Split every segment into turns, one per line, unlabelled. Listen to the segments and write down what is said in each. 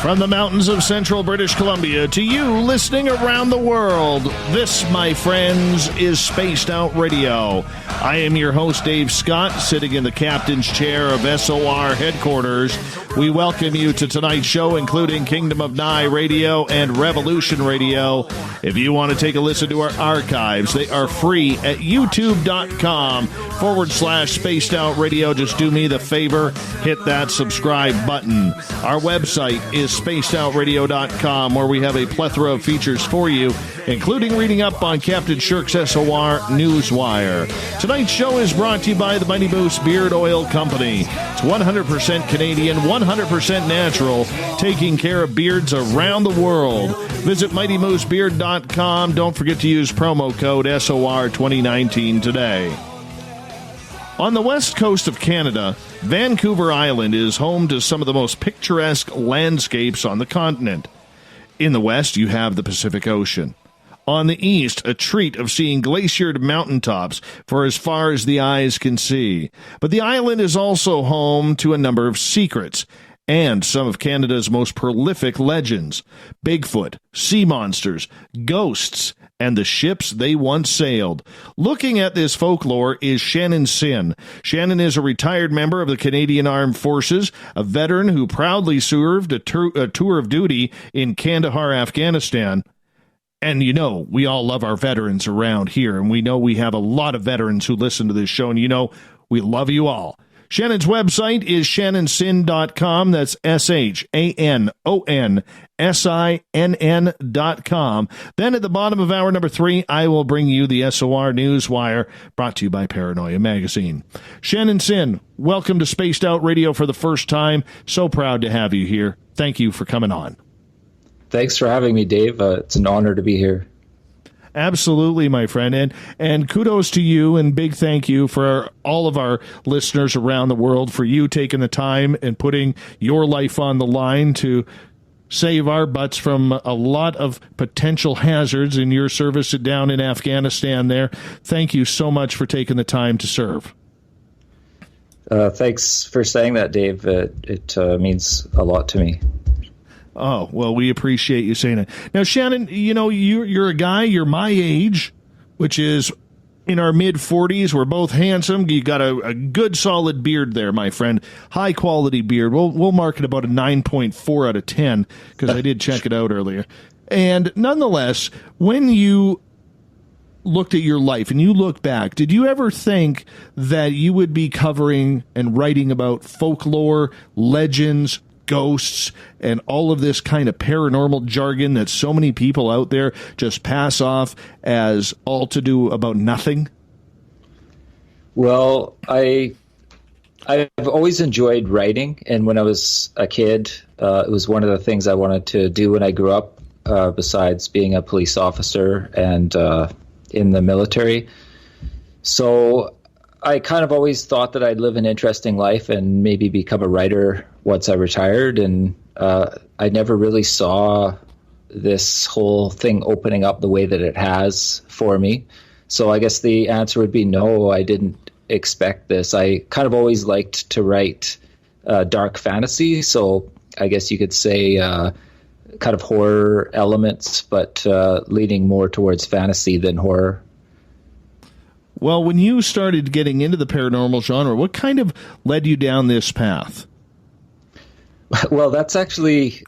From the mountains of central British Columbia to you listening around the world, this, my friends, is Spaced Out Radio. I am your host, Dave Scott, sitting in the captain's chair of SOR headquarters. We welcome you to tonight's show, including Kingdom of Nye Radio and Revolution Radio. If you want to take a listen to our archives, they are free at youtube.com/Spaced Out Radio. Just do me the favor, hit that subscribe button. Our website is spacedoutradio.com, where we have a plethora of features for you, including reading up on Captain Shirk's SOR Newswire. Tonight's show is brought to you by the Mighty Moose Beard Oil Company. It's 100% Canadian, 100% natural, taking care of beards around the world. Visit MightyMooseBeard.com. Don't forget to use promo code SOR2019 today. On the west coast of Canada, Vancouver Island is home to some of the most picturesque landscapes on the continent. In the west, you have the Pacific Ocean. On the east, a treat of seeing glaciered mountaintops for as far as the eyes can see. But the island is also home to a number of secrets and some of Canada's most prolific legends: Bigfoot, sea monsters, ghosts, and the ships they once sailed. Looking at this folklore is Shanon Sinn. Shanon is a retired member of the Canadian Armed Forces, a veteran who proudly served a tour of duty in Kandahar, Afghanistan. And you know, we all love our veterans around here, and we know we have a lot of veterans who listen to this show, and you know, we love you all. Shanon's website is ShanonSinn.com. That's ShanonSinn.com. Then at the bottom of hour number 3, I will bring you the SOR Newswire, brought to you by Paranoia Magazine. Shanon Sinn, welcome to Spaced Out Radio for the first time. So proud to have you here. Thank you for coming on.
Thanks for having me, Dave. It's an honor to be here.
Absolutely, my friend. And kudos to you, and big thank you for all of our listeners around the world for you taking the time and putting your life on the line to save our butts from a lot of potential hazards in your service down in Afghanistan there. Thank you so much for taking the time to serve.
Thanks for saying that, Dave. It means a lot to me.
Oh, well, we appreciate you saying it. Now, Shanon, you know, you're a guy, you're my age, which is in our mid-40s. We're both handsome. You got a good, solid beard there, my friend. High-quality beard. We'll mark it about a 9.4 out of 10, because I did check it out earlier. And nonetheless, when you looked at your life and you look back, did you ever think that you would be covering and writing about folklore, legends, ghosts, and all of this kind of paranormal jargon that so many people out there just pass off as all to do about nothing?
Well, I've always enjoyed writing, and when I was a kid, it was one of the things I wanted to do when I grew up, besides being a police officer and in the military. So I kind of always thought that I'd live an interesting life and maybe become a writer once I retired, and I never really saw this whole thing opening up the way that it has for me. So I guess the answer would be no, I didn't expect this. I kind of always liked to write dark fantasy, so I guess you could say kind of horror elements, but leaning more towards fantasy than horror.
Well, when you started getting into the paranormal genre, what kind of led you down this path?
Well, that's actually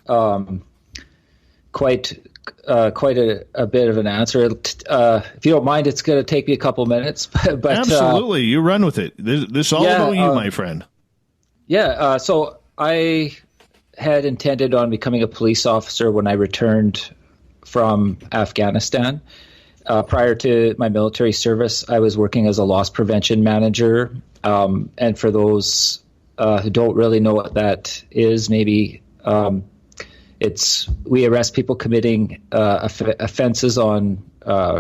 quite a bit of an answer. If you don't mind, it's going to take me a couple minutes. But
absolutely, you run with it. This is all about you, my friend.
Yeah. So I had intended on becoming a police officer when I returned from Afghanistan. Prior to my military service, I was working as a loss prevention manager. And for those who don't really know what that is, maybe we arrest people committing offenses on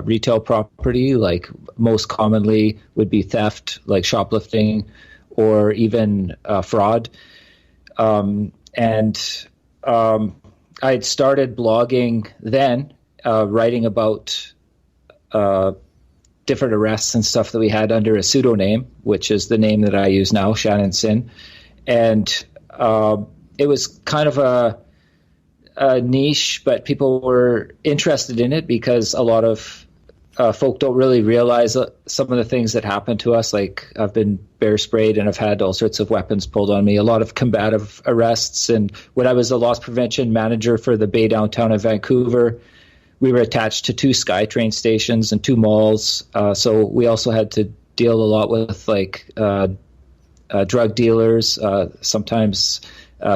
retail property, like most commonly would be theft, like shoplifting, or even fraud. And I had started blogging then, writing about different arrests and stuff that we had under a pseudonym, which is the name that I use now, Shanon Sinn. And it was kind of niche, but people were interested in it because a lot of folk don't really realize some of the things that happen to us. Like, I've been bear sprayed and I've had all sorts of weapons pulled on me, a lot of combative arrests. And when I was a loss prevention manager for the Bay downtown of Vancouver, we were attached to 2 SkyTrain stations and 2 malls. So we also had to deal a lot with like drug dealers, sometimes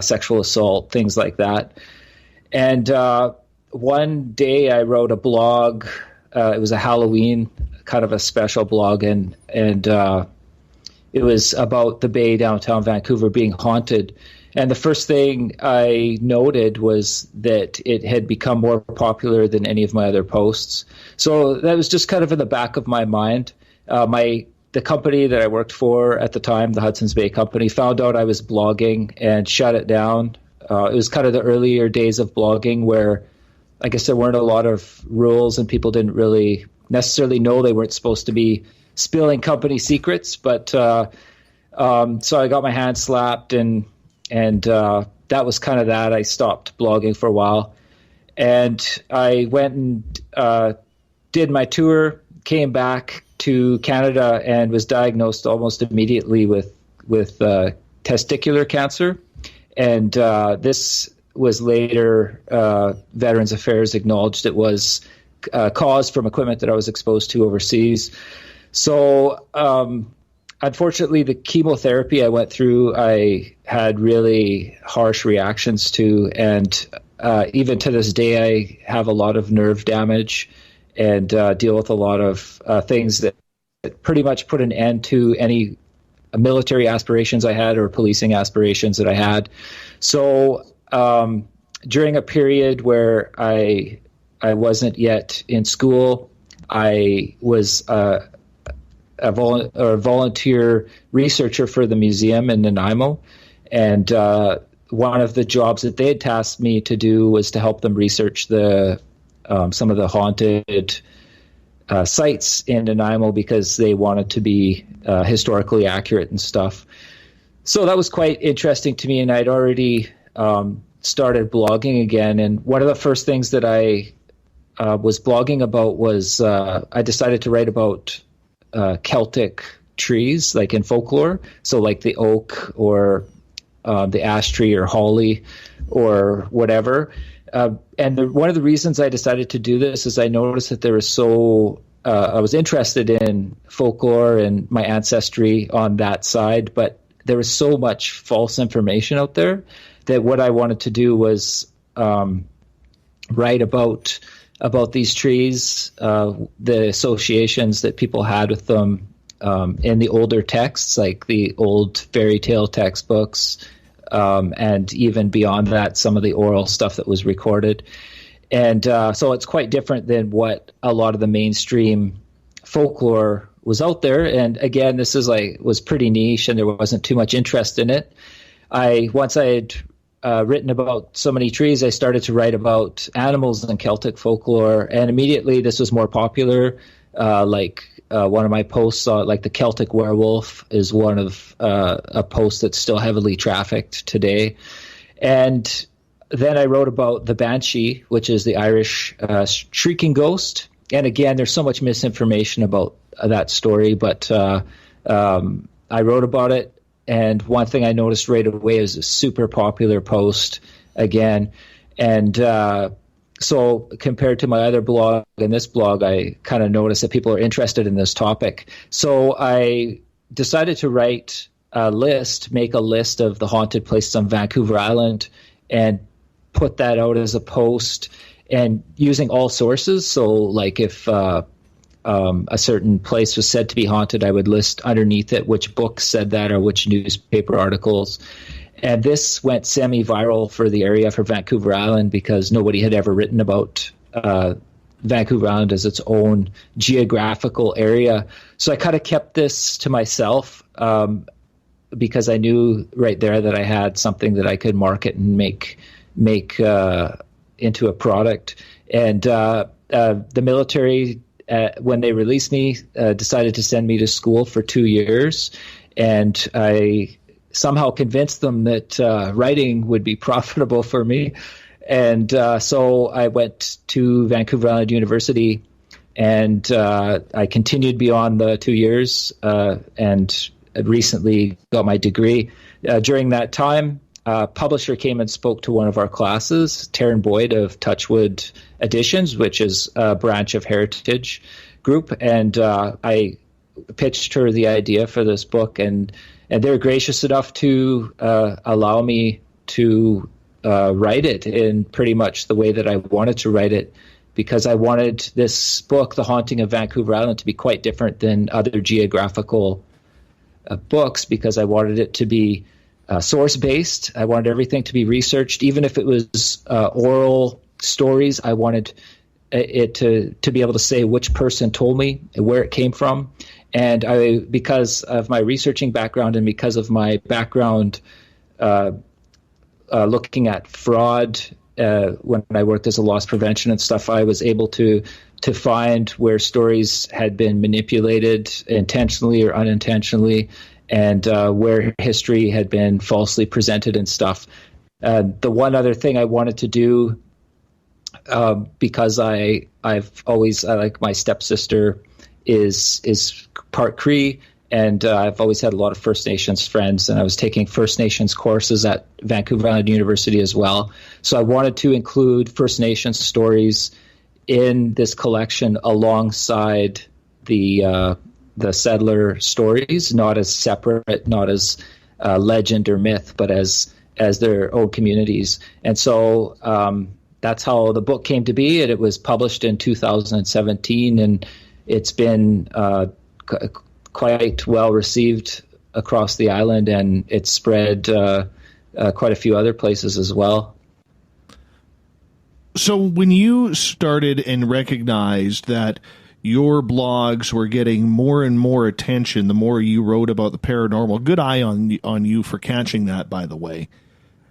sexual assault, things like that. And one day I wrote a blog. It was a Halloween kind of a special blog, and it was about the Bay downtown Vancouver being haunted. And the first thing I noted was that it had become more popular than any of my other posts. So that was just kind of in the back of my mind. The company that I worked for at the time, the Hudson's Bay Company, found out I was blogging and shut it down. It was kind of the earlier days of blogging where I guess there weren't a lot of rules and people didn't really necessarily know they weren't supposed to be spilling company secrets. But so I got my hand slapped and that was kind of that. I stopped blogging for a while. And I went and did my tour, came back to Canada and was diagnosed almost immediately with testicular cancer. And this was later, Veterans Affairs acknowledged it was caused from equipment that I was exposed to overseas. So unfortunately, the chemotherapy I went through, I had really harsh reactions to. And even to this day, I have a lot of nerve damage and deal with a lot of things that pretty much put an end to any military aspirations I had or policing aspirations that I had. So during a period where I wasn't yet in school, I was a volunteer researcher for the museum in Nanaimo. And one of the jobs that they had tasked me to do was to help them research some of the haunted sites in Nanaimo because they wanted to be historically accurate and stuff. So that was quite interesting to me, and I'd already started blogging again. And one of the first things that I was blogging about was I decided to write about Celtic trees, like in folklore. So like the oak or the ash tree or holly or whatever. And one of the reasons I decided to do this is I noticed that there was I was interested in folklore and my ancestry on that side, but there was so much false information out there that what I wanted to do was write about these trees, the associations that people had with them in the older texts, like the old fairy tale textbooks, and even beyond that, some of the oral stuff that was recorded. And so it's quite different than what a lot of the mainstream folklore was out there. And again, this was pretty niche and there wasn't too much interest in it. Once I had written about so many trees, I started to write about animals in Celtic folklore, and immediately this was more popular. One of my posts, like the Celtic werewolf, is one of a post that's still heavily trafficked today. And then I wrote about the banshee, which is the Irish shrieking ghost. And again, there's so much misinformation about that story, but I wrote about it. And one thing I noticed right away is a super popular post again. And so compared to my other blog and this blog, I kind of noticed that people are interested in this topic. So I decided to make a list of the haunted places on Vancouver Island and put that out as a post and using all sources. So like if a certain place was said to be haunted, I would list underneath it which books said that or which newspaper articles. And this went semi-viral for the area, for Vancouver Island, because nobody had ever written about Vancouver Island as its own geographical area. So I kind of kept this to myself because I knew right there that I had something that I could market and make into a product. And the military, when they released me, decided to send me to school for 2 years. And I somehow convinced them that writing would be profitable for me. And so I went to Vancouver Island University, and I continued beyond the 2 years, and recently got my degree. During that time, a publisher came and spoke to one of our classes, Taryn Boyd of Touchwood Editions, which is a branch of Heritage Group, and I pitched her the idea for this book, and they were gracious enough to allow me to write it in pretty much the way that I wanted to write it, because I wanted this book, The Haunting of Vancouver Island, to be quite different than other geographical books, because I wanted it to be source-based. I wanted everything to be researched. Even if it was oral stories, I wanted it to be able to say which person told me, where it came from. And because of my researching background and because of my background looking at fraud when I worked as a loss prevention and stuff, I was able to find where stories had been manipulated intentionally or unintentionally, and where history had been falsely presented and stuff. The one other thing I wanted to do, because I like my stepsister is part Cree, and I've always had a lot of First Nations friends, and I was taking First Nations courses at Vancouver Island University as well. So I wanted to include First Nations stories in this collection alongside the settler stories, not as separate, not as legend or myth, but as their own communities. And so that's how the book came to be, and it was published in 2017, and it's been quite well received across the island, and it's spread quite a few other places as well.
So when you started and recognized that your blogs were getting more and more attention, the more you wrote about the paranormal, good eye on you for catching that, by the way.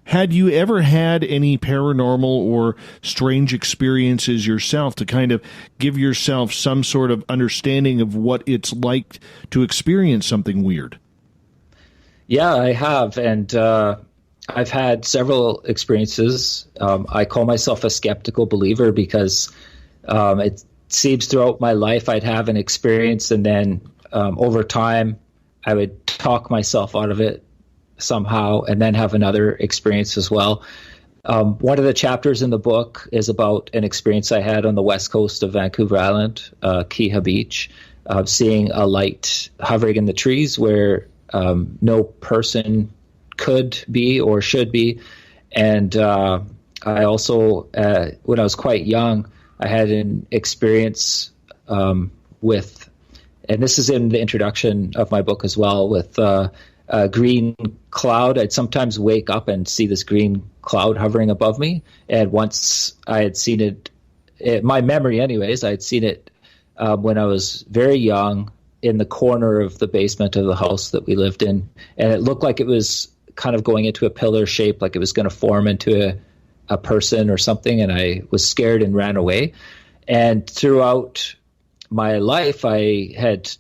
Had you ever had any paranormal or strange experiences yourself to kind of give yourself some sort of understanding of what it's like to experience something weird?
Yeah, I have. And I've had several experiences. I call myself a skeptical believer because it seems throughout my life I'd have an experience, and then over time I would talk myself out of it somehow, and then have another experience as well. One of the chapters in the book is about an experience I had on the west coast of Vancouver Island, Keha Beach, seeing a light hovering in the trees where no person could be or should be. And I also, when I was quite young, I had an experience with, and this is in the introduction of my book as well, with a green cloud. I'd sometimes wake up and see this green cloud hovering above me. And once I had seen it, my memory anyways, I'd seen it when I was very young in the corner of the basement of the house that we lived in. And it looked like it was kind of going into a pillar shape, like it was going to form into a person or something. And I was scared and ran away. And throughout my life, I had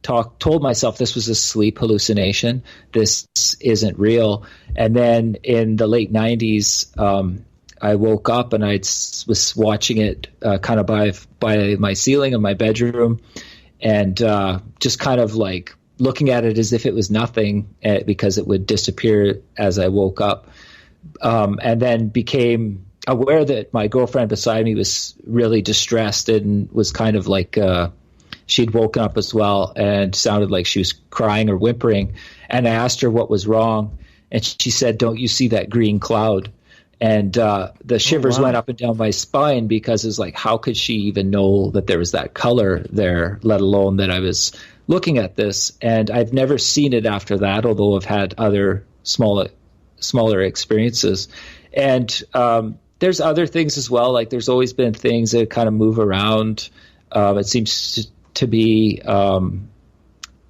told myself this was a sleep hallucination. This isn't real. And then in the late 90s, I woke up and I was watching it kind of by my ceiling of my bedroom, and just kind of like looking at it as if it was nothing, because it would disappear as I woke up. And then became aware that my girlfriend beside me was really distressed and was kind of like she'd woken up as well and sounded like she was crying or whimpering. And I asked her what was wrong, and she said, "Don't you see that green cloud?" And the shivers went up and down my spine, because it's like, how could she even know that there was that color there, let alone that I was looking at this? And I've never seen it after that, although I've had other smaller experiences. And there's other things as well. Like there's always been things that kind of move around. It seems to be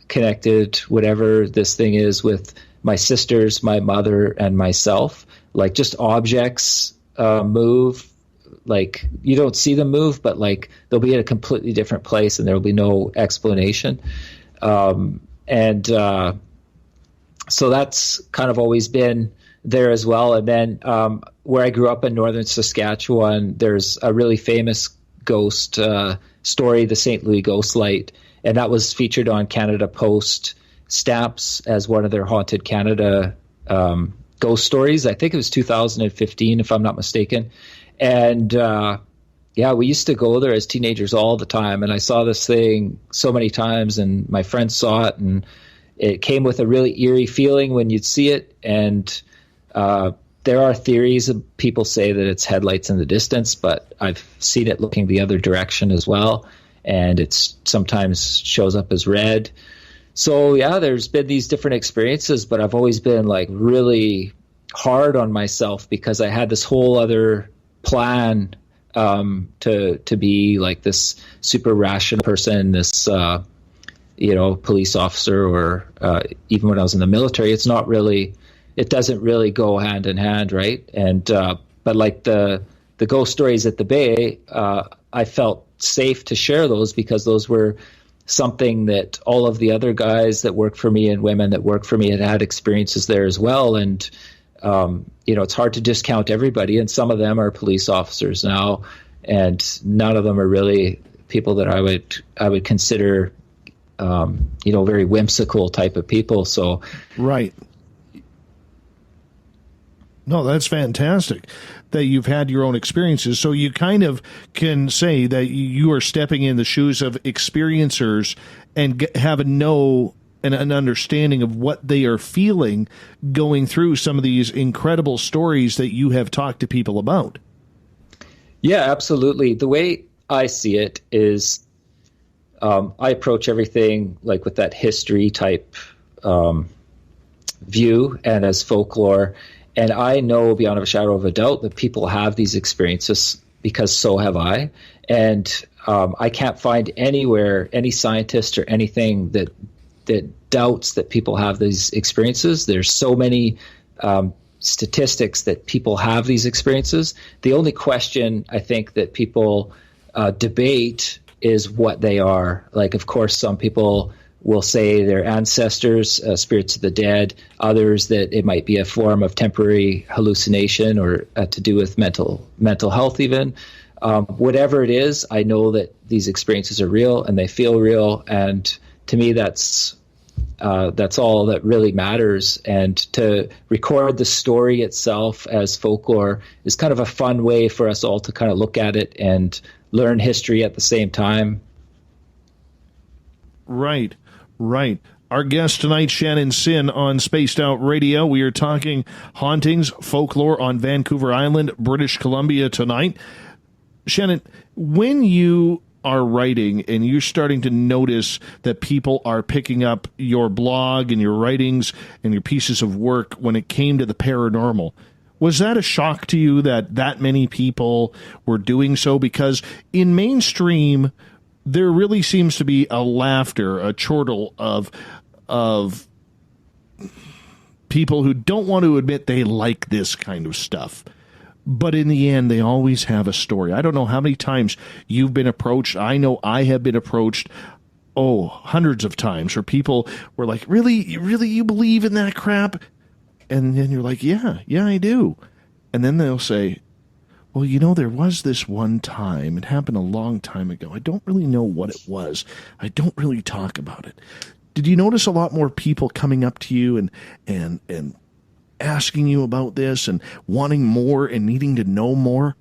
connected, whatever this thing is, with my sisters, my mother, and myself. Like just objects move. Like you don't see them move, but like they'll be in a completely different place and there will be no explanation. So that's kind of always been there as well. And then where I grew up in northern Saskatchewan, there's a really famous ghost story, the St. Louis Ghost Light, and that was featured on Canada Post stamps as one of their Haunted Canada ghost stories. I think it was 2015, if I'm not mistaken. And we used to go there as teenagers all the time, and I saw this thing so many times, and my friends saw it, and it came with a really eerie feeling when you'd see it. And there are theories of people say that it's headlights in the distance, but I've seen it looking the other direction as well, and it's sometimes shows up as red. So yeah, there's been these different experiences, but I've always been like really hard on myself because I had this whole other plan to be like this super rational person, this police officer, or even when I was in the military. It doesn't really go hand in hand, right? And but like the ghost stories at the Bay, I felt safe to share those because those were something that all of the other guys that worked for me and women that worked for me had experiences there as well. And it's hard to discount everybody, and some of them are police officers now, and none of them are really people that I would consider very whimsical type of people. So
right. No, that's fantastic that you've had your own experiences. So you kind of can say that you are stepping in the shoes of experiencers and have an understanding of what they are feeling going through some of these incredible stories that you have talked to people about.
Yeah, absolutely. The way I see it is I approach everything like with that history type view and as folklore. And I know beyond a shadow of a doubt that people have these experiences because so have I. And I can't find anywhere any scientist or anything that doubts that people have these experiences. There's so many statistics that people have these experiences. The only question I think that people debate is what they are. Like, of course, some people will say their ancestors, spirits of the dead, others that it might be a form of temporary hallucination or to do with mental health even. Whatever it is, I know that these experiences are real and they feel real, and to me that's all that really matters. And to record the story itself as folklore is kind of a fun way for us all to kind of look at it and learn history at the same time.
Right. Our guest tonight, Shanon Sinn on Spaced Out Radio. We are talking hauntings, folklore on Vancouver Island, British Columbia tonight. Shanon, when you are writing and you're starting to notice that people are picking up your blog and your writings and your pieces of work when it came to the paranormal, was that a shock to you that many people were doing so? Because in mainstream, there really seems to be a laughter, a chortle of people who don't want to admit they like this kind of stuff. But in the end, they always have a story. I don't know how many times you've been approached. I know I have been approached, hundreds of times, where people were like, really, you believe in that crap? And then you're like, yeah, I do. And then they'll say, well, there was this one time. It happened a long time ago. I don't really know what it was. I don't really talk about it. Did you notice a lot more people coming up to you and asking you about this and wanting more and needing to know more?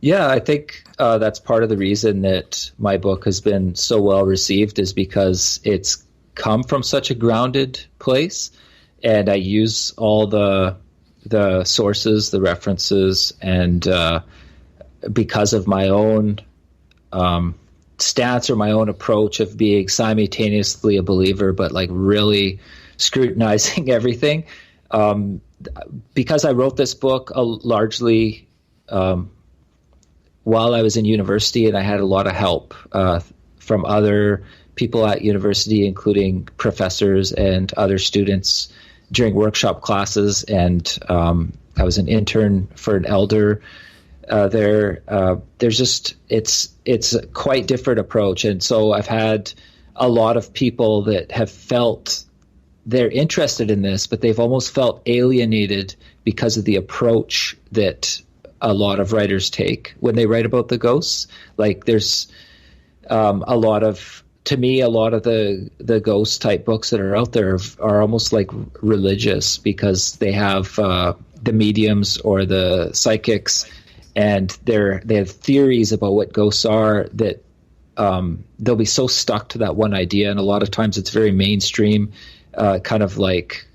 Yeah, I think that's part of the reason that my book has been so well received is because it's come from such a grounded place, and I use all the sources, the references, and because of my own stance or my own approach of being simultaneously a believer, but like really scrutinizing everything. Because I wrote this book largely while I was in university, and I had a lot of help from other people at university, including professors and other students during workshop classes, and I was an intern for an elder there. There's just it's a quite different approach, and so I've had a lot of people that have felt they're interested in this, but they've almost felt alienated because of the approach that a lot of writers take when they write about the ghosts. Like there's a lot of the ghost type books that are out there are almost like religious, because they have the mediums or the psychics, and they have theories about what ghosts are that they'll be so stuck to that one idea. And a lot of times it's very mainstream, kind of like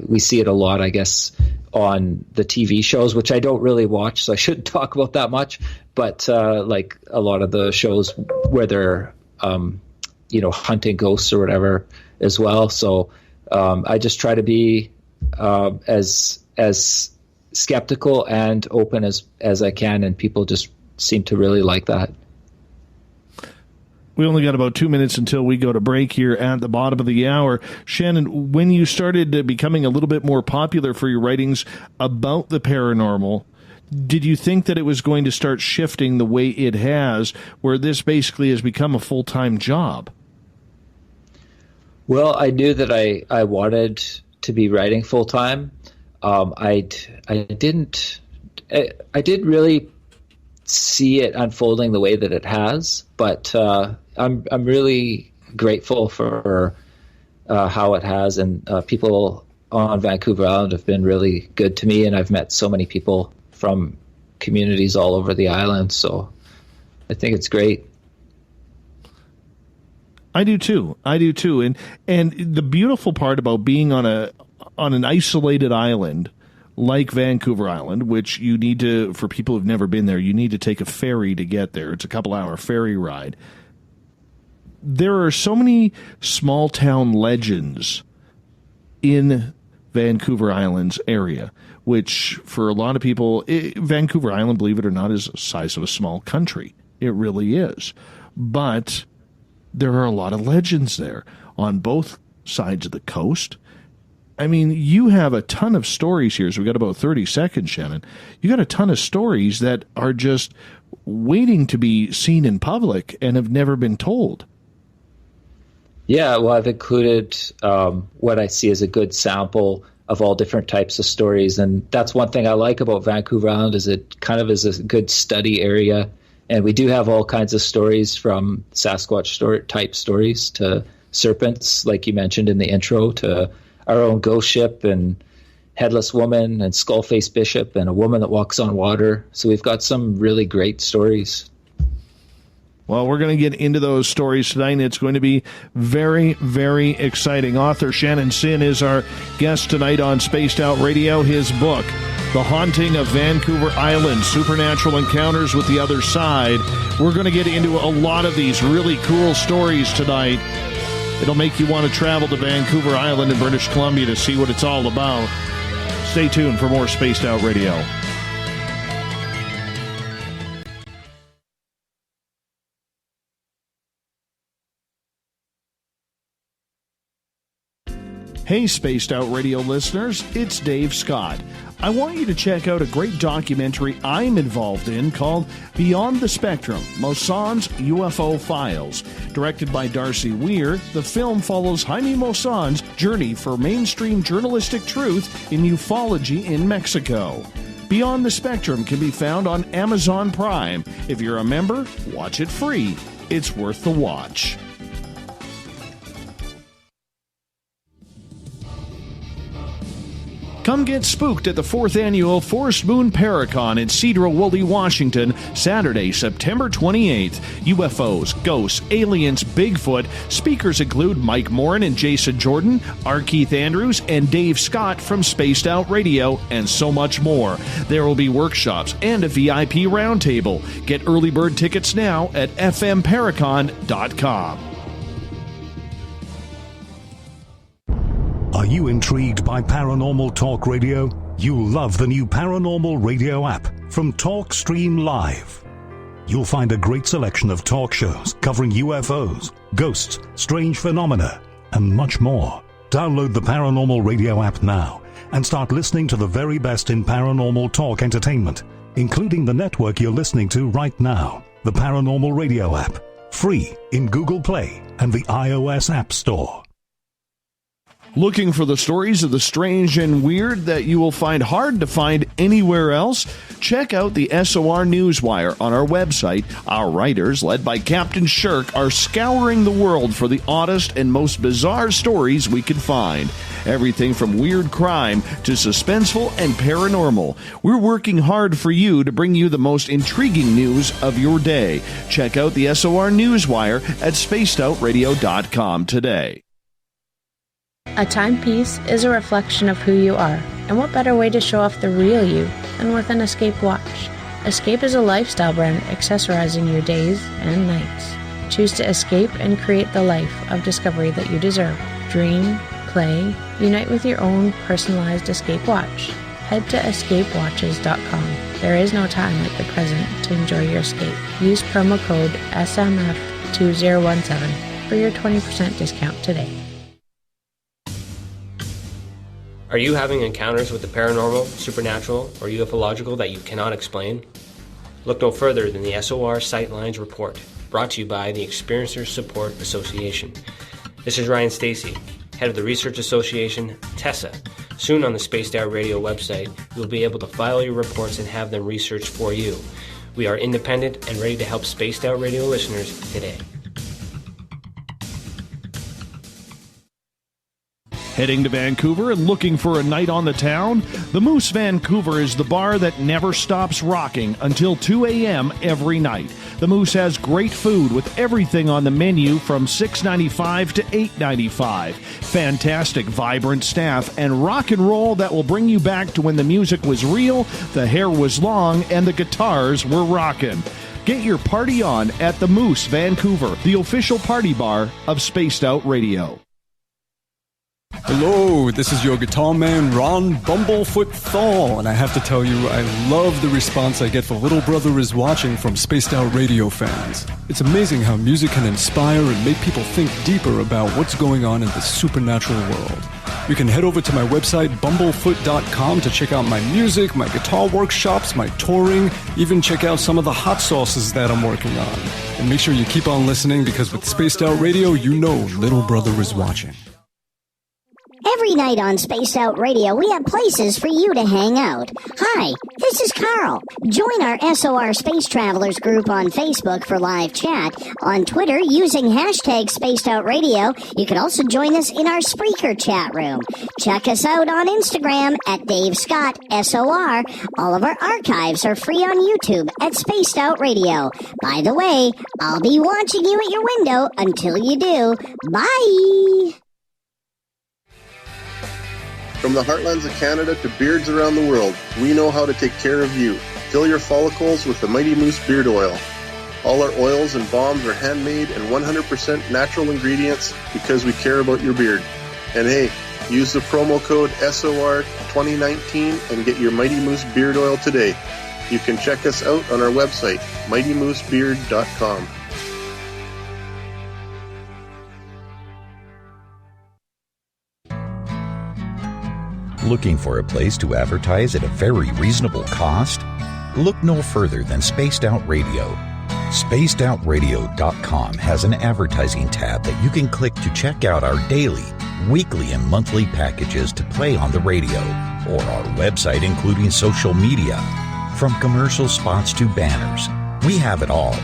we see it a lot, I guess, on the TV shows, which I don't really watch, so I shouldn't talk about that much. But like a lot of the shows where they're hunting ghosts or whatever as well. So I just try to be as skeptical and open as I can, and people just seem to really like that.
We only got about 2 minutes until we go to break here at the bottom of the hour. Shanon, when you started becoming a little bit more popular for your writings about the paranormal, did you think that it was going to start shifting the way it has, where this basically has become a full-time job?
Well, I knew that I wanted to be writing full-time. I didn't really see it unfolding the way that it has, but I'm really grateful for how it has, and people on Vancouver Island have been really good to me, and I've met so many people from communities all over the island, so I think it's great.
I do too. And the beautiful part about being on an isolated island like Vancouver Island, which you need to, for people who've never been there, you need to take a ferry to get there. It's a couple-hour ferry ride. There are so many small-town legends in Vancouver Island's area, which for a lot of people, Vancouver Island, believe it or not, is the size of a small country. It really is. But there are a lot of legends there on both sides of the coast. I mean, you have a ton of stories here. So we've got about 30 seconds, Shanon. You got a ton of stories that are just waiting to be seen in public and have never been told.
Yeah, well, I've included what I see as a good sample of all different types of stories. And that's one thing I like about Vancouver Island, is it kind of is a good study area. And we do have all kinds of stories, from Sasquatch type stories to serpents, like you mentioned in the intro, to our own ghost ship and headless woman and skull-faced bishop and a woman that walks on water. So we've got some really great stories.
Well, we're going to get into those stories tonight, and it's going to be very, very exciting. Author Shanon Sinn is our guest tonight on Spaced Out Radio. His book, The Haunting of Vancouver Island, Supernatural Encounters with the Other Side. We're going to get into a lot of these really cool stories tonight. It'll make you want to travel to Vancouver Island in British Columbia to see what it's all about. Stay tuned for more Spaced Out Radio. Hey, Spaced Out Radio listeners, it's Dave Scott. I want you to check out a great documentary I'm involved in called Beyond the Spectrum, Mosson's UFO Files. Directed by Darcy Weir, the film follows Jaime Mosson's journey for mainstream journalistic truth in ufology in Mexico. Beyond the Spectrum can be found on Amazon Prime. If you're a member, watch it free. It's worth the watch. Come get spooked at the 4th Annual Forest Moon Paracon in Cedar-Woolley, Washington, Saturday, September 28th. UFOs, ghosts, aliens, Bigfoot. Speakers include Mike Morin and Jason Jordan, R. Keith Andrews, and Dave Scott from Spaced Out Radio, and so much more. There will be workshops and a VIP roundtable. Get early bird tickets now at fmparacon.com.
Are you intrigued by Paranormal Talk Radio? You'll love the new Paranormal Radio app from TalkStream Live. You'll find a great selection of talk shows covering UFOs, ghosts, strange phenomena, and much more. Download the Paranormal Radio app now and start listening to the very best in paranormal talk entertainment, including the network you're listening to right now, the Paranormal Radio app, free in Google Play and the iOS App Store.
Looking for the stories of the strange and weird that you will find hard to find anywhere else? Check out the SOR Newswire on our website. Our writers, led by Captain Shirk, are scouring the world for the oddest and most bizarre stories we can find. Everything from weird crime to suspenseful and paranormal. We're working hard for you to bring you the most intriguing news of your day. Check out the SOR Newswire at spacedoutradio.com today.
A timepiece is a reflection of who you are, and what better way to show off the real you than with an Escape watch? Escape is a lifestyle brand accessorizing your days and nights. Choose to escape and create the life of discovery that you deserve. Dream, play, unite with your own personalized Escape watch. Head to escapewatches.com. There is no time like the present to enjoy your escape. Use promo code SMF2017 for your 20% discount today.
Are you having encounters with the paranormal, supernatural, or ufological that you cannot explain? Look no further than the SOR Sightlines Report, brought to you by the Experiencers Support Association. This is Ryan Stacy, head of the Research Association, TESA. Soon on the Spaced Out Radio website, you'll be able to file your reports and have them researched for you. We are independent and ready to help Spaced Out Radio listeners today.
Heading to Vancouver and looking for a night on the town? The Moose Vancouver is the bar that never stops rocking until 2 a.m. every night. The Moose has great food with everything on the menu from $6.95 to $8.95. Fantastic, vibrant staff and rock and roll that will bring you back to when the music was real, the hair was long, and the guitars were rocking. Get your party on at the Moose Vancouver, the official party bar of Spaced Out Radio.
Hello, this is your guitar man, Ron Bumblefoot Thal, and I have to tell you, I love the response I get for Little Brother is Watching from Spaced Out Radio fans. It's amazing how music can inspire and make people think deeper about what's going on in the supernatural world. You can head over to my website, bumblefoot.com, to check out my music, my guitar workshops, my touring, even check out some of the hot sauces that I'm working on. And make sure you keep on listening, because with Spaced Out Radio, you know Little Brother is watching.
Every night on Spaced Out Radio, we have places for you to hang out. Hi, this is Carl. Join our SOR Space Travelers group on Facebook for live chat. On Twitter, using hashtag Spaced Out Radio, you can also join us in our Spreaker chat room. Check us out on Instagram at Dave Scott SOR. All of our archives are free on YouTube at Spaced Out Radio. By the way, I'll be watching you at your window until you do. Bye!
From the heartlands of Canada to beards around the world, we know how to take care of you. Fill your follicles with the Mighty Moose Beard Oil. All our oils and balms are handmade and 100% natural ingredients because we care about your beard. And hey, use the promo code SOR2019 and get your Mighty Moose Beard Oil today. You can check us out on our website, mightymoosebeard.com.
Looking for a place to advertise at a very reasonable cost? Look no further than Spaced Out Radio. SpacedOutRadio.com has an advertising tab that you can click to check out our daily, weekly, and monthly packages to play on the radio, or our website including social media. From commercial spots to banners, we have it all.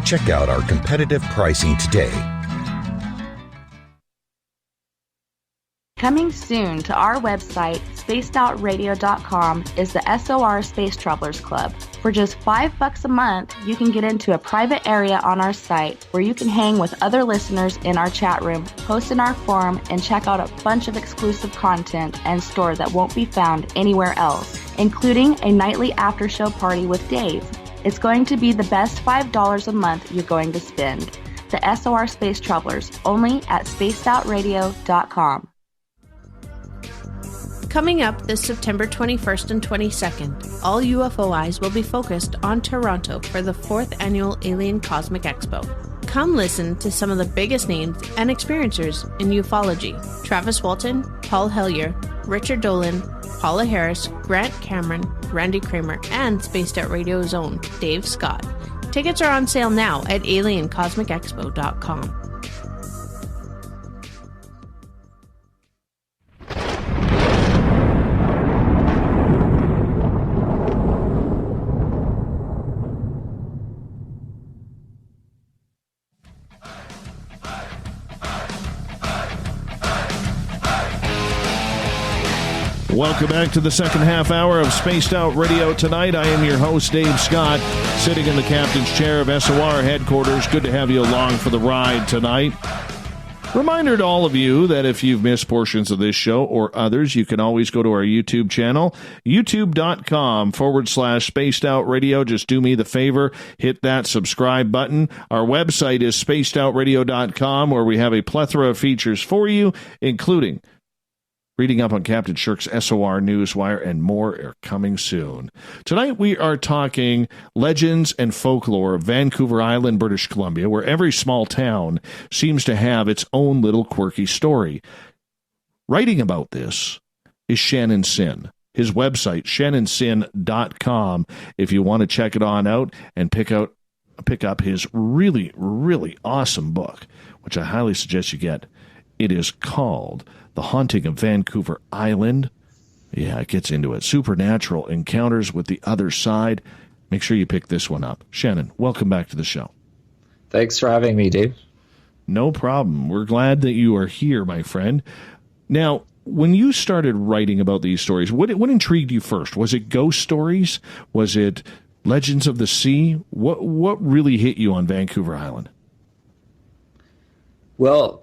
Check out our competitive pricing today.
Coming soon to our website, spacedoutradio.com, is the SOR Space Travelers Club. For just $5 a month, you can get into a private area on our site where you can hang with other listeners in our chat room, post in our forum, and check out a bunch of exclusive content and store that won't be found anywhere else, including a nightly after-show party with Dave. It's going to be the best $5 a month you're going to spend. The SOR Space Travelers, only at spacedoutradio.com.
Coming up this September 21st and 22nd, all UFO eyes will be focused on Toronto for the 4th Annual Alien Cosmic Expo. Come listen to some of the biggest names and experiencers in ufology. Travis Walton, Paul Hellyer, Richard Dolan, Paula Harris, Grant Cameron, Randy Kramer, and Spaced Out Radio's own Dave Scott. Tickets are on sale now at aliencosmicexpo.com.
Welcome back to the second half hour of Spaced Out Radio tonight. I am your host, Dave Scott, sitting in the captain's chair of SOR headquarters. Good to have you along for the ride tonight. Reminder to all of you that if you've missed portions of this show or others, you can always go to our YouTube channel, youtube.com/Spaced Out Radio. Just do me the favor, hit that subscribe button. Our website is spacedoutradio.com, where we have a plethora of features for you, including reading up on Captain Shirk's SOR Newswire, and more are coming soon. Tonight we are talking legends and folklore of Vancouver Island, British Columbia, where every small town seems to have its own little quirky story. Writing about this is Shanon Sinn. His website, shanonsinn.com, if you want to check it on out and pick up his really, really awesome book, which I highly suggest you get. It is called The Haunting of Vancouver Island. Yeah, it gets into it. Supernatural Encounters with the Other Side. Make sure you pick this one up. Shanon, welcome back to the show.
Thanks for having me, Dave.
No problem. We're glad that you are here, my friend. Now, when you started writing about these stories, what intrigued you first? Was it ghost stories? Was it legends of the sea? What really hit you on Vancouver Island?
Well,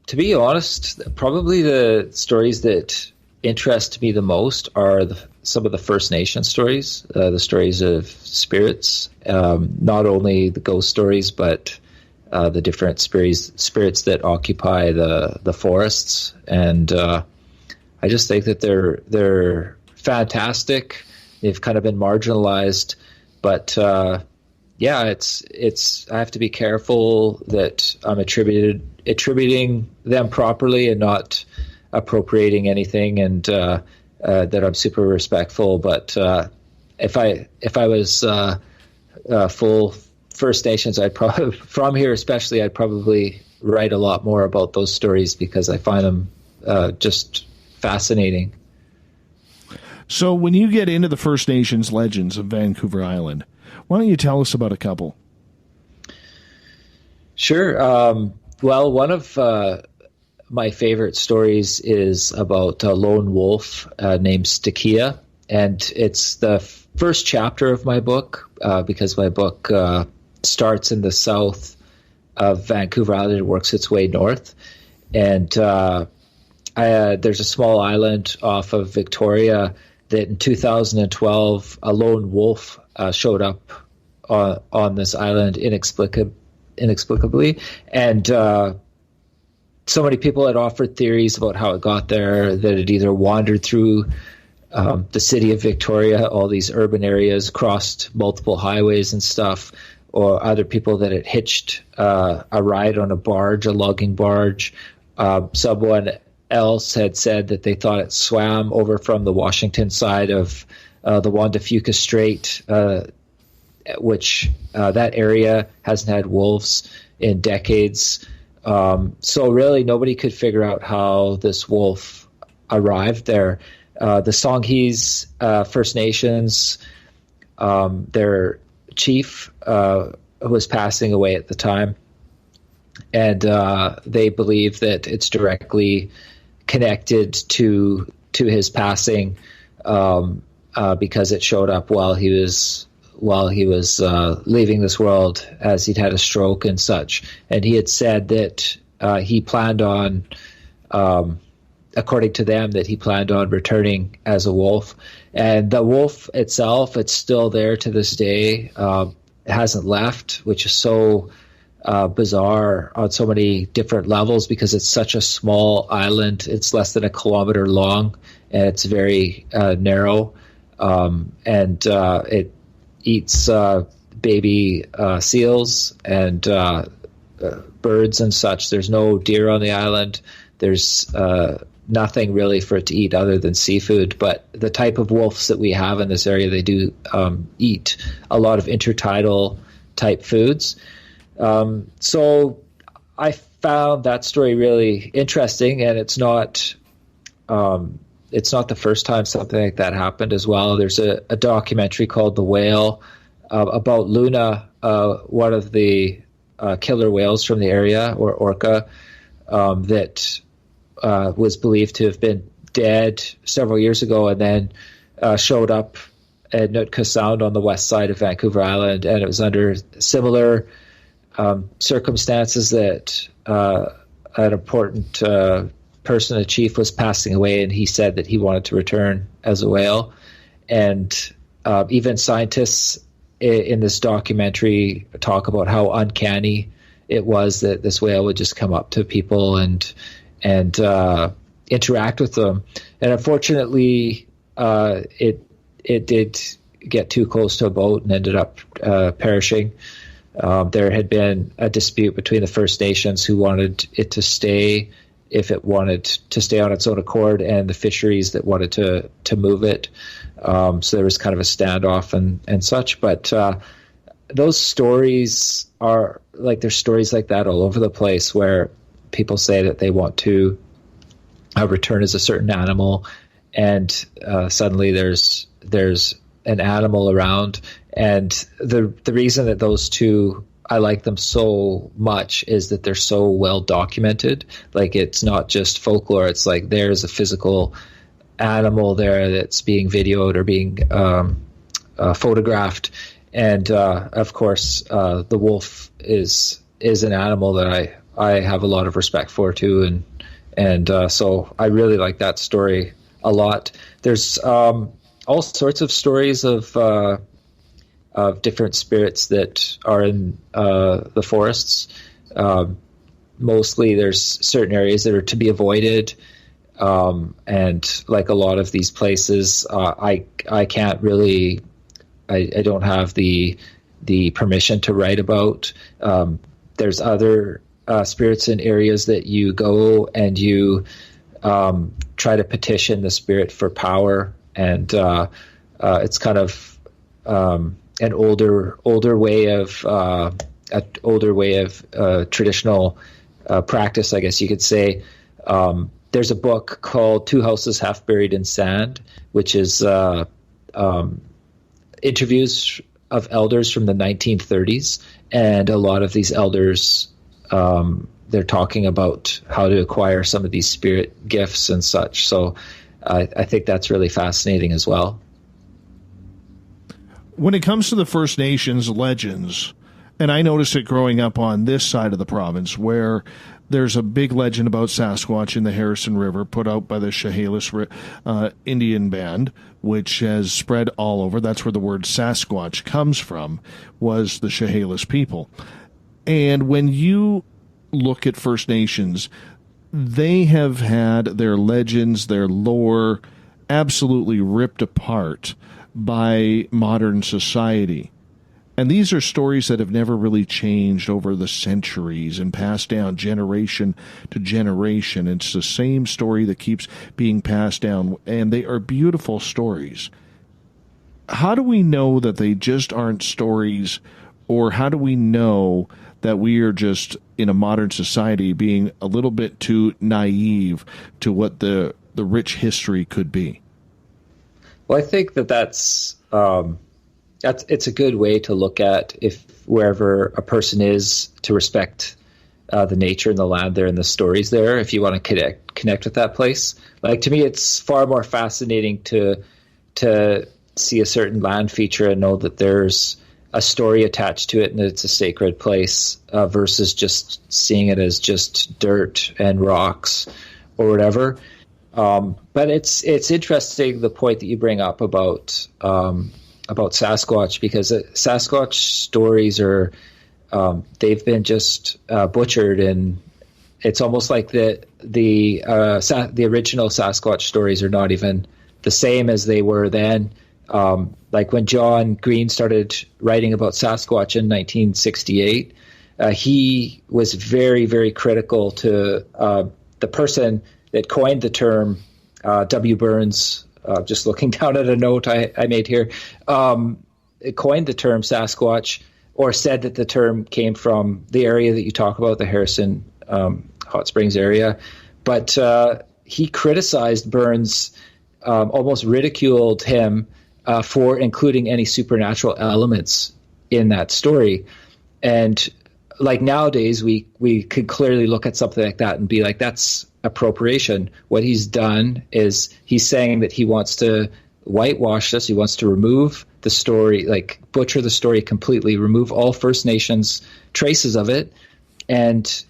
to be honest, probably the stories that interest me the most are some of the First Nation stories, the stories of spirits, not only the ghost stories, but the different spirits that occupy the forests. And I just think that they're fantastic. They've kind of been marginalized, but yeah, it's. I have to be careful that I'm attributing them properly and not appropriating anything, and that I'm super respectful. But if I was full First Nations, I'd probably, from here especially, I'd probably write a lot more about those stories because I find them just fascinating.
So when you get into the First Nations legends of Vancouver Island, why don't you tell us about a couple?
Sure. Well, one of my favorite stories is about a lone wolf named Stakia, and it's the first chapter of my book because my book starts in the south of Vancouver Island and works its way north. And there's a small island off of Victoria that in 2012 a lone wolf showed up on this island inexplicably, and so many people had offered theories about how it got there, that it either wandered through the city of Victoria, all these urban areas, crossed multiple highways and stuff, or other people that it hitched a ride on a barge, a logging barge. Someone else had said that they thought it swam over from the Washington side of the Juan de Fuca Strait, which that area hasn't had wolves in decades. So really nobody could figure out how this wolf arrived there. The Songhees First Nations, their chief was passing away at the time, and they believe that it's directly connected to his passing because it showed up while he was leaving this world, as he'd had a stroke and such. And he had said that he planned on, according to them, that he planned on returning as a wolf. And the wolf itself, it's still there to this day. It hasn't left, which is so bizarre on so many different levels because it's such a small island. It's less than 1 kilometer long, and it's very narrow. And it eats baby seals and birds and such. There's no deer on the island. There's nothing really for it to eat other than seafood. But the type of wolves that we have in this area, they do eat a lot of intertidal type foods. So I found that story really interesting, and it's not the first time something like that happened as well. There's a documentary called The Whale about Luna, one of the killer whales from the area, or orca, that was believed to have been dead several years ago, and then showed up at Nootka Sound on the west side of Vancouver Island, and it was under similar circumstances that an important person, a chief, was passing away, and he said that he wanted to return as a whale. And even scientists in this documentary talk about how uncanny it was that this whale would just come up to people and interact with them. And unfortunately, it did get too close to a boat and ended up perishing. There had been a dispute between the First Nations who wanted it to stay if it wanted to stay on its own accord, and the fisheries that wanted to move it. So there was kind of a standoff and such. But those stories are like, there's stories like that all over the place where people say that they want to return as a certain animal, and suddenly there's an animal around. And the reason that those two, I like them so much, is that they're so well documented. Like, it's not just folklore. It's like there's a physical animal there that's being videoed or being photographed. And of course, the wolf is an animal that I have a lot of respect for too. And so I really like that story a lot. There's all sorts of stories of different spirits that are in the forests. Mostly there's certain areas that are to be avoided. And like a lot of these places, I can't really, I don't have the permission to write about. There's other spirits in areas that you go and you try to petition the spirit for power. And it's kind of an older way of traditional practice, I guess you could say. There's a book called Two Houses Half Buried in Sand, which is interviews of elders from the 1930s, and a lot of these elders, they're talking about how to acquire some of these spirit gifts and such. So I think that's really fascinating as well.
When it comes to the First Nations legends, and I noticed it growing up on this side of the province, where there's a big legend about Sasquatch in the Harrison River put out by the Chehalis Indian Band, which has spread all over. That's where the word Sasquatch comes from, was the Chehalis people. And when you look at First Nations, they have had their legends, their lore, absolutely ripped apart by modern society. And these are stories that have never really changed over the centuries and passed down generation to generation. It's the same story that keeps being passed down, and they are beautiful stories. How do we know that they just aren't stories, or how do we know that we are just, in a modern society, being a little bit too naive to what the rich history could be?
Well, I think that's it's a good way to look at if wherever a person is, to respect the nature and the land there and the stories there, if you want to connect with that place. Like, to me, it's far more fascinating to see a certain land feature and know that there's a story attached to it and that it's a sacred place, versus just seeing it as just dirt and rocks or whatever. But it's interesting, the point that you bring up about Sasquatch, because Sasquatch stories are they've been just butchered, and it's almost like the original Sasquatch stories are not even the same as they were then. Like when John Green started writing about Sasquatch in 1968, he was very, very critical to the person that coined the term, W. Burns. Just looking down at a note I made here, coined the term Sasquatch, or said that the term came from the area that you talk about, the Harrison Hot Springs area. But he criticized Burns, almost ridiculed him for including any supernatural elements in that story. And like nowadays, we could clearly look at something like that and be like, that's appropriation. What he's done is he's saying that he wants to whitewash this. He wants to remove the story, like butcher the story completely, remove all First Nations traces of it, and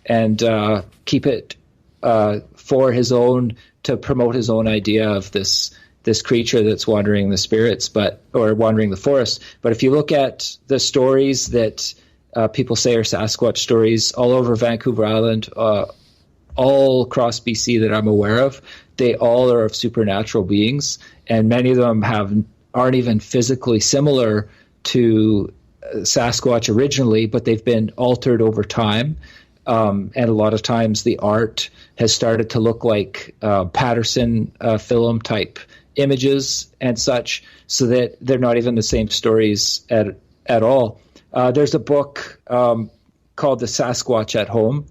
keep it for his own, to promote his own idea of this creature that's wandering the spirits, or wandering the forest. But if you look at the stories that people say are Sasquatch stories all over Vancouver Island, all across BC that I'm aware of, they all are of supernatural beings, and many of them aren't even physically similar to Sasquatch originally, but they've been altered over time. And a lot of times the art has started to look like Patterson film type images and such, so that they're not even the same stories at all. There's a book called The Sasquatch at Home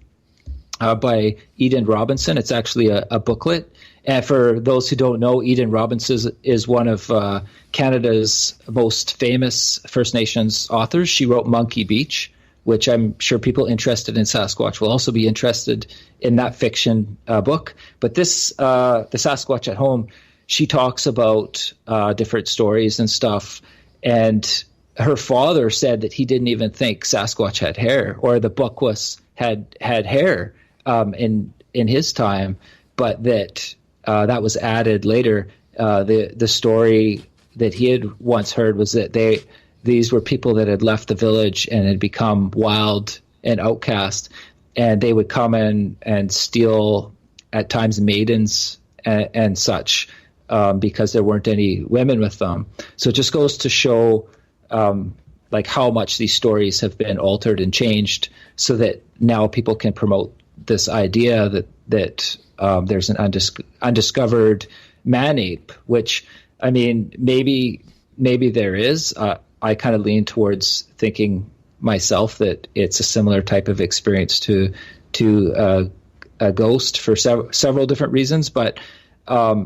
by Eden Robinson. It's actually a booklet. And for those who don't know, Eden Robinson is one of Canada's most famous First Nations authors. She wrote Monkey Beach, which I'm sure people interested in Sasquatch will also be interested in that fiction book. But this, The Sasquatch at Home, she talks about different stories and stuff. And her father said that he didn't even think Sasquatch had hair, or the book had hair in his time, but that was added later. The story that he had once heard was that these were people that had left the village and had become wild and outcast, and they would come in and steal at times maidens and such, because there weren't any women with them. So it just goes to show like how much these stories have been altered and changed, so that now people can promote this idea that there's an undiscovered man-ape, which, I mean, maybe there is. I kind of lean towards thinking myself that it's a similar type of experience to a ghost for several different reasons. But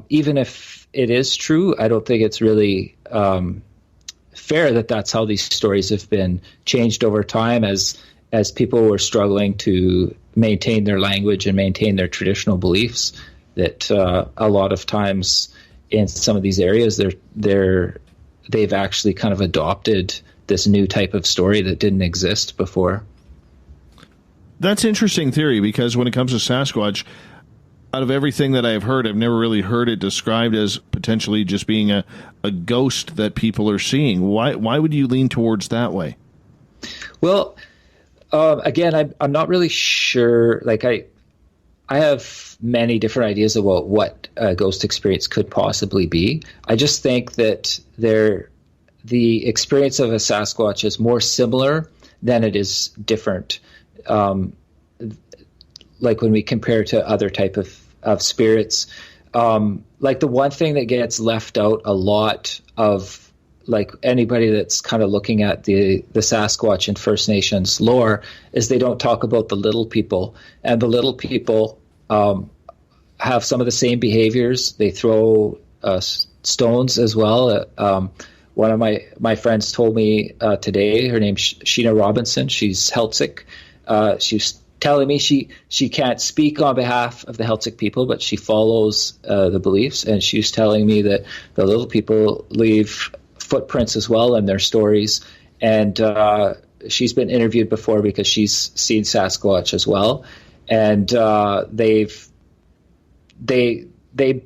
even if it is true, I don't think it's really fair that that's how these stories have been changed over time as people were struggling to maintain their language and maintain their traditional beliefs. That a lot of times in some of these areas, they've actually kind of adopted this new type of story that didn't exist before.
That's interesting theory, because when it comes to Sasquatch, out of everything that I've heard, I've never really heard it described as potentially just being a ghost that people are seeing. Why would you lean towards that way? Well,
again, I'm not really sure. Like I have many different ideas about what a ghost experience could possibly be. I just think that the experience of a Sasquatch is more similar than it is different. Like when we compare to other type of spirits, like the one thing that gets left out a lot of, like, anybody that's kind of looking at the Sasquatch and First Nations lore, is they don't talk about the little people. And the little people have some of the same behaviors. They throw stones as well. One of my friends told me today, her name's Sheena Robinson. She's Celtic. She's telling me she can't speak on behalf of the Celtic people, but she follows the beliefs. And she's telling me that the little people leave footprints as well in their stories. And she's been interviewed before because she's seen Sasquatch as well. And they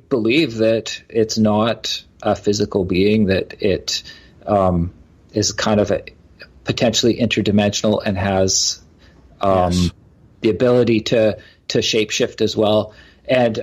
believe that it's not a physical being, that it is kind of potentially interdimensional and has the ability to shapeshift as well. And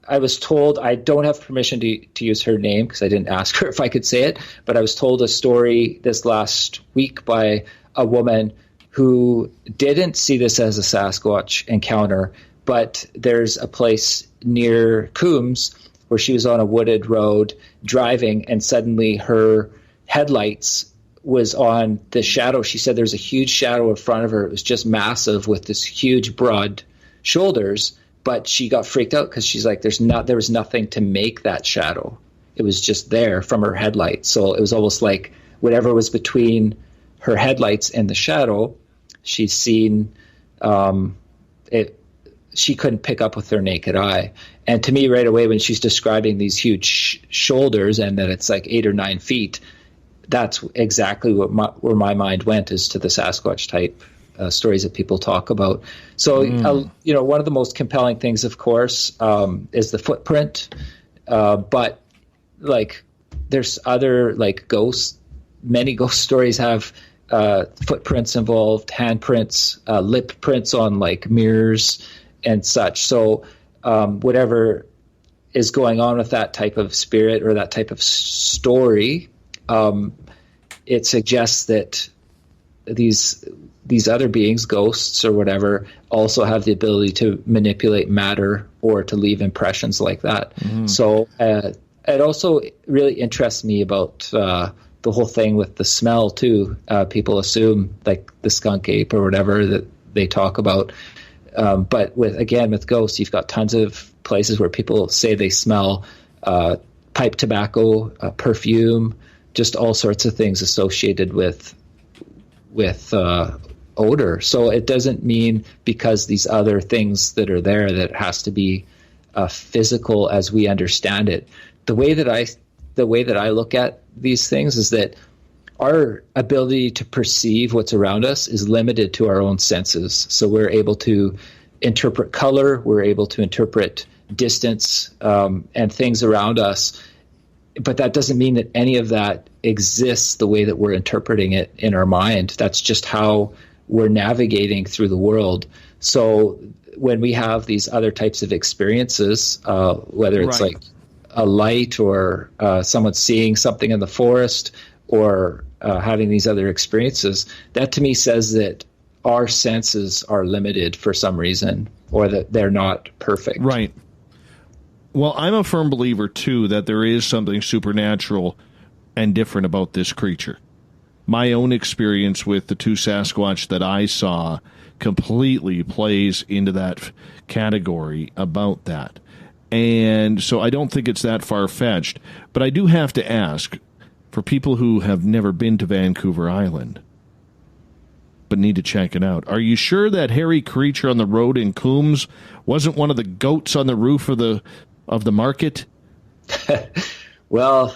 I was told, I don't have permission to use her name because I didn't ask her if I could say it, but I was told a story this last week by a woman who didn't see this as a Sasquatch encounter, but there's a place near Coombs where she was on a wooded road driving, and suddenly her headlights was on the shadow. She said there's a huge shadow in front of her. It was just massive with this huge broad shoulders, but she got freaked out because she's like, there was nothing to make that shadow. It was just there from her headlights. So it was almost like whatever was between her headlights and the shadow, she's seen it she couldn't pick up with her naked eye. And to me, right away, when she's describing these huge shoulders and that it's like 8 or 9 feet, that's exactly where my mind went, is to the Sasquatch type stories that people talk about. So, one of the most compelling things, of course, is the footprint. But like, there's other like ghosts. Many ghost stories have footprints involved, handprints, lip prints on like mirrors and such. So whatever is going on with that type of spirit or that type of story, it suggests that these other beings, ghosts or whatever, also have the ability to manipulate matter or to leave impressions like that. So it also really interests me about the whole thing with the smell too. People assume like the skunk ape or whatever that they talk about. But with ghosts, you've got tons of places where people say they smell pipe tobacco, perfume, just all sorts of things associated with odor. So it doesn't mean because these other things that are there that it has to be physical as we understand it. The way that I look at these things is that our ability to perceive what's around us is limited to our own senses. So we're able to interpret color, we're able to interpret distance, and things around us. But that doesn't mean that any of that exists the way that we're interpreting it in our mind. That's just how we're navigating through the world. So when we have these other types of experiences, whether it's like a light or someone seeing something in the forest or having these other experiences, that to me says that our senses are limited for some reason, or that they're not perfect.
Right. Well, I'm a firm believer, too, that there is something supernatural and different about this creature. My own experience with the 2 Sasquatch that I saw completely plays into that category about that. And so I don't think it's that far-fetched. But I do have to ask, for people who have never been to Vancouver Island but need to check it out, are you sure that hairy creature on the road in Coombs wasn't one of the goats on the roof of the market?
Well,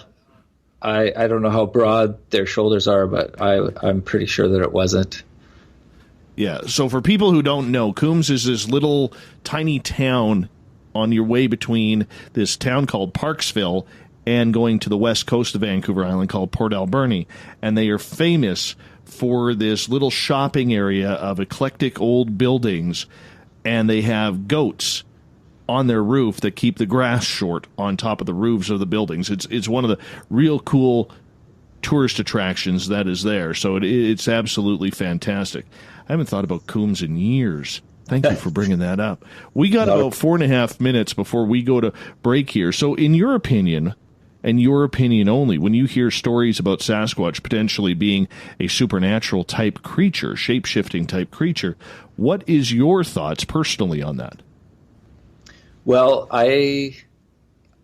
I don't know how broad their shoulders are, but I'm pretty sure that it wasn't.
Yeah, so for people who don't know, Coombs is this little tiny town on your way between this town called Parksville and going to the west coast of Vancouver Island called Port Alberni. And they are famous for this little shopping area of eclectic old buildings, and they have goats on their roof that keep the grass short on top of the roofs of the buildings. It's one of the real cool tourist attractions that is there. So it's absolutely fantastic. I haven't thought about Coombs in years. Thank you for bringing that up. We got about 4.5 minutes before we go to break here. So in your opinion, and your opinion only, when you hear stories about Sasquatch potentially being a supernatural type creature, shape-shifting type creature, what is your thoughts personally on that?
Well, I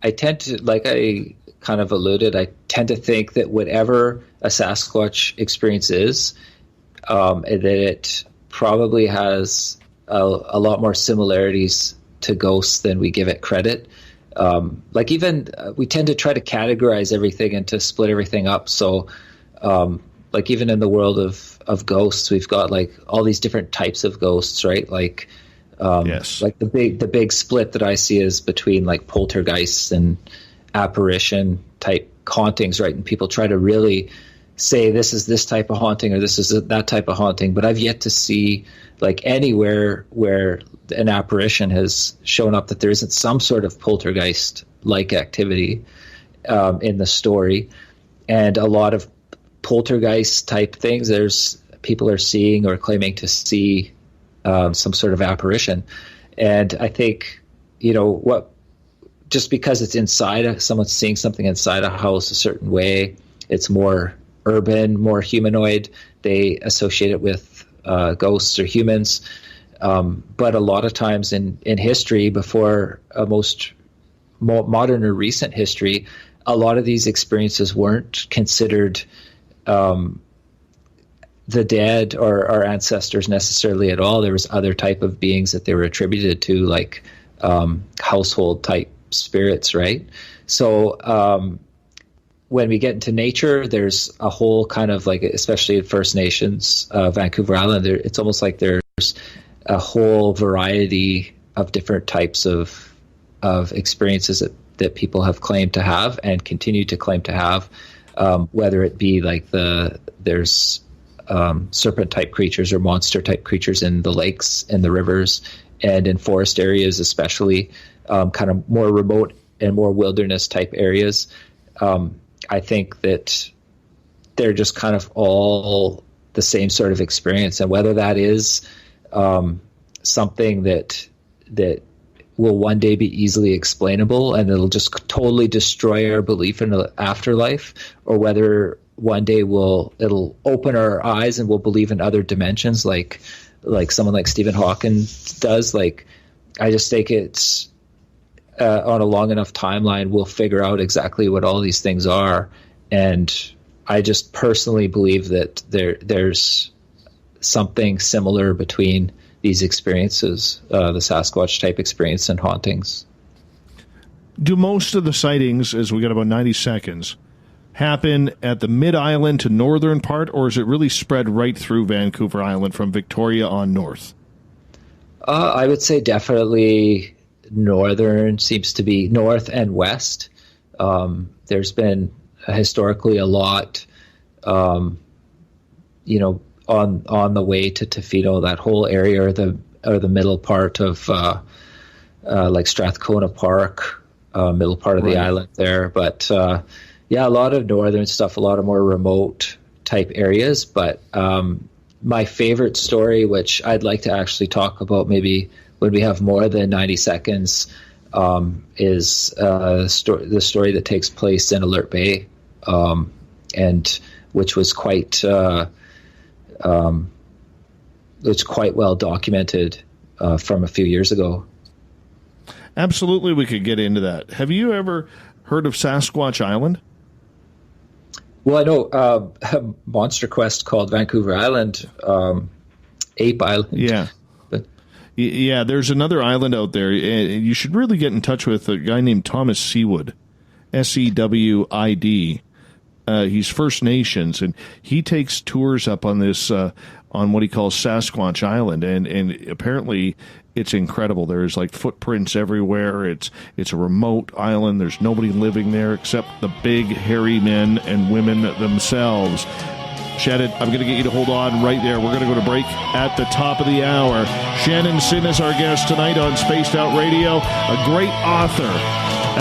tend to, like I kind of alluded, I tend to think that whatever a Sasquatch experience is, that it probably has a lot more similarities to ghosts than we give it credit. Like even we tend to try to categorize everything and to split everything up. So like even in the world of ghosts, we've got like all these different types of ghosts, right? Like
yes.
Like the big split that I see is between like poltergeists and apparition type hauntings, right? And people try to really say this is this type of haunting or this is that type of haunting, but I've yet to see like anywhere where an apparition has shown up that there isn't some sort of poltergeist-like activity in the story. And a lot of poltergeist type things, there's people are seeing or claiming to see some sort of apparition. And I think, just because it's inside, someone's seeing something inside a house a certain way, it's more urban, more humanoid. They associate it with ghosts or humans. But a lot of times in history, before most modern or recent history, a lot of these experiences weren't considered the dead or our ancestors necessarily at all. There was other type of beings that they were attributed to, like household type spirits, right? So when we get into nature, there's a whole kind of like, especially at First Nations, Vancouver Island, it's almost like there's a whole variety of different types of experiences that people have claimed to have and continue to claim to have, whether it be like there's serpent type creatures or monster type creatures in the lakes and the rivers and in forest areas, especially kind of more remote and more wilderness type areas. I think that they're just kind of all the same sort of experience, and whether that is something that will one day be easily explainable and it'll just totally destroy our belief in the afterlife, or whether one day it'll open our eyes and we'll believe in other dimensions, like someone like Stephen Hawking does. Like, I just think it's on a long enough timeline, we'll figure out exactly what all these things are. And I just personally believe that there's something similar between these experiences, the Sasquatch type experience and hauntings.
Do most of the sightings, as we got about 90 seconds, happen at the mid-island to northern part, or is it really spread right through Vancouver Island from Victoria on north?
I would say definitely northern, seems to be north and west. There's been historically a lot, on the way to Tofino, that whole area, or the middle part of like Strathcona Park, middle part of the island there. But a lot of northern stuff, a lot of more remote type areas. But my favorite story, which I'd like to actually talk about maybe when we have more than 90 seconds, is the story that takes place in Alert Bay, and which was quite well documented from a few years ago.
Absolutely, we could get into that. Have you ever heard of Sasquatch Island?
Well, I know a monster quest called Vancouver Island, Ape Island.
Yeah. Yeah, there's another island out there. You should really get in touch with a guy named Thomas Sewid, Sewid. He's First Nations, and he takes tours up on this, on what he calls Sasquatch Island, and apparently it's incredible. There's like footprints everywhere. It's a remote island. There's nobody living there except the big hairy men and women themselves. Shannon, I'm going to get you to hold on right there. We're going to go to break at the top of the hour. Shanon Sinn is our guest tonight on Spaced Out Radio, a great author,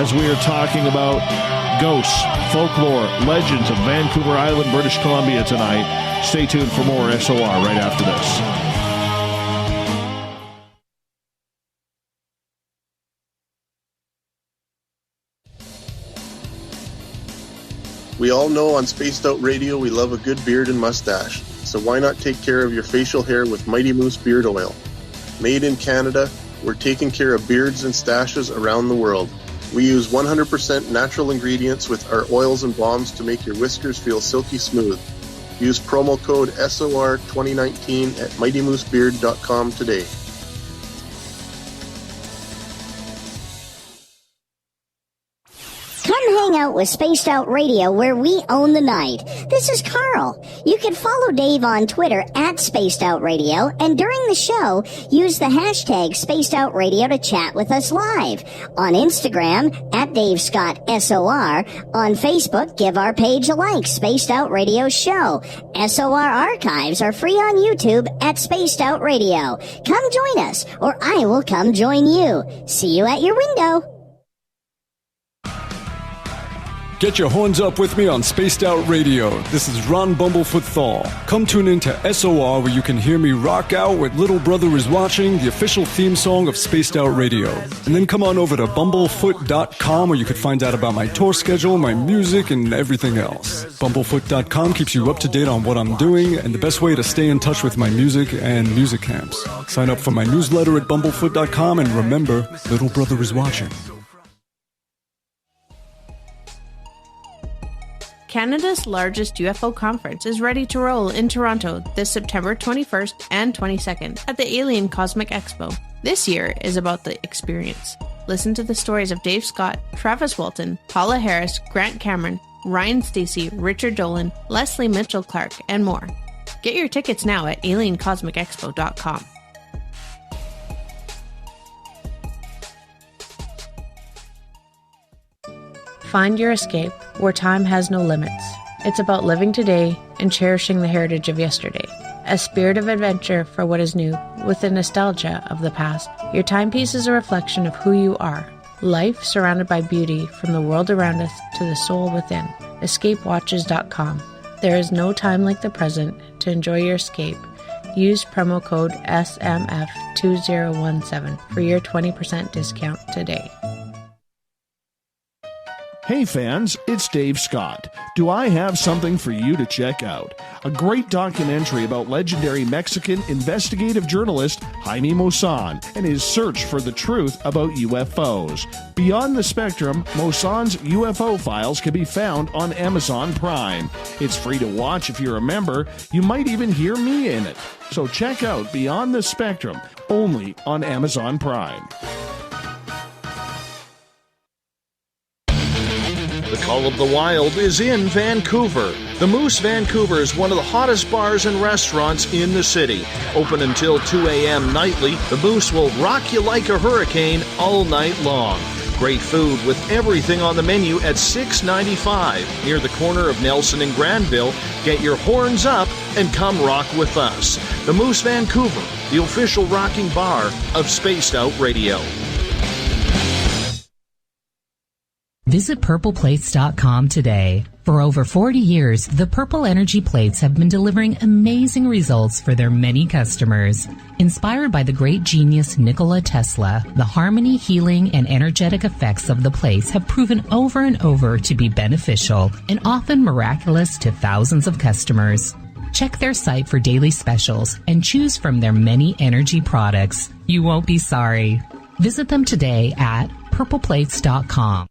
as we are talking about ghosts, folklore, legends of Vancouver Island, British Columbia tonight. Stay tuned for more SOR right after this.
We all know on Spaced Out Radio we love a good beard and mustache, so why not take care of your facial hair with Mighty Moose Beard Oil? Made in Canada, we're taking care of beards and stashes around the world. We use 100% natural ingredients with our oils and balms to make your whiskers feel silky smooth. Use promo code SOR2019 at MightyMooseBeard.com today.
Hang out with Spaced Out Radio, where we own the night. This is Carl. You can follow Dave on Twitter at Spaced Out Radio, and during the show, use the hashtag Spaced Out Radio to chat with us live. On Instagram, at Dave Scott SOR. On Facebook, give our page a like, Spaced Out Radio Show. SOR archives are free on YouTube at Spaced Out Radio. Come join us, or I will come join you. See you at your window.
Get your horns up with me on Spaced Out Radio. This is Ron Bumblefoot THAL. Come tune in to SOR, where you can hear me rock out with Little Brother is Watching, the official theme song of Spaced Out Radio. And then come on over to bumblefoot.com, where you can find out about my tour schedule, my music, and everything else. Bumblefoot.com keeps you up to date on what I'm doing and the best way to stay in touch with my music and music camps. Sign up for my newsletter at bumblefoot.com, and remember, Little Brother is watching.
Canada's largest UFO conference is ready to roll in Toronto this September 21st and 22nd at the Alien Cosmic Expo. This year is about the experience. Listen to the stories of Dave Scott, Travis Walton, Paula Harris, Grant Cameron, Ryan Stacey, Richard Dolan, Leslie Mitchell-Clark, and more. Get your tickets now at aliencosmicexpo.com. Find your escape where time has no limits. It's about living today and cherishing the heritage of yesterday. A spirit of adventure for what is new, with the nostalgia of the past. Your timepiece is a reflection of who you are. Life surrounded by beauty from the world around us to the soul within. EscapeWatches.com. There is no time like the present to enjoy your escape. Use promo code SMF2017 for your 20% discount today.
Hey fans, it's Dave Scott. Do I have something for you to check out? A great documentary about legendary Mexican investigative journalist Jaime Maussan and his search for the truth about UFOs. Beyond the Spectrum, Maussan's UFO files can be found on Amazon Prime. It's free to watch if you're a member. You might even hear me in it. So check out Beyond the Spectrum, only on Amazon Prime. The Call of the Wild is in Vancouver. The Moose Vancouver is one of the hottest bars and restaurants in the city. Open until 2 a.m. nightly, the Moose will rock you like a hurricane all night long. Great food with everything on the menu at $6.95 near the corner of Nelson and Granville. Get your horns up and come rock with us. The Moose Vancouver, the official rocking bar of Spaced Out Radio.
Visit purpleplates.com today. For over 40 years, the Purple Energy Plates have been delivering amazing results for their many customers. Inspired by the great genius Nikola Tesla, the harmony, healing, and energetic effects of the plates have proven over and over to be beneficial and often miraculous to thousands of customers. Check their site for daily specials and choose from their many energy products. You won't be sorry. Visit them today at purpleplates.com.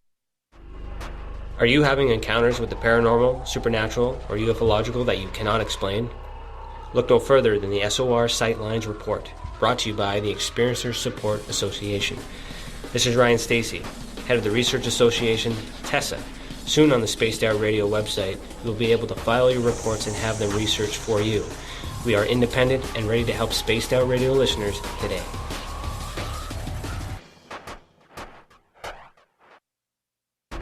Are you having encounters with the paranormal, supernatural, or ufological that you cannot explain? Look no further than the SOR Sightlines Report, brought to you by the Experiencers Support Association. This is Ryan Stacey, head of the Research Association, TESA. Soon on the Spaced Out Radio website, you'll be able to file your reports and have them researched for you. We are independent and ready to help Spaced Out Radio listeners today.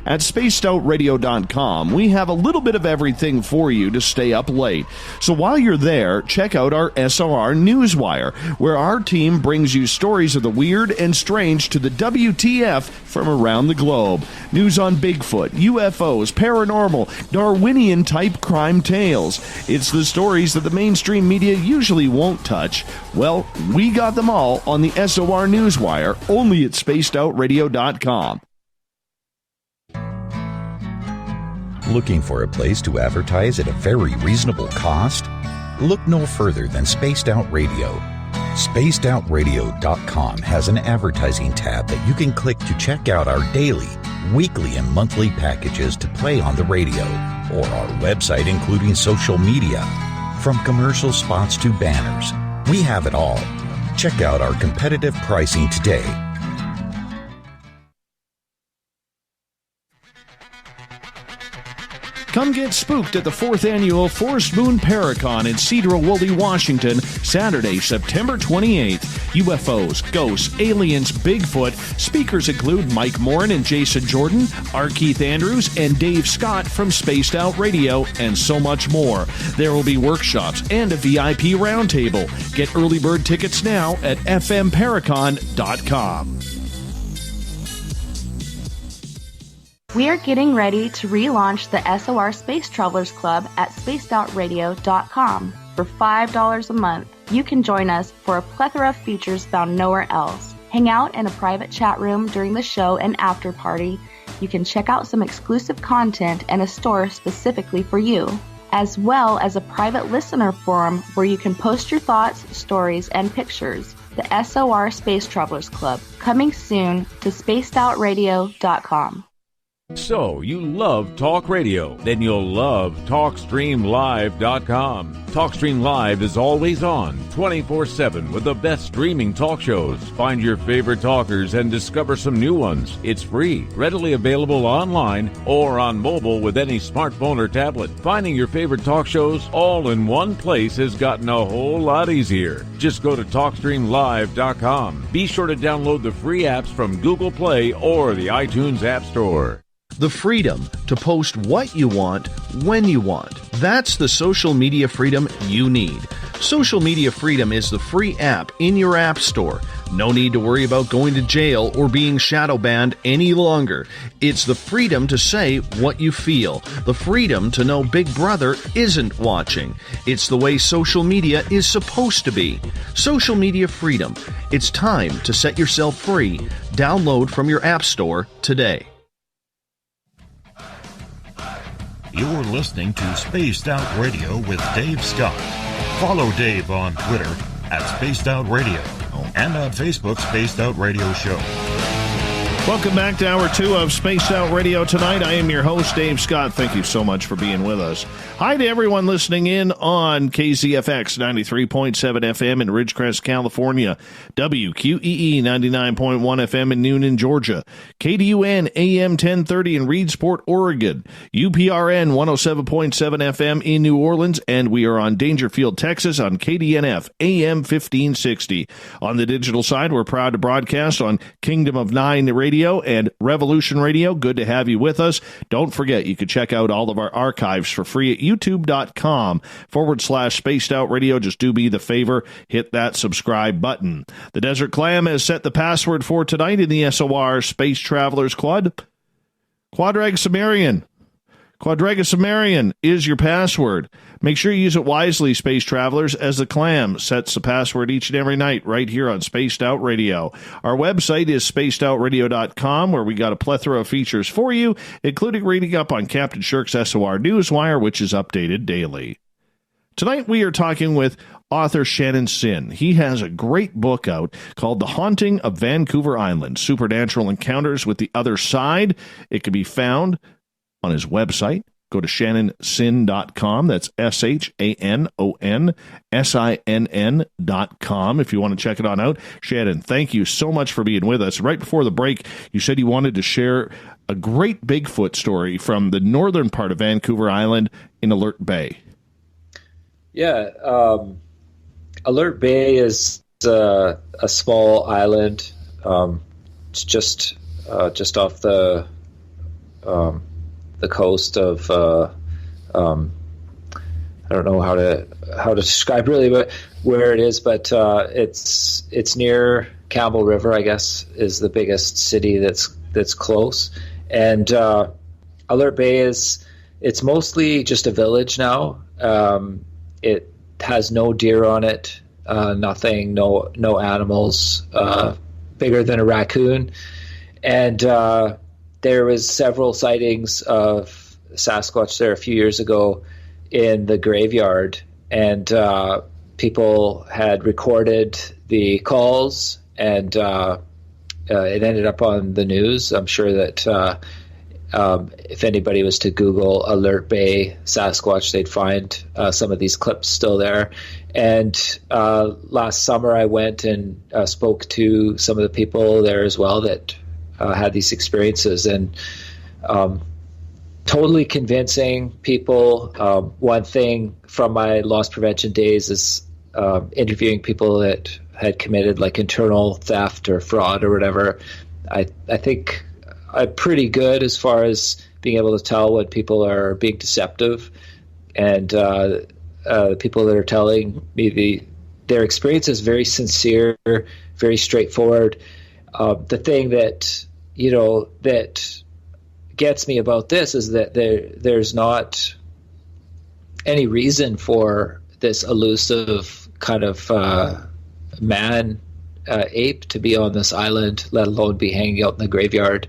At spacedoutradio.com, we have a little bit of everything for you to stay up late. So while you're there, check out our SOR Newswire, where our team brings you stories of the weird and strange to the WTF from around the globe. News on Bigfoot, UFOs, paranormal, Darwinian-type crime tales. It's the stories that the mainstream media usually won't touch. Well, we got them all on the SOR Newswire, only at spacedoutradio.com.
Looking for a place to advertise at a very reasonable cost? Look no further than Spaced Out Radio. SpacedOutRadio.com has an advertising tab that you can click to check out our daily, weekly, and monthly packages to play on the radio, or our website including social media. From commercial spots to banners, we have it all. Check out our competitive pricing today.
Come get spooked at the 4th Annual Forest Moon Paracon in Cedar-Woolley, Washington, Saturday, September 28th. UFOs, ghosts, aliens, Bigfoot. Speakers include Mike Morin and Jason Jordan, R. Keith Andrews, and Dave Scott from Spaced Out Radio, and so much more. There will be workshops and a VIP roundtable. Get early bird tickets now at fmparacon.com.
We are getting ready to relaunch the SOR Space Travelers Club at spacedoutradio.com. For $5 a month, you can join us for a plethora of features found nowhere else. Hang out in a private chat room during the show and after party. You can check out some exclusive content and a store specifically for you, as well as a private listener forum where you can post your thoughts, stories, and pictures. The SOR Space Travelers Club, coming soon to spacedoutradio.com.
So, you love talk radio? Then you'll love TalkStreamLive.com. TalkStream Live is always on, 24/7, with the best streaming talk shows. Find your favorite talkers and discover some new ones. It's free, readily available online or on mobile with any smartphone or tablet. Finding your favorite talk shows all in one place has gotten a whole lot easier. Just go to TalkStreamLive.com. Be sure to download the free apps from Google Play or the iTunes App Store.
The freedom to post what you want, when you want. That's the social media freedom you need. Social Media Freedom is the free app in your app store. No need to worry about going to jail or being shadow banned any longer. It's the freedom to say what you feel. The freedom to know Big Brother isn't watching. It's the way social media is supposed to be. Social Media Freedom. It's time to set yourself free. Download from your app store today.
You're listening to Spaced Out Radio with Dave Scott. Follow Dave on Twitter at Spaced Out Radio and on Facebook, Spaced Out Radio Show.
Welcome back to Hour 2 of Spaced Out Radio tonight. I am your host, Dave Scott. Thank you so much for being with us. Hi to everyone listening in on KZFX 93.7 FM in Ridgecrest, California, WQEE 99.1 FM in Noonan, Georgia, KDUN AM 1030 in Reedsport, Oregon, UPRN 107.7 FM in New Orleans, and we are on Dangerfield, Texas on KDNF AM 1560. On the digital side, we're proud to broadcast on Kingdom of Nine Radio and Revolution Radio. Good to have you with us. Don't forget, you can check out all of our archives for free at youtube.com/Spaced Out Radio. Just do me the favor, hit that subscribe button. The Desert Clam has set the password for tonight in the SOR Space Travelers Quad. Quadragesumerian is your password. Make sure you use it wisely, Space Travelers, as the Clam sets the password each and every night right here on Spaced Out Radio. Our website is spacedoutradio.com, where we got a plethora of features for you, including reading up on Captain Shirk's SOR Newswire, which is updated daily. Tonight we are talking with author Shanon Sinn. He has a great book out called The Haunting of Vancouver Island, Supernatural Encounters with the Other Side. It can be found on his website. Go to ShannonSinn.com. That's ShannonSinn.com if you want to check it on out. Shannon, thank you so much for being with us. Right before the break, you said you wanted to share a great Bigfoot story from the northern part of Vancouver Island in Alert Bay.
Yeah, Alert Bay is a small island. It's just off the coast of I don't know how to describe really where it is, but it's near Campbell River, I guess, is the biggest city that's close. And Alert Bay it's mostly just a village now. It has no deer on it, nothing, no animals bigger than a raccoon, and there was several sightings of Sasquatch there a few years ago in the graveyard, and people had recorded the calls, and it ended up on the news. I'm sure that if anybody was to Google Alert Bay Sasquatch, they'd find some of these clips still there. And last summer I went and spoke to some of the people there as well that had these experiences, and totally convincing people. One thing from my loss prevention days is interviewing people that had committed like internal theft or fraud or whatever. I think I'm pretty good as far as being able to tell when people are being deceptive, and the people that are telling me their experience is very sincere, very straightforward. The thing that that gets me about this is that there's not any reason for this elusive kind of man ape to be on this island, let alone be hanging out in the graveyard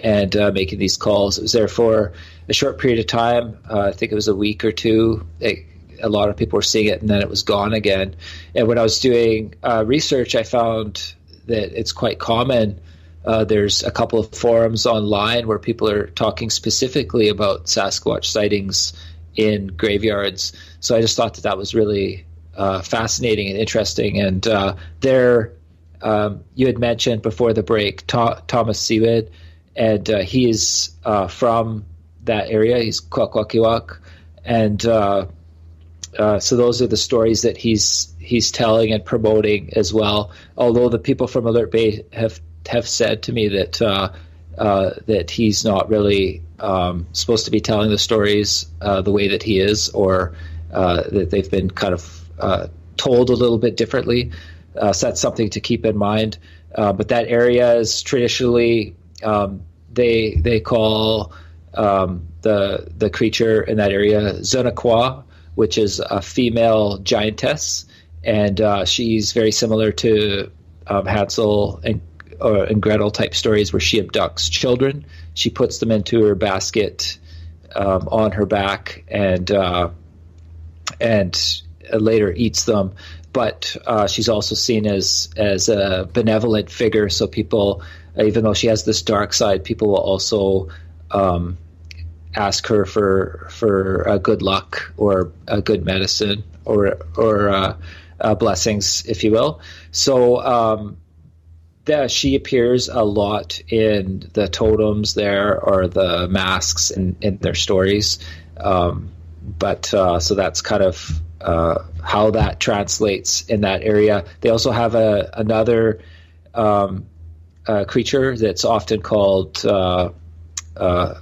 and making these calls. It was there for a short period of time. I think it was a week or two. A lot of people were seeing it, and then it was gone again. And when I was doing research, I found that it's quite common There's a couple of forums online where people are talking specifically about Sasquatch sightings in graveyards. So I just thought that was really fascinating and interesting. And you had mentioned before the break Thomas Seawood, and he is from that area. He's Kwakwaka'wakw, and so those are the stories that he's telling and promoting as well. Although the people from Alert Bay have said to me that that he's not really supposed to be telling the stories the way that he is, or that they've been kind of told a little bit differently. So that's something to keep in mind. But that area is traditionally they call the creature in that area Zunakwa, which is a female giantess, and she's very similar to Hansel and Gretel type stories, where she abducts children. She puts them into her basket on her back, and later eats them. But she's also seen as a benevolent figure. So people, even though she has this dark side, people will also ask her for good luck or good medicine or blessings, if you will. So she appears a lot in the totems there, or the masks in their stories. But so that's kind of how that translates in that area. They also have another creature that's often called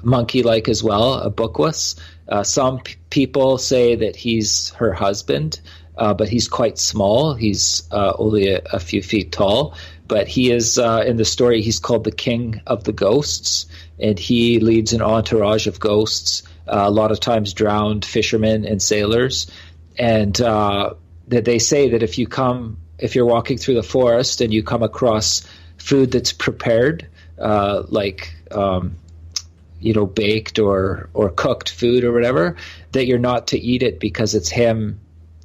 monkey-like as well, a bookwus. Some people say that he's her husband, but he's quite small. He's only a few feet tall. But he is, in the story, he's called the King of the Ghosts, and he leads an entourage of ghosts, a lot of times drowned fishermen and sailors. And that they say that if you're walking through the forest and you come across food that's prepared, like baked or cooked food or whatever, that you're not to eat it, because it's him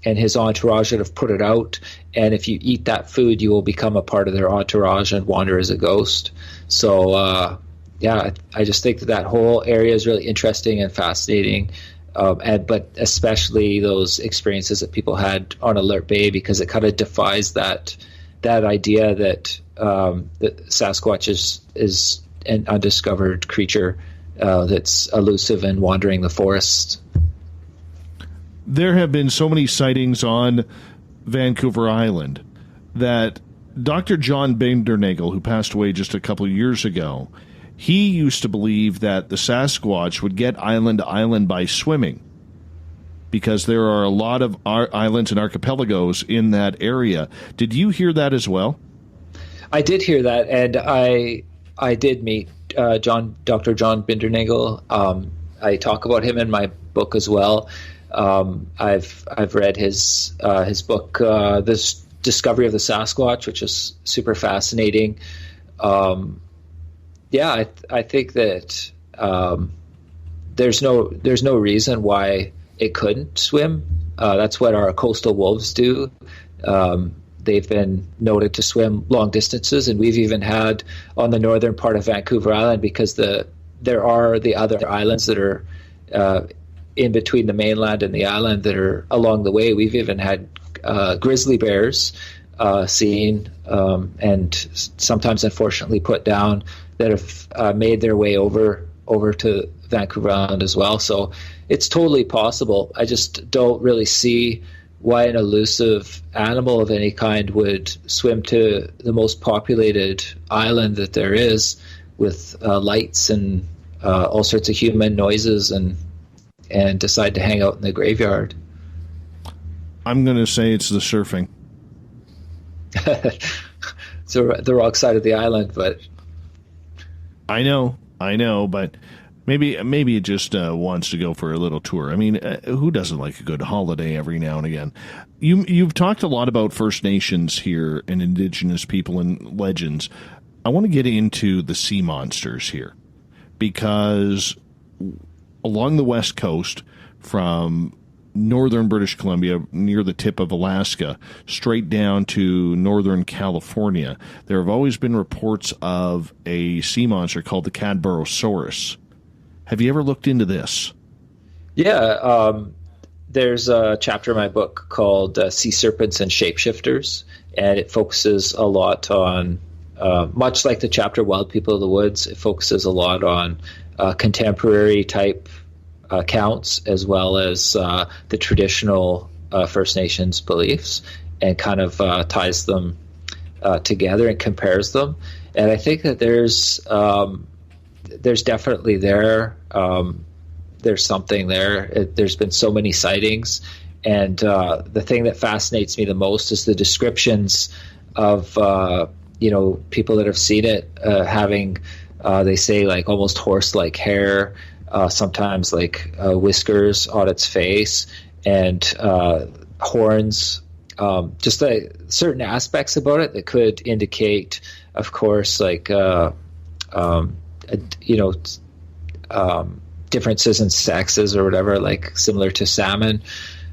and his entourage that have put it out. And if you eat that food, you will become a part of their entourage and wander as a ghost. So, I just think that whole area is really interesting and fascinating. But especially those experiences that people had on Alert Bay, because it kind of defies that idea that Sasquatch is an undiscovered creature that's elusive and wandering the forest.
There have been so many sightings on Vancouver Island that Dr. John Bindernagel, who passed away just a couple of years ago, he used to believe that the Sasquatch would get island to island by swimming, because there are a lot of islands and archipelagos in that area. Did you hear that as well?
I did hear that, and I did meet Dr. John Bindernagel. I talk about him in my book as well. I've read his book, This Discovery of the Sasquatch, which is super fascinating. I think that there's no reason why it couldn't swim. That's what our coastal wolves do. They've been noted to swim long distances, and we've even had on the northern part of Vancouver Island, because there are the other islands that are in between the mainland and the island that are along the way. We've even had grizzly bears seen, and sometimes unfortunately put down, that have made their way over to Vancouver Island as well. So it's totally possible. I just don't really see why an elusive animal of any kind would swim to the most populated island that there is, with lights and all sorts of human noises, and decide to hang out in the graveyard.
I'm going to say it's the surfing.
It's the wrong side of the island, but
I know, but maybe it just wants to go for a little tour. I mean, who doesn't like a good holiday every now and again? You've talked a lot about First Nations here and Indigenous people and legends. I want to get into the sea monsters here, because along the West Coast, from northern British Columbia, near the tip of Alaska, straight down to northern California, there have always been reports of a sea monster called the Cadborosaurus. Have you ever looked into this?
Yeah, there's a chapter in my book called Sea Serpents and Shapeshifters, and it focuses a lot on, much like the chapter Wild People of the Woods, it focuses a lot on contemporary type accounts as well as the traditional First Nations beliefs, and kind of ties them together and compares them. And I think that there's definitely there's something there. There's been so many sightings, and the thing that fascinates me the most is the descriptions of people that have seen it having they say like almost horse-like hair, sometimes like whiskers on its face, and horns. Just certain aspects about it that could indicate, of course, like differences in sexes or whatever, like similar to salmon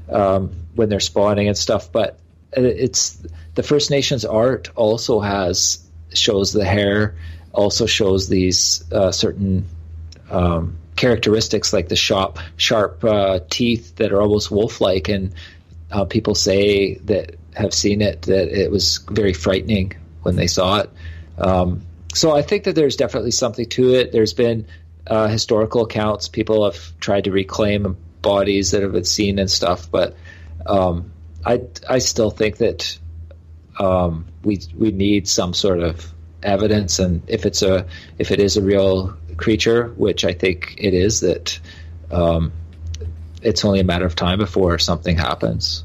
when they're spawning and stuff. But it's the First Nations art also shows the hair, also shows these certain characteristics, like the sharp teeth that are almost wolf-like, and people say that have seen it that it was very frightening when they saw it. So I think that there's definitely something to it. There's been historical accounts. People have tried to reclaim bodies that have been seen and stuff, but I still think that we need some sort of evidence, and if it is a real creature, which I think it is, that it's only a matter of time before something happens.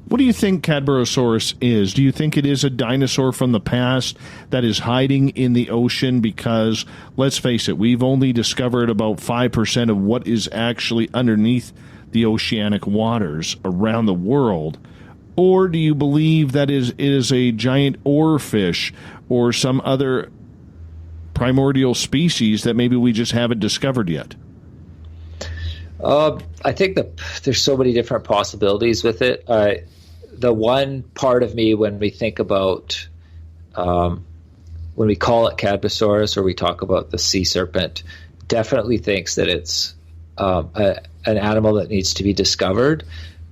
What do you think Cadborosaurus is? Do you think it is a dinosaur from the past that is hiding in the ocean? Because, let's face it, we've only discovered about 5% of what is actually underneath the oceanic waters around the world. Or do you believe that it is a giant oarfish or some other primordial species that maybe we just haven't discovered yet?
I think that there's so many different possibilities with it. The one part of me, when we think about, when we call it Cadborosaurus or we talk about the sea serpent, definitely thinks that it's an animal that needs to be discovered.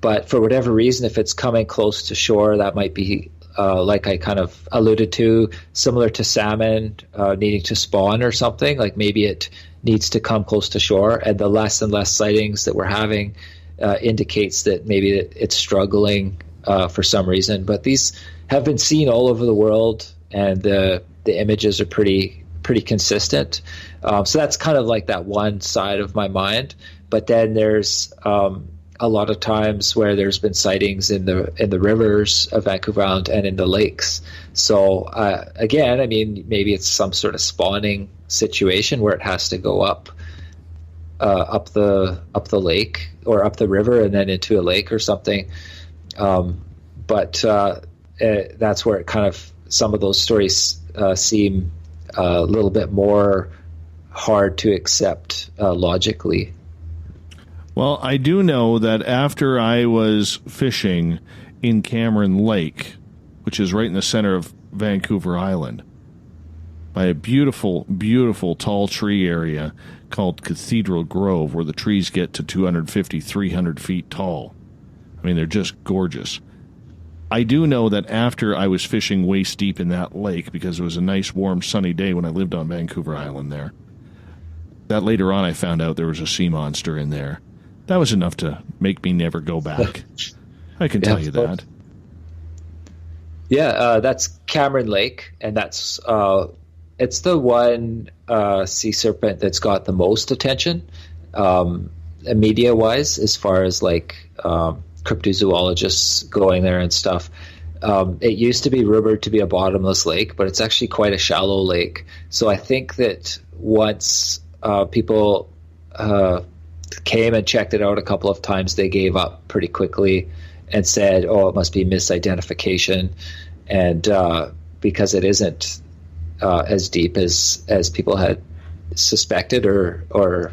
But for whatever reason, if it's coming close to shore, that might be, like I kind of alluded to, similar to salmon needing to spawn or something. Like maybe it needs to come close to shore, and the less and less sightings that we're having indicates that maybe it's struggling for some reason. But these have been seen all over the world, and the images are pretty consistent. So that's kind of like that one side of my mind. But then there's a lot of times where there's been sightings in the rivers of Vancouver Island and in the lakes. So again, I mean, maybe it's some sort of spawning situation where it has to go up the lake or up the river and then into a lake or something. But that's where it kind of, some of those stories seem a little bit more hard to accept logically.
Well, I do know that after I was fishing in Cameron Lake, which is right in the center of Vancouver Island, by a beautiful, beautiful tall tree area called Cathedral Grove, where the trees get to 250, 300 feet tall. I mean, they're just gorgeous. I do know that after I was fishing waist deep in that lake, because it was a nice, warm, sunny day when I lived on Vancouver Island there, that later on I found out there was a sea monster in there. That was enough to make me never go back. I can tell you that. Yeah, that's Cameron Lake, and that's it's the one sea serpent that's got the most attention media-wise, as far as like cryptozoologists going there and stuff. It used to be rumored to be a bottomless lake, but it's actually quite a shallow lake. So I think that once people came and checked it out a couple of times, they gave up pretty quickly and said, oh, it must be misidentification. And because it isn't as deep as people had suspected, or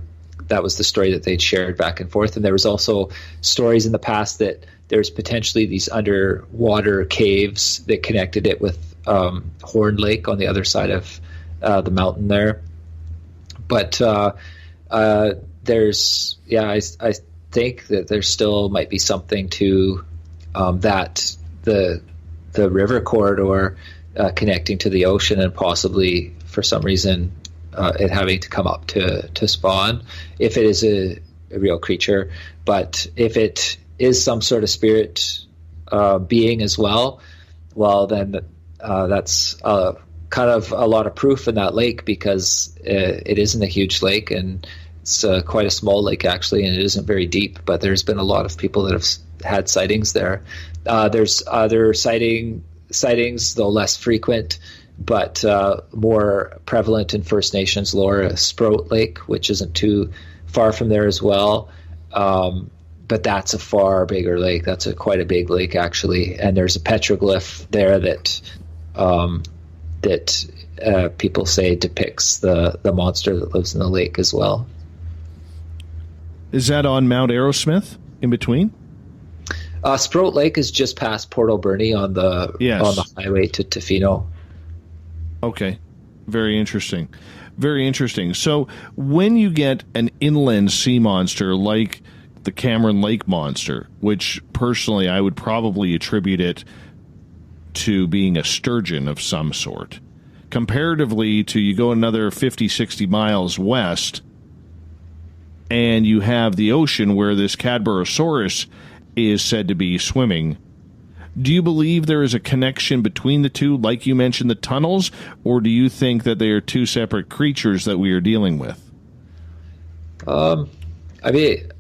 that was the story that they'd shared back and forth. And there was also stories in the past that there's potentially these underwater caves that connected it with Horn Lake on the other side of the mountain there. But there's, I think that there still might be something to that the river corridor connecting to the ocean, and possibly for some reason it having to come up to spawn if it is a real creature. But if it is some sort of spirit being as well, then that's kind of a lot of proof in that lake, because it isn't a huge lake, and it's quite a small lake actually, and it isn't very deep. But there's been a lot of people that have had sightings there. There's other sightings, though less frequent, but more prevalent in First Nations lore, Sprout Lake, which isn't too far from there as well. But that's a far bigger lake. That's quite a big lake, actually. And there's a petroglyph there that people say depicts the monster that lives in the lake as well.
Is that on Mount Arrowsmith in between?
Sprout Lake is just past Port Alberni on the highway to Tofino. Okay.
Very interesting. Very interesting. So when you get an inland sea monster like the Cameron Lake monster, which personally I would probably attribute it to being a sturgeon of some sort, comparatively to you go another 50, 60 miles west and you have the ocean where this Cadborosaurus is said to be swimming. Do you believe there is a connection between the two, like you mentioned the tunnels, or do you think that they are two separate creatures that we are dealing with?
I mean,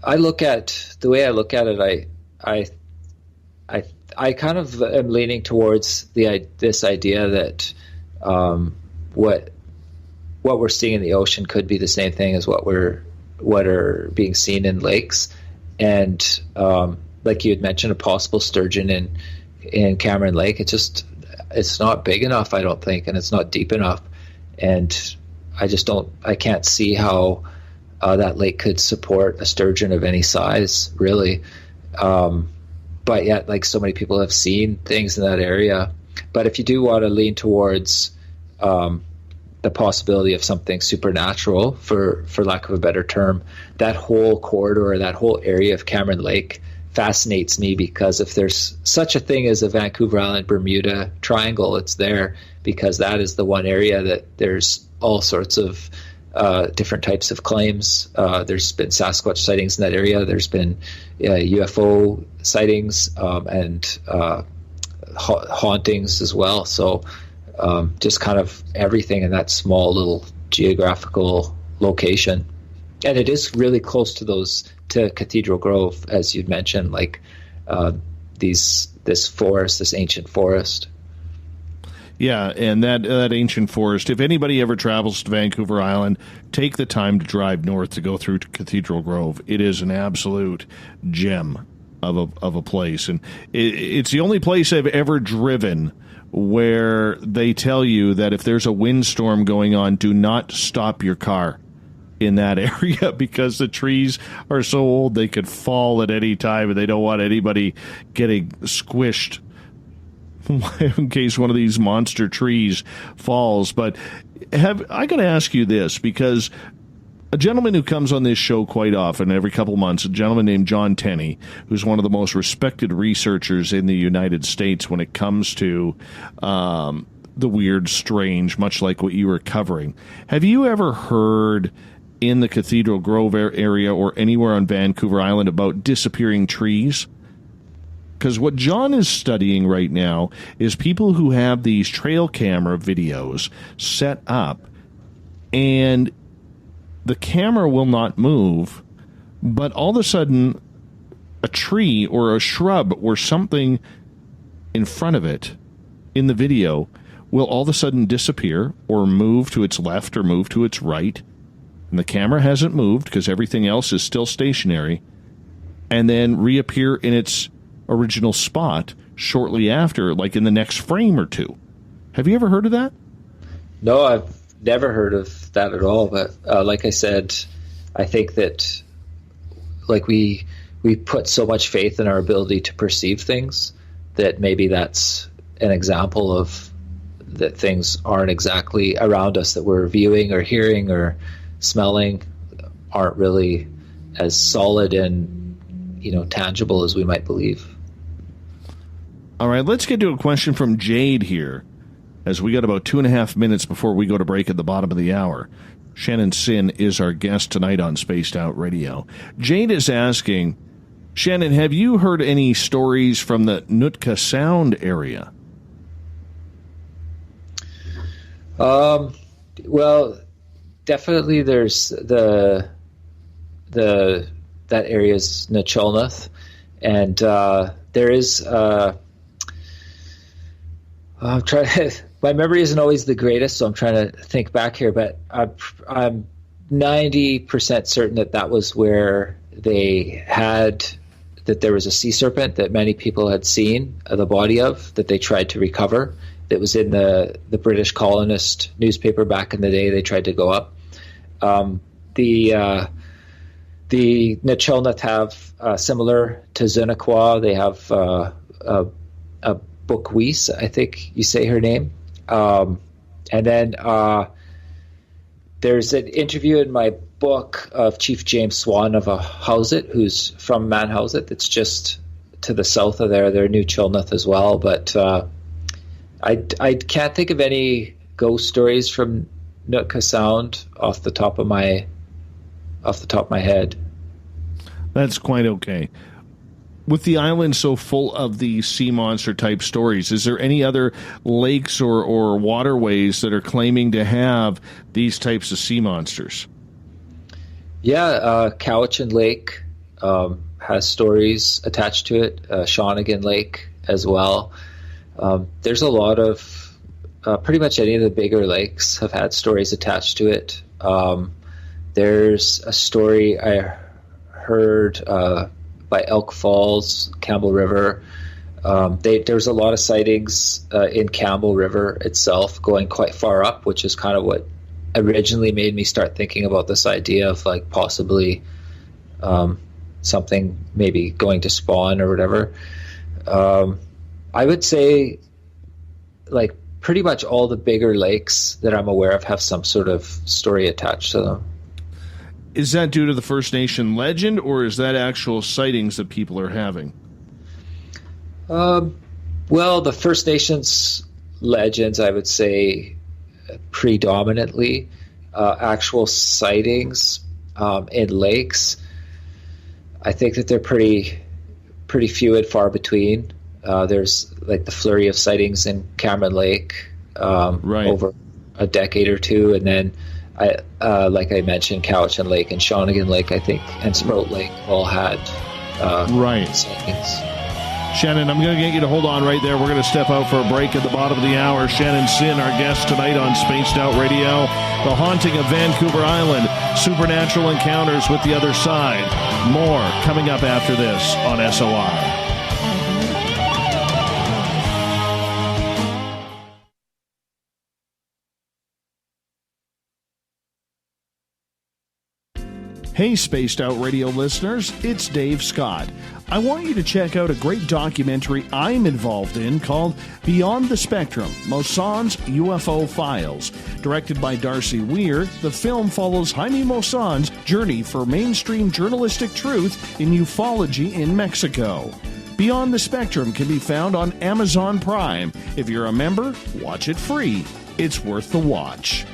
I look at it. I kind of am leaning towards this idea that what we're seeing in the ocean could be the same thing as what are being seen in lakes, and like you had mentioned, a possible sturgeon in Cameron Lake. It's not big enough, I don't think, and it's not deep enough, and I can't see how that lake could support a sturgeon of any size, really. But yet, like, so many people have seen things in that area. But if you do want to lean towards the possibility of something supernatural, for lack of a better term, that whole corridor, that whole area of Cameron Lake fascinates me, because if there's such a thing as a Vancouver Island Bermuda Triangle, it's there because that is the one area that there's all sorts of different types of claims. There's been Sasquatch sightings in that area. There's been UFO sightings and hauntings as well. So just kind of everything in that small little geographical location. And it is really close to Cathedral Grove, as you'd mentioned, like this ancient forest.
Yeah, and that ancient forest, if anybody ever travels to Vancouver Island, take the time to drive north to go through to Cathedral Grove. It is an absolute gem of a place. And it's the only place I've ever driven where they tell you that if there's a windstorm going on, do not stop your car in that area, because the trees are so old they could fall at any time, and they don't want anybody getting squished in case one of these monster trees falls. But I got to ask you this, because a gentleman who comes on this show quite often, every couple months, a gentleman named John Tenney, who's one of the most respected researchers in the United States when it comes to the weird, strange, much like what you were covering. Have you ever heard in the Cathedral Grove area or anywhere on Vancouver Island about disappearing trees? Because what John is studying right now is people who have these trail camera videos set up, and the camera will not move, but all of a sudden a tree or a shrub or something in front of it in the video will all of a sudden disappear or move to its left or move to its right. And the camera hasn't moved because everything else is still stationary, and then reappear in its original spot shortly after, like in the next frame or two. Have you ever heard of that?
No, I've never heard of that at all. But like I said, I think that like we put so much faith in our ability to perceive things that maybe that's an example of that things aren't exactly around us that we're viewing or hearing or smelling aren't really as solid and, tangible as we might believe.
All right, let's get to a question from Jade here, as we got about 2.5 minutes before we go to break at the bottom of the hour. Shanon Sinn is our guest tonight on Spaced Out Radio. Jade is asking, Shanon, have you heard any stories from the Nootka Sound area?
Well, definitely there's that area's Nacholnath, and there is I'm trying to, my memory isn't always the greatest, so I'm trying to think back here, but I'm 90% certain that was where they had, that there was a sea serpent that many people had seen the body of, that they tried to recover. That was in the British colonist newspaper back in the day. They tried to go up. The Nacholnath have similar to Zunaqua. They have a Bookwees, I think you say her name. And then there's an interview in my book of Chief James Swan of Howsett, who's from Manhowsett. That's just to the south of there. They're New Chilnath as well, but I can't think of any ghost stories from Nootka Sound off the top of my head.
That's quite okay. With the island so full of the sea monster type stories, is there any other lakes or waterways that are claiming to have these types of sea monsters?
Yeah, Cowichan Lake has stories attached to it. Shawnigan Lake as well. There's a lot of pretty much any of the bigger lakes have had stories attached to it. There's a story I heard by Elk Falls, Campbell River. There's a lot of sightings in Campbell River itself going quite far up, which is kind of what originally made me start thinking about this idea of like possibly something maybe going to spawn or whatever. I would say like pretty much all the bigger lakes that I'm aware of have some sort of story attached to them.
Is that due to the First Nation legend, or is that actual sightings that people are having?
Well, the First Nations legends, I would say, predominantly. Actual sightings in lakes, I think that they're pretty few and far between. There's like the flurry of sightings in Cameron Lake over a decade or two, and then like I mentioned, Cowichan Lake and Shawnigan Lake, I think, and Sprout Lake all had sightings.
Shanon, I'm going to get you to hold on right there. We're going to step out for a break at the bottom of the hour. Shanon Sinn, our guest tonight on Spaced Out Radio. The Haunting of Vancouver Island, Supernatural Encounters with the Other Side. More coming up after this on SOR. Hey, Spaced Out Radio listeners, it's Dave Scott. I want you to check out a great documentary I'm involved in called Beyond the Spectrum, Mosson's UFO Files. Directed by Darcy Weir, the film follows Jaime Mosson's journey for mainstream journalistic truth in ufology in Mexico. Beyond the Spectrum can be found on Amazon Prime. If you're a member, watch it free. It's worth the watch.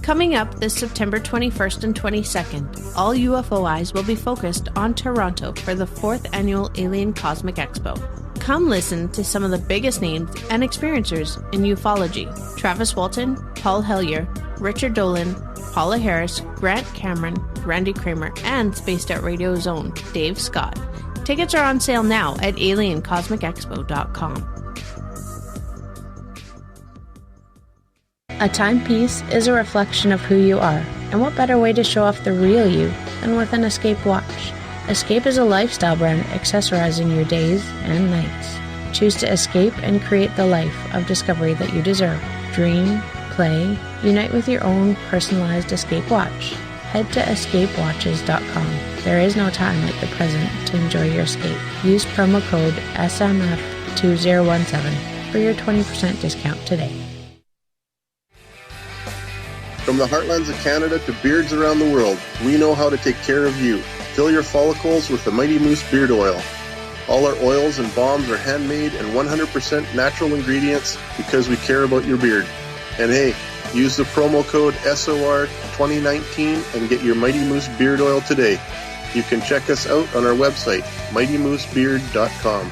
Coming up this September 21st and 22nd, all UFO eyes will be focused on Toronto for the 4th Annual Alien Cosmic Expo. Come listen to some of the biggest names and experiencers in ufology. Travis Walton, Paul Hellyer, Richard Dolan, Paula Harris, Grant Cameron, Randy Kramer, and Spaced Out Radio's own Dave Scott. Tickets are on sale now at aliencosmicexpo.com. A timepiece is a reflection of who you are, and what better way to show off the real you than with an Escape watch. Escape is a lifestyle brand accessorizing your days and nights. Choose to escape and create the life of discovery that you deserve. Dream, play, unite with your own personalized escape watch. Head to escapewatches.com. There is no time like the present to enjoy your escape. Use promo code SMF2017 for your 20% discount today.
From the heartlands of Canada to beards around the world, we know how to take care of you. Fill your follicles with the Mighty Moose Beard Oil. All our oils and balms are handmade and 100% natural ingredients because we care about your beard. And hey, use the promo code SOR2019 and get your Mighty Moose Beard Oil today. You can check us out on our website, mightymoosebeard.com.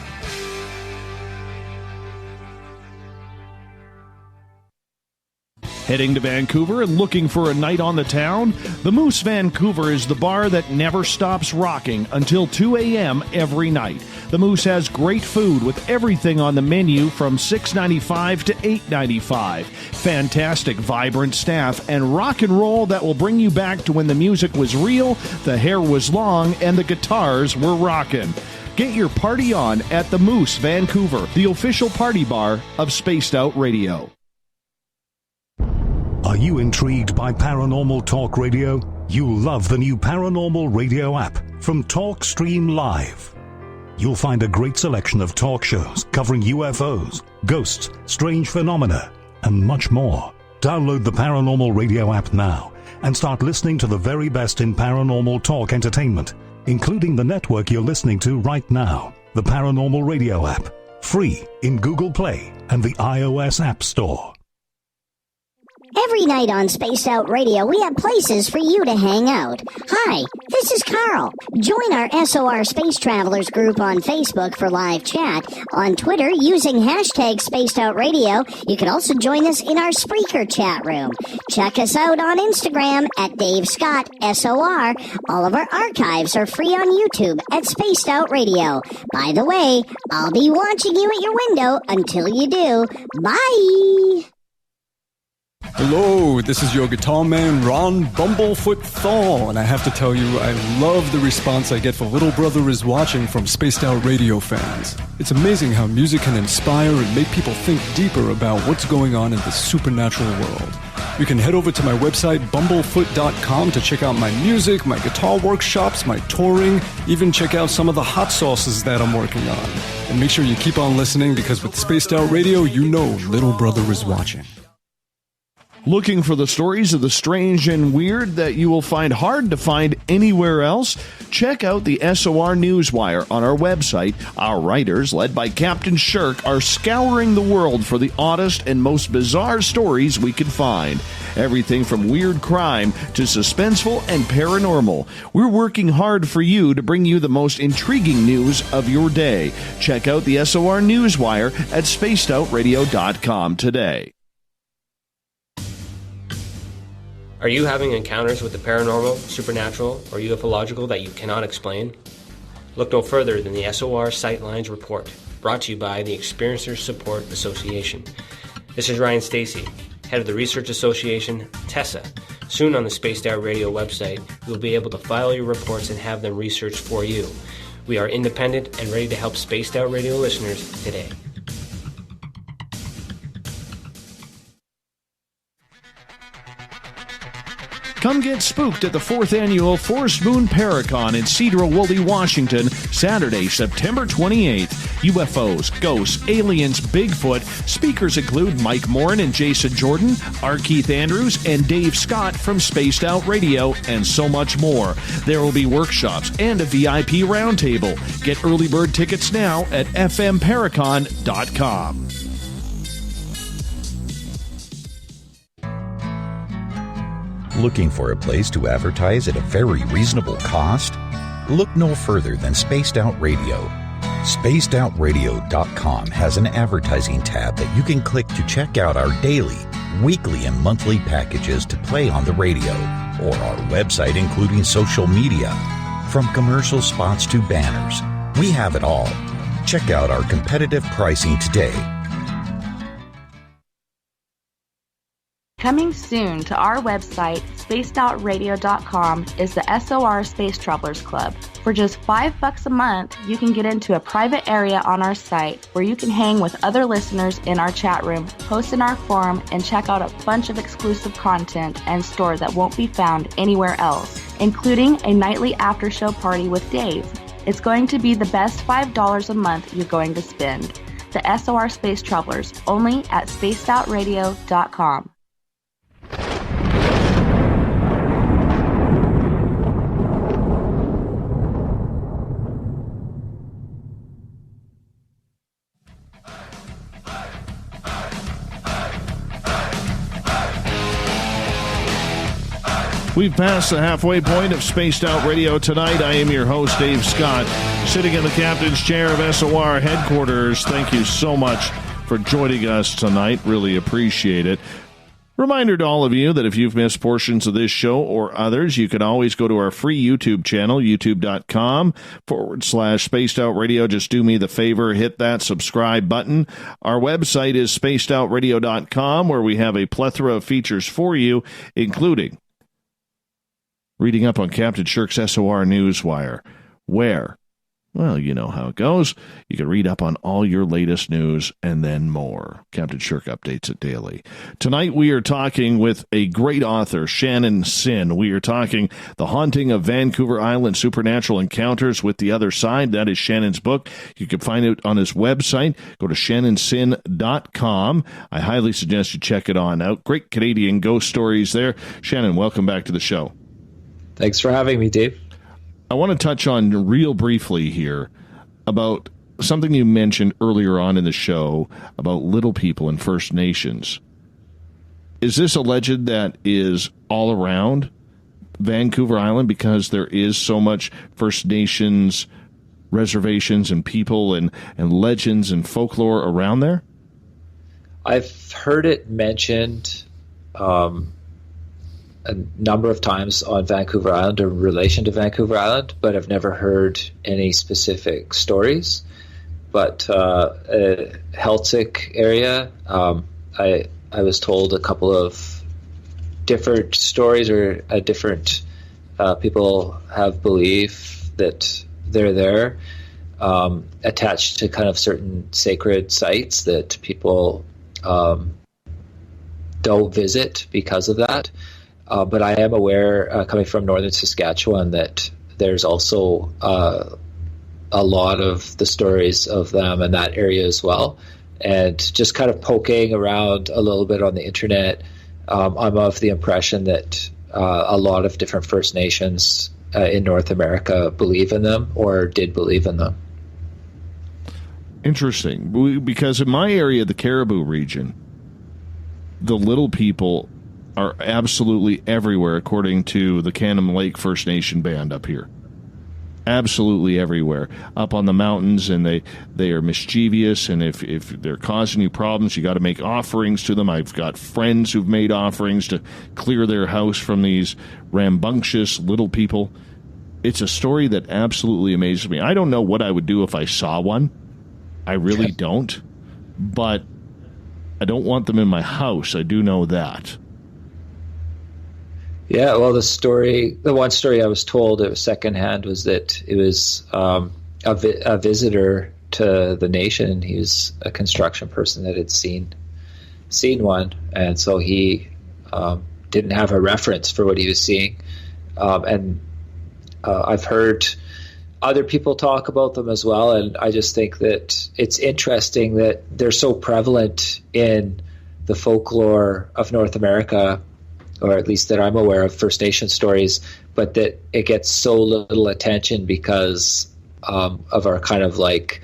Heading to Vancouver and looking for a night on the town? The Moose Vancouver is the bar that never stops rocking until 2 a.m. every night. The Moose has great food with everything on the menu from $6.95 to $8.95. Fantastic, vibrant staff and rock and roll that will bring you back to when the music was real, the hair was long, and the guitars were rocking. Get your party on at the Moose Vancouver, the official party bar of Spaced Out Radio.
Are you intrigued by Paranormal Talk Radio? You'll love the new Paranormal Radio app from TalkStream Live. You'll find a great selection of talk shows covering UFOs, ghosts, strange phenomena, and much more. Download the Paranormal Radio app now and start listening to the very best in paranormal talk entertainment, including the network you're listening to right now, the Paranormal Radio app, free in Google Play and the iOS App Store.
Every night on Spaced Out Radio, we have places for you to hang out. Hi, this is Carl. Join our SOR Space Travelers group on Facebook for live chat. On Twitter, using hashtag Spaced Out Radio. You can also join us in our Spreaker chat room. Check us out on Instagram at Dave Scott SOR. All of our archives are free on YouTube at Spaced Out Radio. By the way, I'll be watching you at your window until you do. Bye!
Hello, this is your guitar man, Ron Bumblefoot THAL, and I have to tell you, I love the response I get for Little Brother is Watching from Spaced Out Radio fans. It's amazing how music can inspire and make people think deeper about what's going on in the supernatural world. You can head over to my website, bumblefoot.com, to check out my music, my guitar workshops, my touring, even check out some of the hot sauces that I'm working on. And make sure you keep on listening, because with Spaced Out Radio, you know Little Brother is watching.
Looking for the stories of the strange and weird that you will find hard to find anywhere else? Check out the SOR Newswire on our website. Our writers, led by Captain Shirk, are scouring the world for the oddest and most bizarre stories we can find. Everything from weird crime to suspenseful and paranormal. We're working hard for you to bring you the most intriguing news of your day. Check out the SOR Newswire at spacedoutradio.com today.
Are you having encounters with the paranormal, supernatural, or ufological that you cannot explain? Look no further than the SOR Sightlines Report, brought to you by the Experiencers Support Association. This is Ryan Stacy, head of the Research Association, TESA. Soon on the Spaced Out Radio website, you'll be able to file your reports and have them researched for you. We are independent and ready to help Spaced Out Radio listeners today.
Come get spooked at the 4th Annual Forest Moon Paracon in Cedar-Woolley, Washington, Saturday, September 28th. UFOs, ghosts, aliens, Bigfoot. Speakers include Mike Morin and Jason Jordan, R. Keith Andrews, and Dave Scott from Spaced Out Radio, and so much more. There will be workshops and a VIP roundtable. Get early bird tickets now at fmparacon.com.
Looking for a place to advertise at a very reasonable cost? Look no further than Spaced Out Radio. SpacedOutRadio.com has an advertising tab that you can click to check out our daily, weekly, and monthly packages to play on the radio, or our website including social media. From commercial spots to banners, we have it all. Check out our competitive pricing today.
Coming soon to our website, spacedoutradio.com, is the SOR Space Travelers Club. For just $5 a month, you can get into a private area on our site where you can hang with other listeners in our chat room, post in our forum, and check out a bunch of exclusive content and store that won't be found anywhere else, including a nightly after-show party with Dave. It's going to be the best $5 a month you're going to spend. The SOR Space Travelers, only at spacedoutradio.com.
We've passed the halfway point of Spaced Out Radio tonight. I am your host, Dave Scott, sitting in the captain's chair of SOR headquarters. Thank you so much for joining us tonight. Really appreciate it. Reminder to all of you that if you've missed portions of this show or others, you can always go to our free YouTube channel, youtube.com/Spaced Out Radio. Just do me the favor, hit that subscribe button. Our website is spacedoutradio.com, where we have a plethora of features for you, including reading up on Captain Shirk's SOR Newswire, where, well, you know how it goes. You can read up on all your latest news and then more. Captain Shirk updates it daily. Tonight we are talking with a great author, Shanon Sinn. We are talking The Haunting of Vancouver Island, Supernatural Encounters with the Other Side. That is Shannon's book. You can find it on his website. Go to ShannonSinn.com. I highly suggest you check it on out. Great Canadian ghost stories there. Shanon, welcome back to the show.
Thanks for having me, Dave.
I want to touch on real briefly here about something you mentioned earlier on in the show about Little People and First Nations. Is this a legend that is all around Vancouver Island because there is so much First Nations reservations and people and legends and folklore around there?
I've heard it mentioned a number of times on Vancouver Island or in relation to Vancouver Island, but I've never heard any specific stories. But Celtic area, I was told a couple of different stories or different people have belief that they're there, attached to kind of certain sacred sites that people don't visit because of that. But I am aware, coming from northern Saskatchewan, that there's also a lot of the stories of them in that area as well. And just kind of poking around a little bit on the internet, I'm of the impression that a lot of different First Nations in North America believe in them or did believe in them.
Interesting. Because in my area, the Caribou region, the Little People are absolutely everywhere, according to the Cannon Lake First Nation band up here. Absolutely everywhere. Up on the mountains, and they are mischievous, and if they're causing you problems, you got to make offerings to them. I've got friends who've made offerings to clear their house from these rambunctious Little People. It's a story that absolutely amazes me. I don't know what I would do if I saw one. I really don't. But I don't want them in my house. I do know that.
Yeah, well, the one story I was told, it was secondhand, was that it was a visitor to the nation. He was a construction person that had seen one, and so he didn't have a reference for what he was seeing. And I've heard other people talk about them as well, and I just think that it's interesting that they're so prevalent in the folklore of North America, or at least that I'm aware of, First Nation stories, but that it gets so little attention because of our kind of like,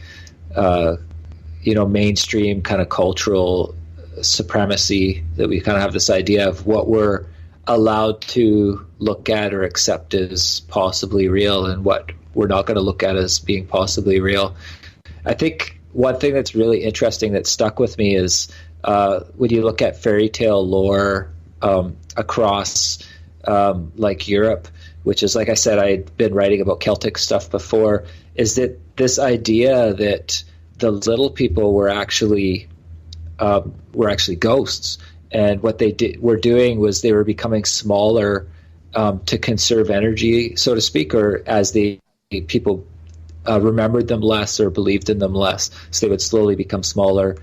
mainstream kind of cultural supremacy, that we kind of have this idea of what we're allowed to look at or accept as possibly real and what we're not going to look at as being possibly real. I think one thing that's really interesting that stuck with me is when you look at fairy tale lore across like Europe, which is, like I said, I'd been writing about Celtic stuff before, is that this idea that the Little People were actually ghosts, and what they were doing was they were becoming smaller to conserve energy, so to speak, or as people remembered them less or believed in them less, so they would slowly become smaller,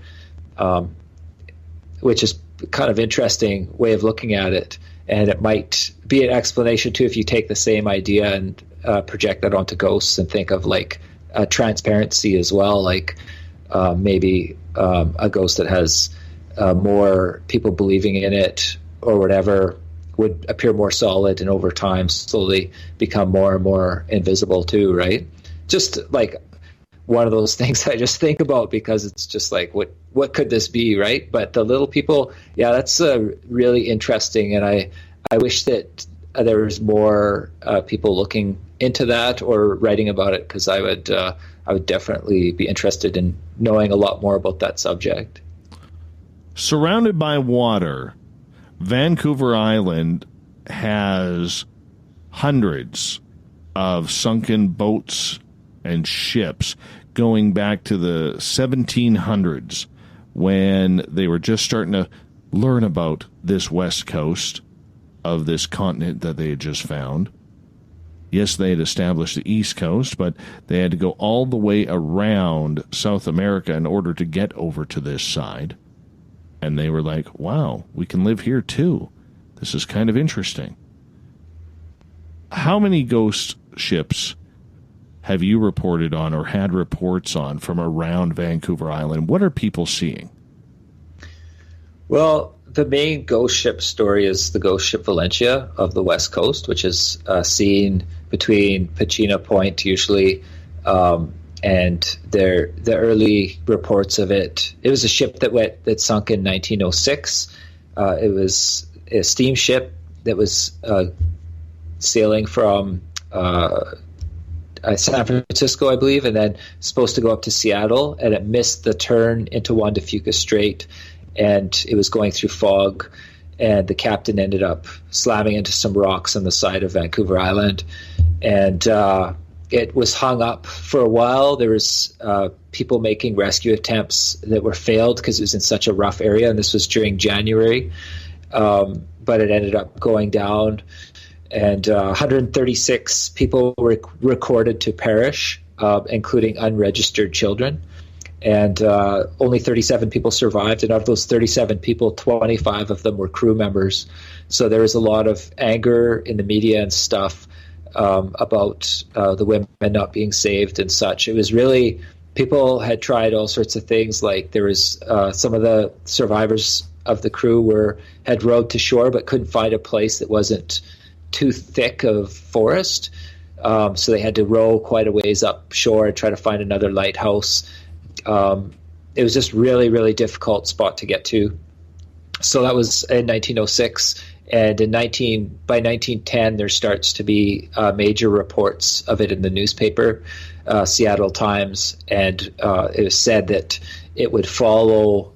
which is kind of interesting way of looking at it. And it might be an explanation too if you take the same idea and project that onto ghosts and think of like transparency as well, like maybe a ghost that has more people believing in it or whatever would appear more solid and over time slowly become more and more invisible too, right? Just like one of those things I just think about because it's just like, what could this be, right? But the little people, yeah, that's really interesting, and I wish that there was more people looking into that or writing about it, because I would definitely be interested in knowing a lot more about that subject.
Surrounded by water, Vancouver Island has hundreds of sunken boats and ships going back to the 1700s, when they were just starting to learn about this west coast of this continent that they had just found. Yes, they had established the East Coast, but they had to go all the way around South America in order to get over to this side. And they were like, wow, we can live here too. This is kind of interesting. How many ghost ships have you reported on or had reports on from around Vancouver Island? What are people seeing?
Well, the main ghost ship story is the ghost ship Valencia of the West Coast, which is seen between Pachina Point usually, and the early reports of it. It was a ship that sunk in 1906. It was a steamship that was sailing from San Francisco, I believe, and then supposed to go up to Seattle, and it missed the turn into Juan de Fuca Strait, and it was going through fog, and the captain ended up slamming into some rocks on the side of Vancouver Island, and it was hung up for a while. There was people making rescue attempts that were failed because it was in such a rough area, and this was during January, but it ended up going down. And 136 people were recorded to perish, including unregistered children. And only 37 people survived. And of those 37 people, 25 of them were crew members. So there was a lot of anger in the media and stuff about the women not being saved and such. It was really, people had tried all sorts of things. Like there was some of the survivors of the crew had rowed to shore but couldn't find a place that wasn't too thick of forest, so they had to row quite a ways up shore and try to find another lighthouse. It was just really, really difficult spot to get to. So that was in 1906, and by 1910 there starts to be major reports of it in the newspaper, Seattle Times, and it was said that it would follow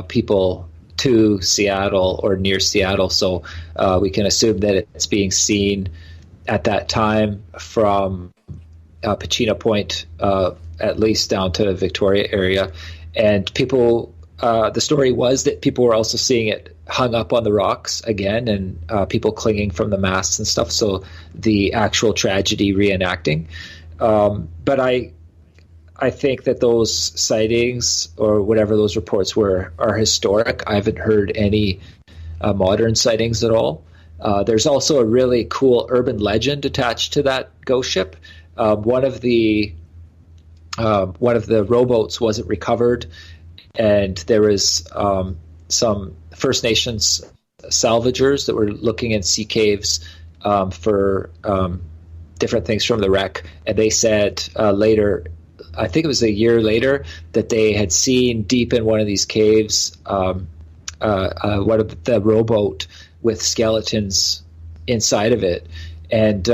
people to Seattle or near Seattle, so we can assume that it's being seen at that time from Pachina Point, at least down to the Victoria area. And people, the story was that people were also seeing it hung up on the rocks again, and people clinging from the masts and stuff, so the actual tragedy reenacting. But I think that those sightings or whatever those reports were are historic. I haven't heard any modern sightings at all. There's also a really cool urban legend attached to that ghost ship. One of the rowboats wasn't recovered, and there was some First Nations salvagers that were looking in sea caves for different things from the wreck, and they said later, I think it was a year later, that they had seen deep in one of these caves one of the rowboat with skeletons inside of it. And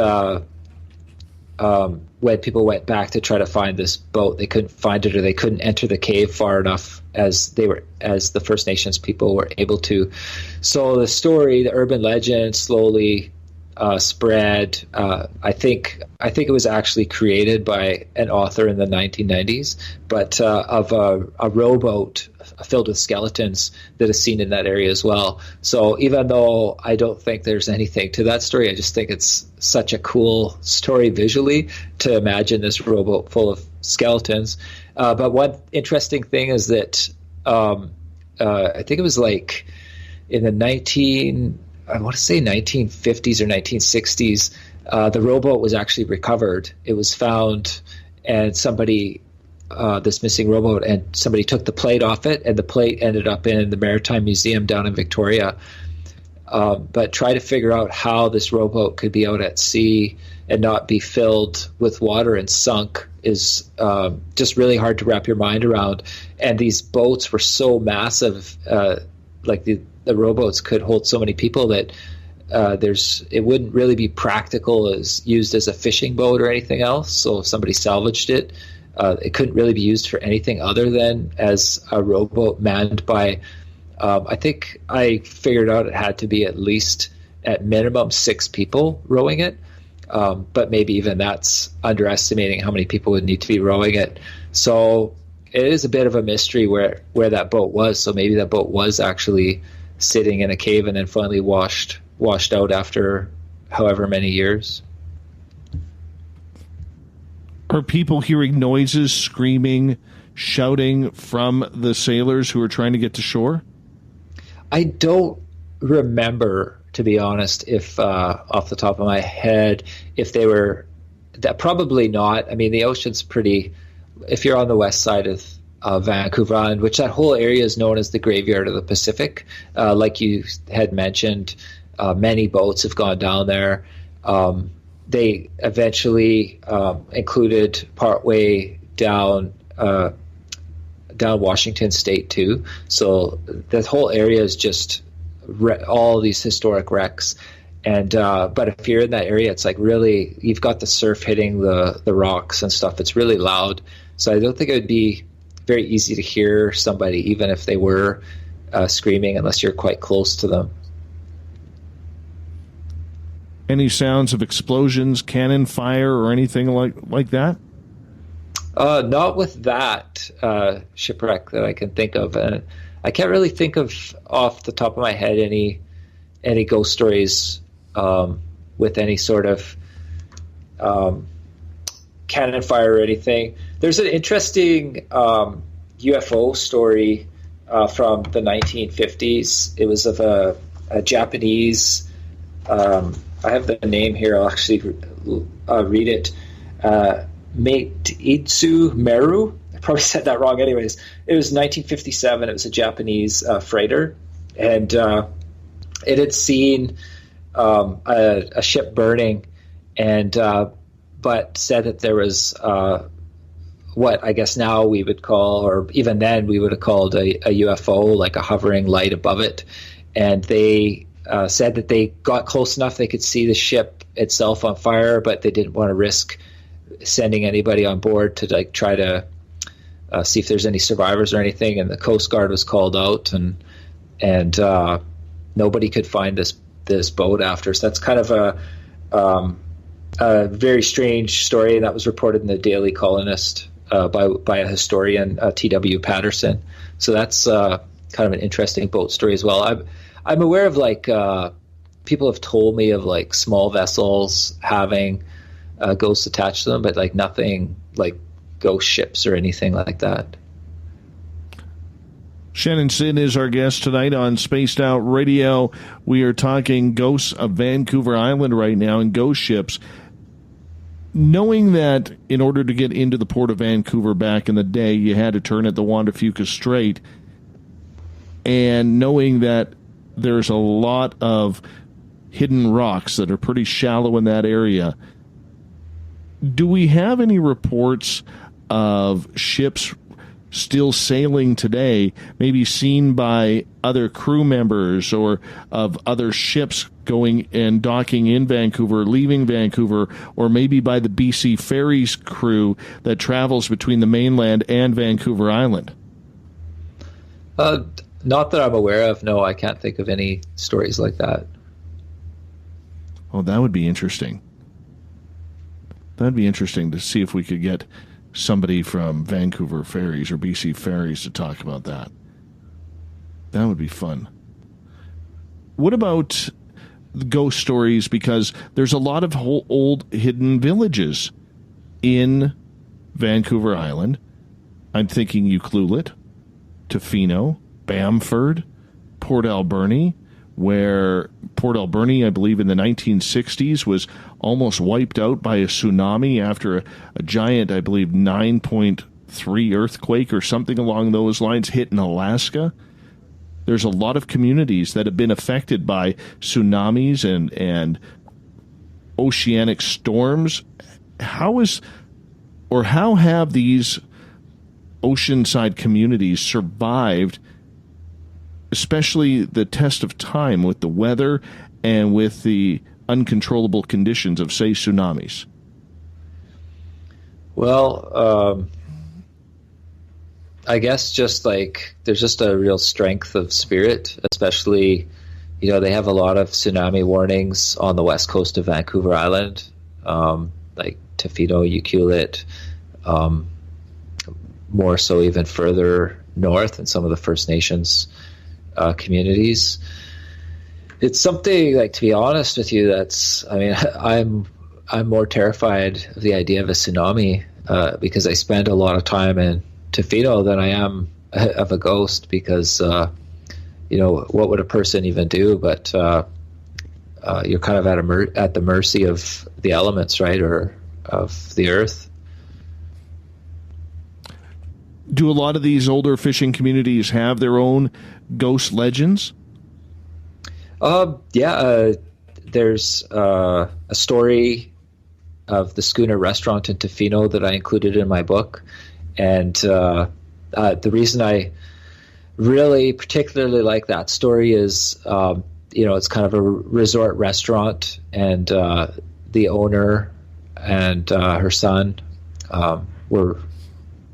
when people went back to try to find this boat, they couldn't find it, or they couldn't enter the cave far enough as the First Nations people were able to. So the story, the urban legend, slowly spread. I think it was actually created by an author in the 1990s, but of a rowboat filled with skeletons that is seen in that area as well. So even though I don't think there's anything to that story, I just think it's such a cool story visually to imagine this rowboat full of skeletons. But one interesting thing is that I think it was like in the 1950s or 1960s, the rowboat was actually recovered. It was found, and this missing rowboat, and somebody took the plate off it, and the plate ended up in the Maritime Museum down in Victoria. But try to figure out how this rowboat could be out at sea and not be filled with water and sunk is just really hard to wrap your mind around. And these boats were so massive, like the rowboats could hold so many people that it wouldn't really be practical as used as a fishing boat or anything else. So if somebody salvaged it, it couldn't really be used for anything other than as a rowboat manned by, I think I figured out it had to be at least at minimum 6 people rowing it. But maybe even that's underestimating how many people would need to be rowing it. So it is a bit of a mystery where that boat was. So maybe that boat was actually sitting in a cave and then finally washed out after however many years.
Are people hearing noises, screaming, shouting from the sailors who are trying to get to shore?
I don't remember, to be honest, if off the top of my head, if they were that. Probably not. I mean, the ocean's pretty. If you're on the west side of Vancouver Island, which that whole area is known as the graveyard of the Pacific, like you had mentioned, many boats have gone down there. They eventually included partway down Washington State too. So that whole area is just all these historic wrecks. And but if you're in that area, it's like really, you've got the surf hitting the rocks and stuff. It's really loud. So I don't think it would be very easy to hear somebody, even if they were screaming, unless you're quite close to them.
Any sounds of explosions, cannon fire, or anything like that?
Not with that shipwreck that I can think of. And I can't really think of off the top of my head any ghost stories with any sort of cannon fire or anything. There's an interesting UFO story from the 1950s. It was of a Japanese. I have the name here. I'll actually read it. Meititsu Meru. I probably said that wrong anyways. It was 1957. It was a Japanese freighter. And it had seen a ship burning, and but said that there was what I guess now we would call, or even then we would have called a UFO, like a hovering light above it. And they said that they got close enough they could see the ship itself on fire, but they didn't want to risk sending anybody on board to like try to see if there's any survivors or anything. And the Coast Guard was called out, and nobody could find this boat after. So that's kind of a very strange story, and that was reported in the Daily Colonist by a historian, T.W. Patterson. So that's kind of an interesting boat story as well. I'm aware of like people have told me of like small vessels having ghosts attached to them, but like nothing like ghost ships or anything like that.
Shanon Sinn is our guest tonight on Spaced Out Radio. We are talking ghosts of Vancouver Island right now and ghost ships. Knowing that in order to get into the port of Vancouver back in the day, you had to turn at the Juan de Fuca Strait, and knowing that there's a lot of hidden rocks that are pretty shallow in that area, do we have any reports of ships still sailing today, maybe seen by other crew members, or of other ships going and docking in Vancouver, leaving Vancouver, or maybe by the BC Ferries crew that travels between the mainland and Vancouver Island?
Not that I'm aware of. No, I can't think of any stories like that.
Oh, that would be interesting. That'd be interesting to see if we could get somebody from Vancouver Ferries or BC Ferries to talk about that. That would be fun. What about ghost stories? Because there's a lot of old hidden villages in Vancouver Island. I'm thinking Ucluelet, Tofino, Bamford, Port Alberni, where Port Alberni, I believe in the 1960s, was almost wiped out by a tsunami after a giant, I believe, 9.3 earthquake or something along those lines hit in Alaska. There's a lot of communities that have been affected by tsunamis and oceanic storms. How have these oceanside communities survived, especially the test of time with the weather and with the uncontrollable conditions of, say, tsunamis?
Well, I guess just like there's just a real strength of spirit, especially, they have a lot of tsunami warnings on the west coast of Vancouver Island, like Tofino, Ucluelet, more so even further north in some of the First Nations communities. It's something, like, to be honest with you, I'm more terrified of the idea of a tsunami because I spend a lot of time in Tofino than I am of a ghost, because what would a person even do? But you're kind of at the mercy of the elements, right, or of the earth.
Do a lot of these older fishing communities have their own ghost legends?
There's a story of the Schooner restaurant in Tofino that I included in my book. And the reason I really particularly like that story is, it's kind of a resort restaurant, and the owner and her son were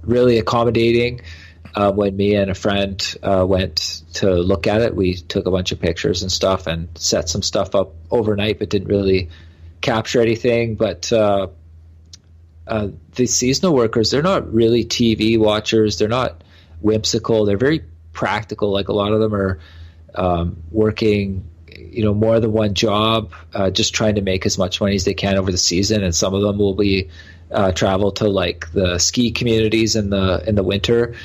really accommodating. When me and a friend went to look at it, we took a bunch of pictures and stuff and set some stuff up overnight, but didn't really capture anything. But the seasonal workers, they're not really TV watchers. They're not whimsical. They're very practical. Like, a lot of them are working, more than one job, just trying to make as much money as they can over the season. And some of them will be travel to, like, the ski communities in the winter.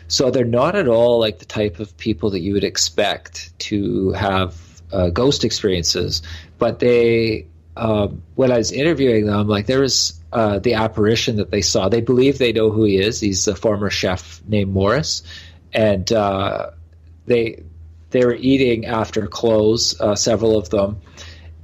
So they're not at all like the type of people that you would expect to have ghost experiences. But they, when I was interviewing them, like, there was the apparition that they saw. They believe they know who he is. He's a former chef named Morris, and they were eating after close, several of them,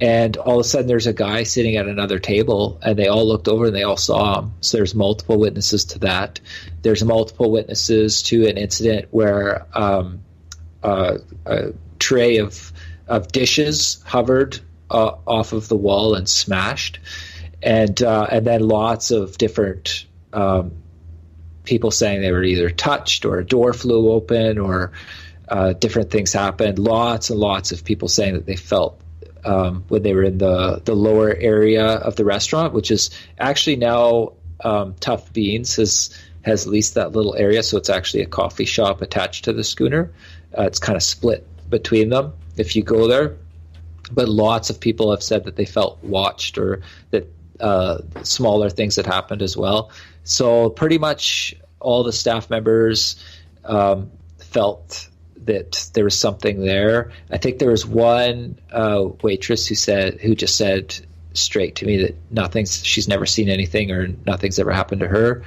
and all of a sudden there's a guy sitting at another table, and they all looked over and they all saw him. So there's multiple witnesses to that. There's multiple witnesses to an incident where a tray of dishes hovered off of the wall and smashed, and then lots of different people saying they were either touched or a door flew open or different things happened. Lots and lots of people saying that they felt when they were in the lower area of the restaurant, which is actually now Tough Beans has leased that little area, so it's actually a coffee shop attached to the schooner. It's kind of split between them if you go there. But lots of people have said that they felt watched, or that smaller things had happened as well. So pretty much all the staff members felt that there was something there. I think there was one waitress who just said straight to me that she's never seen anything or nothing's ever happened to her.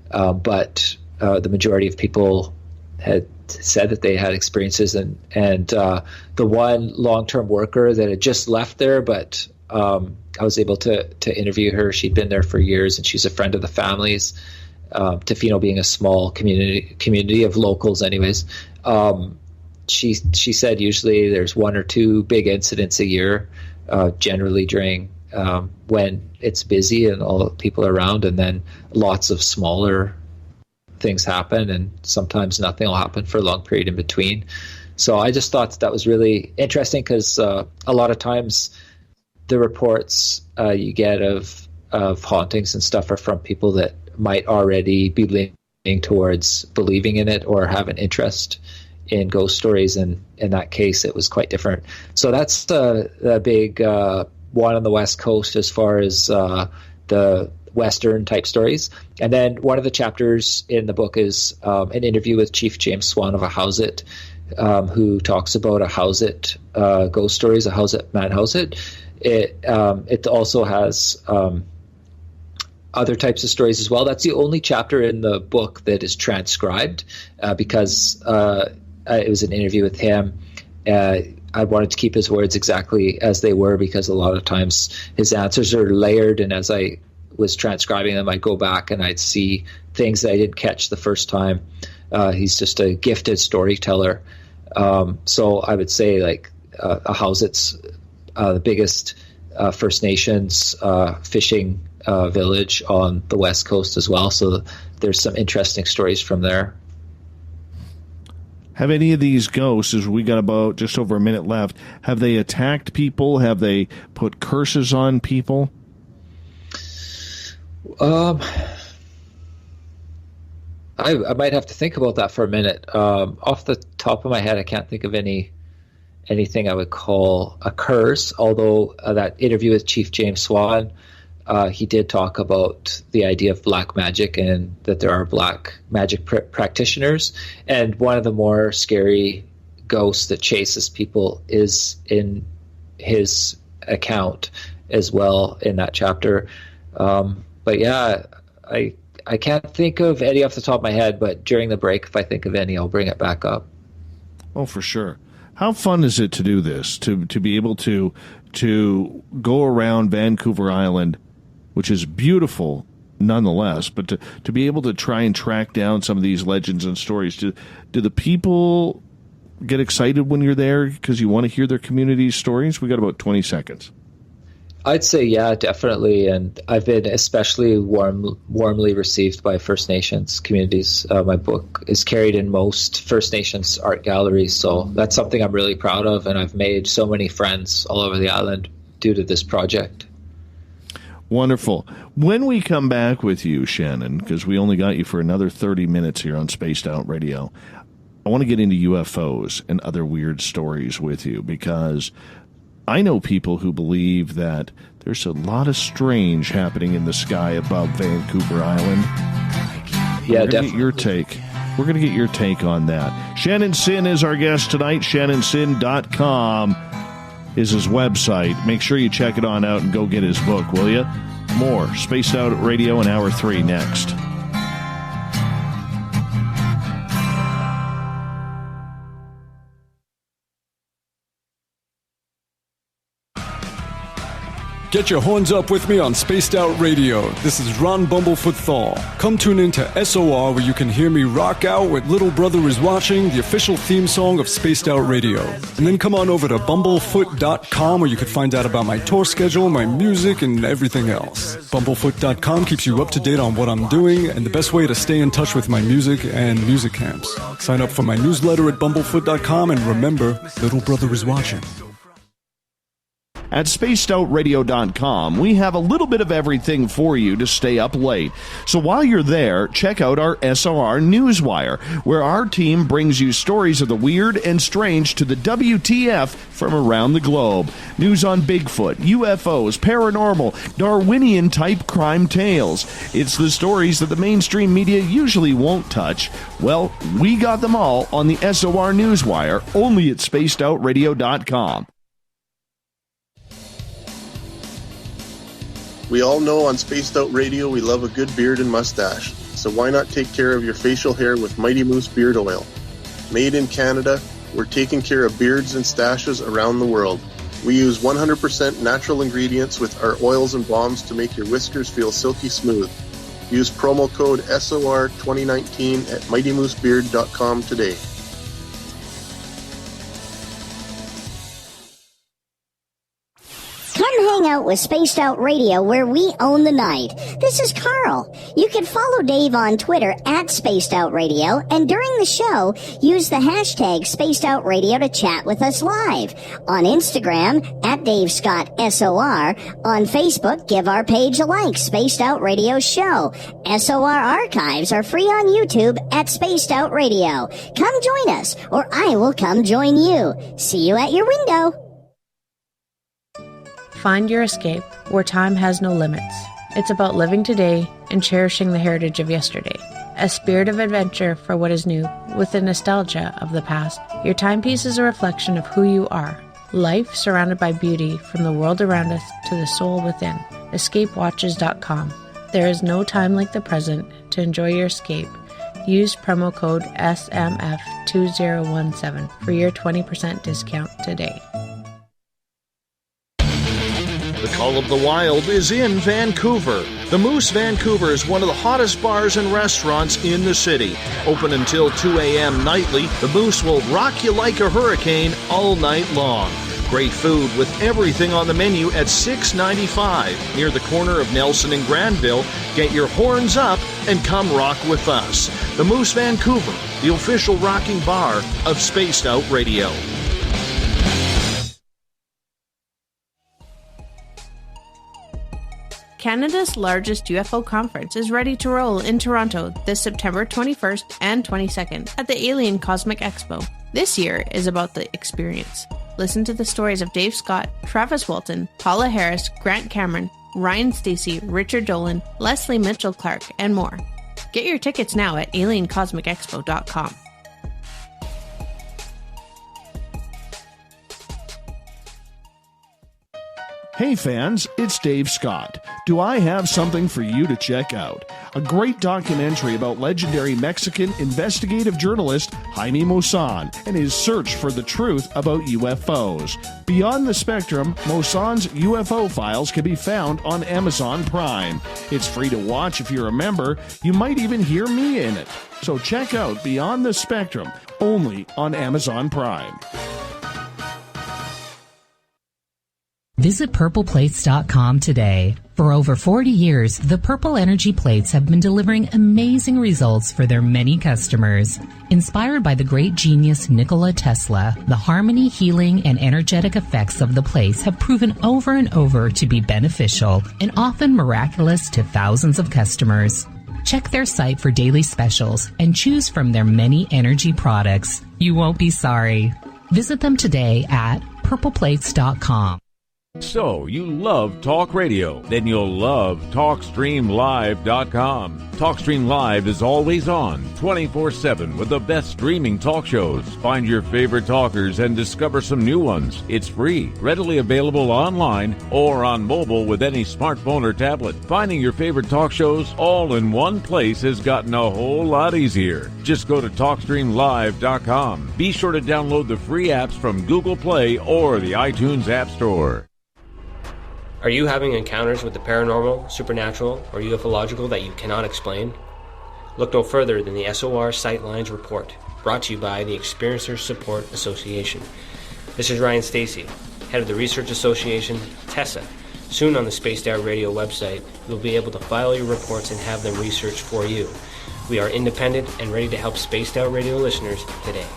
But the majority of people had said that they had experiences, and the one long-term worker that had just left there, but I was able to interview her. She'd been there for years, and she's a friend of the family's. Tofino being a small community of locals anyways. She said usually there's one or two big incidents a year, generally during when it's busy and all the people are around, and then lots of smaller things happen, and sometimes nothing will happen for a long period in between. So I just thought that was really interesting, because a lot of times the reports you get of hauntings and stuff are from people that might already be leaning towards believing in it or have an interest in ghost stories, and in that case it was quite different. So that's the big one on the West Coast as far as the Western type stories. And then one of the chapters in the book is an interview with Chief James Swan of a Howsit, who talks about a Howsit ghost stories, a Howsit man Howsit. It also has other types of stories as well. That's the only chapter in the book that is transcribed because it was an interview with him. I wanted to keep his words exactly as they were because a lot of times his answers are layered, and as I was transcribing them, I'd go back and I'd see things that I didn't catch the first time. He's just a gifted storyteller. So I would say like a Howsit's the biggest First Nations fishing village on the West Coast as well. So there's some interesting stories from there.
Have any of these ghosts, as we got about just over a minute left, have they attacked people? Have they put curses on people?
I might have to think about that for a minute. Off the top of my head, I can't think of anything I would call a curse, although that interview with Chief James Swan, he did talk about the idea of black magic and that there are black magic practitioners. And one of the more scary ghosts that chases people is in his account as well in that chapter. But yeah, I can't think of any off the top of my head, but during the break, if I think of any, I'll bring it back up.
Oh, for sure. How fun is it to do this, to be able to go around Vancouver Island, which is beautiful nonetheless, but to be able to try and track down some of these legends and stories? Do the people get excited when you're there because you want to hear their community's stories? We got about 20 seconds.
I'd say, yeah, definitely. And I've been especially warmly received by First Nations communities. My book is carried in most First Nations art galleries, so that's something I'm really proud of. And I've made so many friends all over the island due to this project.
Wonderful. When we come back with you, Shanon, because we only got you for another 30 minutes here on Spaced Out Radio, I want to get into UFOs and other weird stories with you, because I know people who believe that there's a lot of strange happening in the sky above Vancouver Island.
Yeah, definitely.
We're going to get your take on that. Shanon Sinn is our guest tonight. ShannonSinn.com is his website. Make sure you check it on out and go get his book, will you? More Spaced Out Radio in Hour 3 next.
Get your horns up with me on Spaced Out Radio. This is Ron Bumblefoot THAL. Come tune in to SOR, where you can hear me rock out with Little Brother Is Watching, the official theme song of Spaced Out Radio. And then come on over to bumblefoot.com, where you can find out about my tour schedule, my music, and everything else. Bumblefoot.com keeps you up to date on what I'm doing and the best way to stay in touch with my music and music camps. Sign up for my newsletter at bumblefoot.com, and remember, Little Brother Is Watching.
At spacedoutradio.com, we have a little bit of everything for you to stay up late. So while you're there, check out our SOR Newswire, where our team brings you stories of the weird and strange to the WTF from around the globe. News on Bigfoot, UFOs, paranormal, Darwinian-type crime tales. It's the stories that the mainstream media usually won't touch. Well, we got them all on the SOR Newswire, only at spacedoutradio.com.
We all know on Spaced Out Radio we love a good beard and mustache, so why not take care of your facial hair with Mighty Moose Beard Oil? Made in Canada, we're taking care of beards and stashes around the world. We use 100% natural ingredients with our oils and balms to make your whiskers feel silky smooth. Use promo code SOR2019 at MightyMooseBeard.com today.
Come hang out with Spaced Out Radio, where we own the night. This is Carl. You can follow Dave on Twitter at Spaced Out Radio, and during the show, use the hashtag Spaced Out Radio to chat with us live. On Instagram, at Dave Scott SOR. On Facebook, give our page a like, Spaced Out Radio Show. SOR archives are free on YouTube at Spaced Out Radio. Come join us, or I will come join you. See you at your window.
Find your escape where time has no limits. It's about living today and cherishing the heritage of yesterday. A spirit of adventure for what is new, with the nostalgia of the past. Your timepiece is a reflection of who you are. Life surrounded by beauty from the world around us to the soul within. EscapeWatches.com. There is no time like the present to enjoy your escape. Use promo code SMF2017 for your 20% discount today.
The Call of the Wild is in Vancouver. The Moose Vancouver is one of the hottest bars and restaurants in the city. Open until 2 a.m. nightly, the Moose will rock you like a hurricane all night long. Great food with everything on the menu at $6.95 near the corner of Nelson and Granville. Get your horns up and come rock with us. The Moose Vancouver, the official rocking bar of Spaced Out Radio.
Canada's largest UFO conference is ready to roll in Toronto this September 21st and 22nd at the Alien Cosmic Expo. This year is about the experience. Listen to the stories of Dave Scott, Travis Walton, Paula Harris, Grant Cameron, Ryan Stacey, Richard Dolan, Leslie Mitchell-Clark, and more. Get your tickets now at aliencosmicexpo.com.
Hey fans, it's Dave Scott. Do I have something for you to check out? A great documentary about legendary Mexican investigative journalist Jaime Maussan and his search for the truth about UFOs. Beyond the Spectrum, Maussan's UFO files can be found on Amazon Prime. It's free to watch if you're a member. You might even hear me in it. So check out Beyond the Spectrum, only on Amazon Prime.
Visit purpleplates.com today. For over 40 years, the Purple Energy Plates have been delivering amazing results for their many customers. Inspired by the great genius Nikola Tesla, the harmony, healing, and energetic effects of the plates have proven over and over to be beneficial and often miraculous to thousands of customers. Check their site for daily specials and choose from their many energy products. You won't be sorry. Visit them today at purpleplates.com.
So, you love talk radio? Then you'll love TalkStreamLive.com. TalkStream Live is always on, 24/7 with the best streaming talk shows. Find your favorite talkers and discover some new ones. It's free, readily available online or on mobile with any smartphone or tablet. Finding your favorite talk shows all in one place has gotten a whole lot easier. Just go to TalkStreamLive.com. Be sure to download the free apps from Google Play or the iTunes App Store.
Are you having encounters with the paranormal, supernatural, or ufological that you cannot explain? Look no further than the SOR Sightlines Report, brought to you by the Experiencers Support Association. This is Ryan Stacey, head of the Research Association, TESA. Soon on the Spaced Out Radio website, you'll be able to file your reports and have them researched for you. We are independent and ready to help Spaced Out Radio listeners today.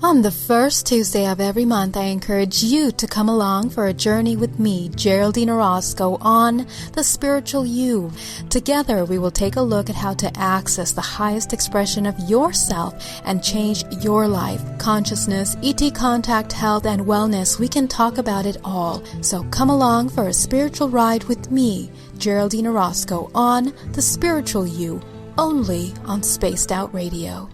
On the first Tuesday of every month, I encourage you to come along for a journey with me, Geraldine Orozco, on The Spiritual You. Together, we will take a look at how to access the highest expression of yourself and change your life. Consciousness, ET contact, health, and wellness, we can talk about it all. So come along for a spiritual ride with me, Geraldine Orozco, on The Spiritual You, only on Spaced Out Radio.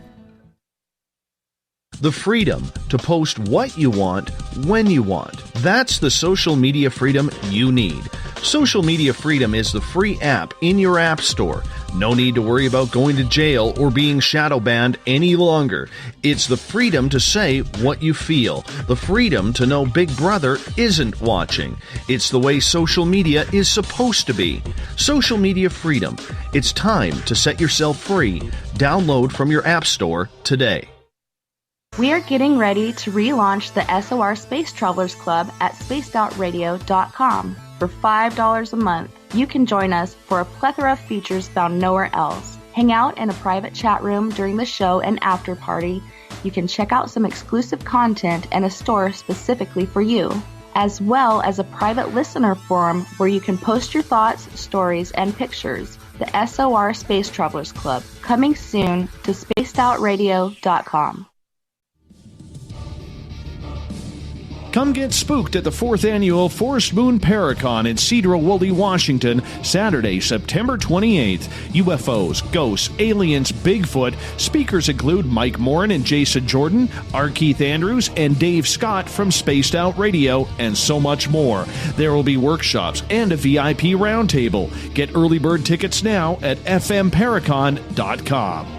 The freedom to post what you want, when you want. That's the social media freedom you need. Social Media Freedom is the free app in your app store. No need to worry about going to jail or being shadow banned any longer. It's the freedom to say what you feel. The freedom to know Big Brother isn't watching. It's the way social media is supposed to be. Social Media Freedom. It's time to set yourself free. Download from your app store today.
We are getting ready to relaunch the SOR Space Travelers Club at spacedoutradio.com. For $5 a month, you can join us for a plethora of features found nowhere else. Hang out in a private chat room during the show and after party. You can check out some exclusive content and a store specifically for you, as well as a private listener forum where you can post your thoughts, stories, and pictures. The SOR Space Travelers Club, coming soon to spacedoutradio.com.
Come get spooked at the 4th Annual Forest Moon Paracon in Cedar-Woolley, Washington, Saturday, September 28th. UFOs, ghosts, aliens, Bigfoot. Speakers include Mike Morin and Jason Jordan, R. Keith Andrews, and Dave Scott from Spaced Out Radio, and so much more. There will be workshops and a VIP roundtable. Get early bird tickets now at fmparacon.com.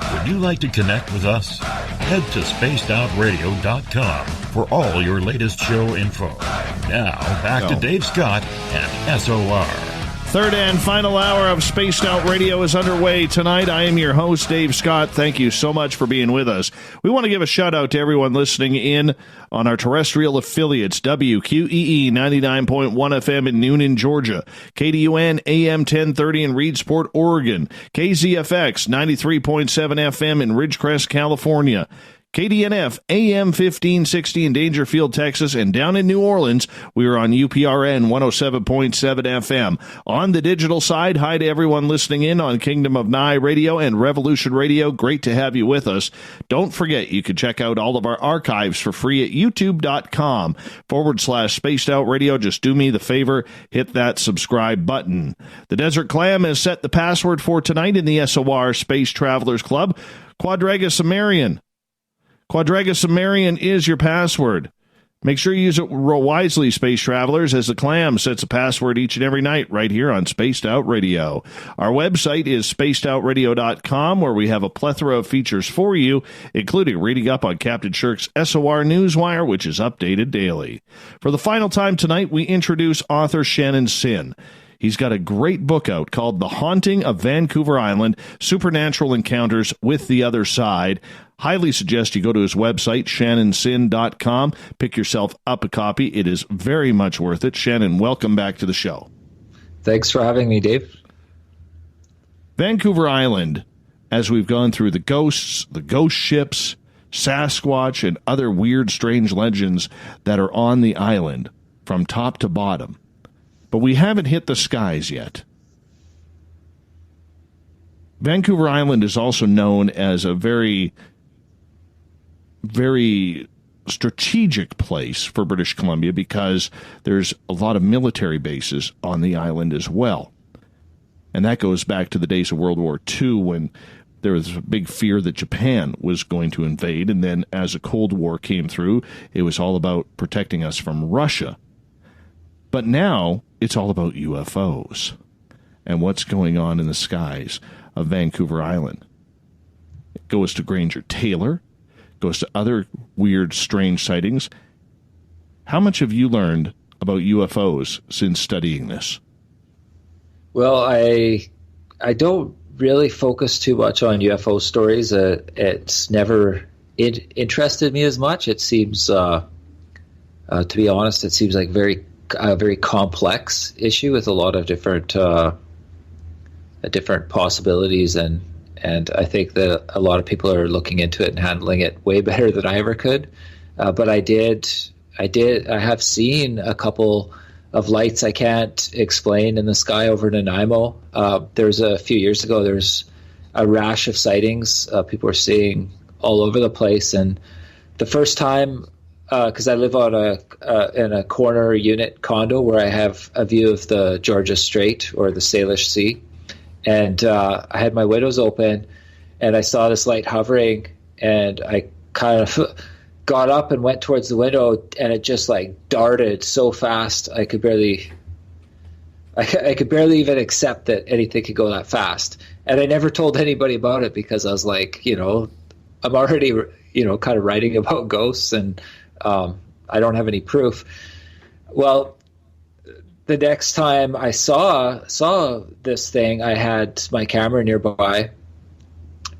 Would you like to connect with us? Head to spacedoutradio.com for all your latest show info. Now, back to Dave Scott and SOR.
Third and final hour of Spaced Out Radio is underway tonight. I am your host, Dave Scott. Thank you so much for being with us. We want to give a shout out to everyone listening in on our terrestrial affiliates, WQEE 99.1 FM in Noonan, Georgia, KDUN AM 1030 in Reedsport, Oregon, KZFX 93.7 FM in Ridgecrest, California, KDNF AM 1560 in Dangerfield, Texas, and down in New Orleans, we are on UPRN 107.7 FM. On the digital side, hi to everyone listening in on Kingdom of Nye Radio and Revolution Radio. Great to have you with us. Don't forget, you can check out all of our archives for free at youtube.com/Spaced Out Radio. Just do me the favor, hit that subscribe button. The Desert Clam has set the password for tonight in the SOR Space Travelers Club. Quadraga Sumerian. Quadraga Sumerian is your password. Make sure you use it wisely, Space Travelers, as the Clam sets a password each and every night right here on Spaced Out Radio. Our website is spacedoutradio.com, where we have a plethora of features for you, including reading up on Captain Shirk's SOR Newswire, which is updated daily. For the final time tonight, we introduce author Shanon Sinn. He's got a great book out called The Haunting of Vancouver Island, Supernatural Encounters with the Other Side. Highly suggest you go to his website, ShannonSinn.com. Pick yourself up a copy. It is very much worth it. Shanon, welcome back to the show.
Thanks for having me, Dave.
Vancouver Island, as we've gone through the ghosts, the ghost ships, Sasquatch, and other weird, strange legends that are on the island from top to bottom. But we haven't hit the skies yet. Vancouver Island is also known as a very strategic place for British Columbia because there's a lot of military bases on the island as well. And that goes back to the days of World War II when there was a big fear that Japan was going to invade. And then as the Cold War came through, it was all about protecting us from Russia. But now it's all about UFOs and what's going on in the skies of Vancouver Island. It goes to Granger Taylor, goes to other weird, strange sightings. How much have you learned about UFOs since studying this?
Well, I don't really focus too much on UFO stories. It's never interested me as much. It seems, to be honest, it seems like a very complex issue with a lot of different possibilities, and I think that a lot of people are looking into it and handling it way better than I ever could. But I have seen a couple of lights I can't explain in the sky over Nanaimo. There's a few years ago, there's a rash of sightings. People were seeing all over the place, and the first time, because I live on in a corner unit condo where I have a view of the Georgia Strait or the Salish Sea. And I had my windows open, and I saw this light hovering, and I kind of got up and went towards the window, and it just like darted so fast I could barely even accept that anything could go that fast. And I never told anybody about it because I was like, I'm already kind of writing about ghosts, and I don't have any proof. Well, the next time I saw this thing, I had my camera nearby,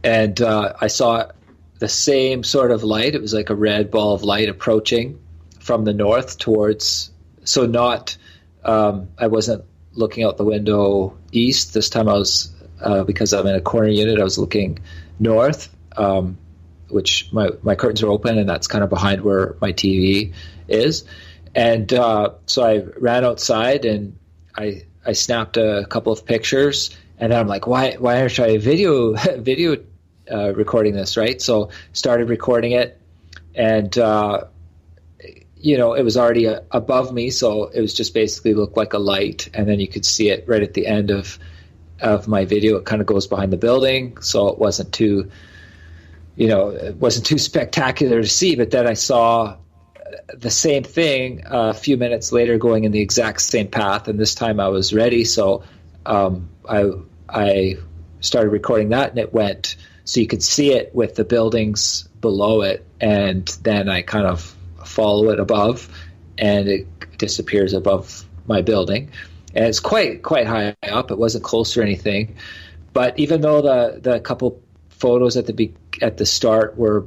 and I saw the same sort of light. It was like a red ball of light approaching from the north towards. So not, I wasn't looking out the window east. This time I was, because I'm in a corner unit, I was looking north, which my curtains are open, and that's kind of behind where my TV is. And so I ran outside, and I snapped a couple of pictures, and then I'm like, why aren't I video recording this, right? So started recording it, and it was already above me, so it was just basically looked like a light, and then you could see it right at the end of my video. It kind of goes behind the building, so it wasn't too spectacular to see. But then I saw the same thing a few minutes later going in the exact same path, and this time I was ready, so I started recording that, and it went so you could see it with the buildings below it, and then I kind of follow it above, and it disappears above my building, and it's quite high up. It wasn't close or anything, but even though the couple photos at the start were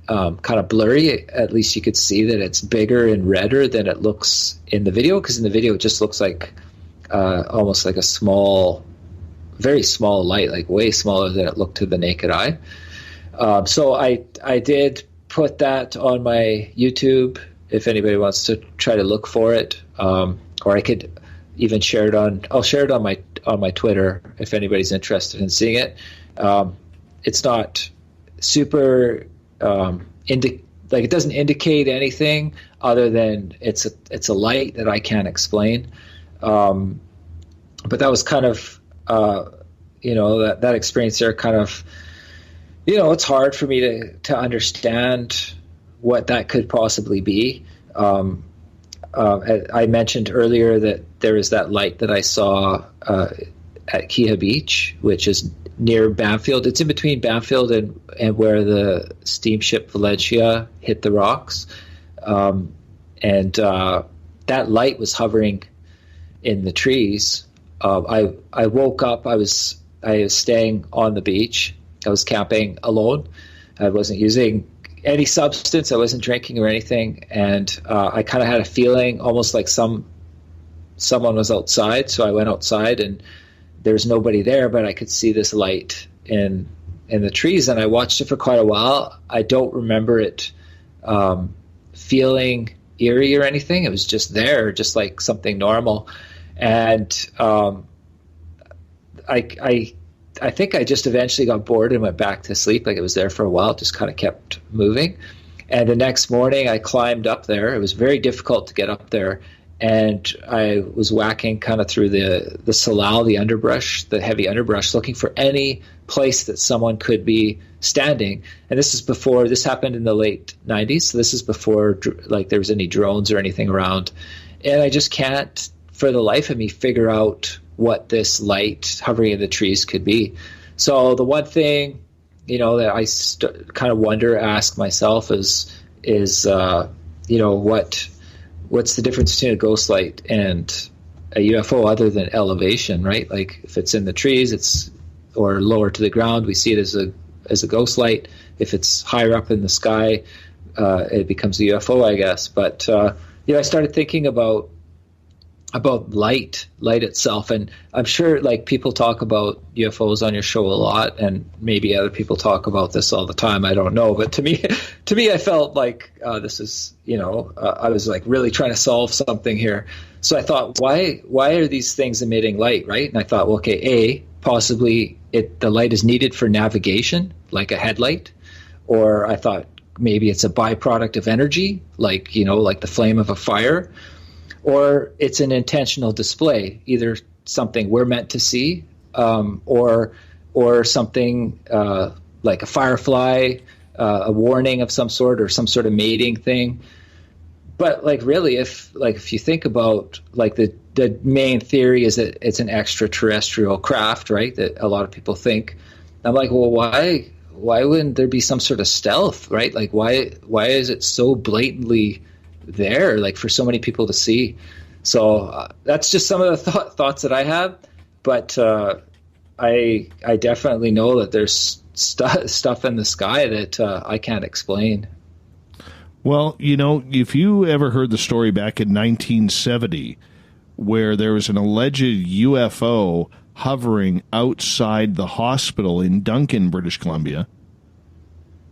kind of blurry, at least you could see that it's bigger and redder than it looks in the video, because in the video it just looks like almost like a very small light, like way smaller than it looked to the naked eye. So I did put that on my YouTube if anybody wants to try to look for it, or I could even share it I'll share it on my Twitter if anybody's interested in seeing it. It's not super it doesn't indicate anything other than it's a light that I can't explain. But that was kind of that experience there kind of, it's hard for me to understand what that could possibly be. I mentioned earlier that there is that light that I saw at Keha Beach, which is near Banfield. It's in between Banfield and where the steamship Valencia hit the rocks. And that light was hovering in the trees. I woke up, I was staying on the beach. I was camping alone. I wasn't using any substance. I wasn't drinking or anything. And I kind of had a feeling almost like someone was outside. So I went outside, and there's nobody there, but I could see this light in the trees, and I watched it for quite a while. I don't remember it feeling eerie or anything. It was just there, just like something normal. And I think I just eventually got bored and went back to sleep. Like, it was there for a while, it just kind of kept moving. And the next morning I climbed up there. It was very difficult to get up there. And I was whacking kind of through the salal, the underbrush, the heavy underbrush, looking for any place that someone could be standing. And this happened in the late 90s. So this is before like there was any drones or anything around. And I just can't, for the life of me, figure out what this light hovering in the trees could be. So the one thing, that I kind of ask myself is what's the difference between a ghost light and a UFO other than elevation, right? Like, if it's in the trees, or lower to the ground, we see it as a ghost light. If it's higher up in the sky, it becomes a UFO, I guess. But I started thinking about light itself, and I'm sure like people talk about UFOs on your show a lot, and maybe other people talk about this all the time. I don't know, but to me, I felt like this is, I was like really trying to solve something here. So I thought, why are these things emitting light, right? And I thought, well, okay, possibly the light is needed for navigation, like a headlight, or I thought maybe it's a byproduct of energy, like like the flame of a fire. Or it's an intentional display, either something we're meant to see, or something like a firefly, a warning of some sort, or some sort of mating thing. But like, really, if you think about like the main theory is that it's an extraterrestrial craft, right? That a lot of people think. I'm like, well, why wouldn't there be some sort of stealth, right? Like, why is it so blatantly there, like for so many people to see? So that's just some of the thoughts that I have. But I definitely know that there's stuff in the sky that I can't explain.
Well, if you ever heard the story back in 1970 where there was an alleged UFO hovering outside the hospital in Duncan, British Columbia,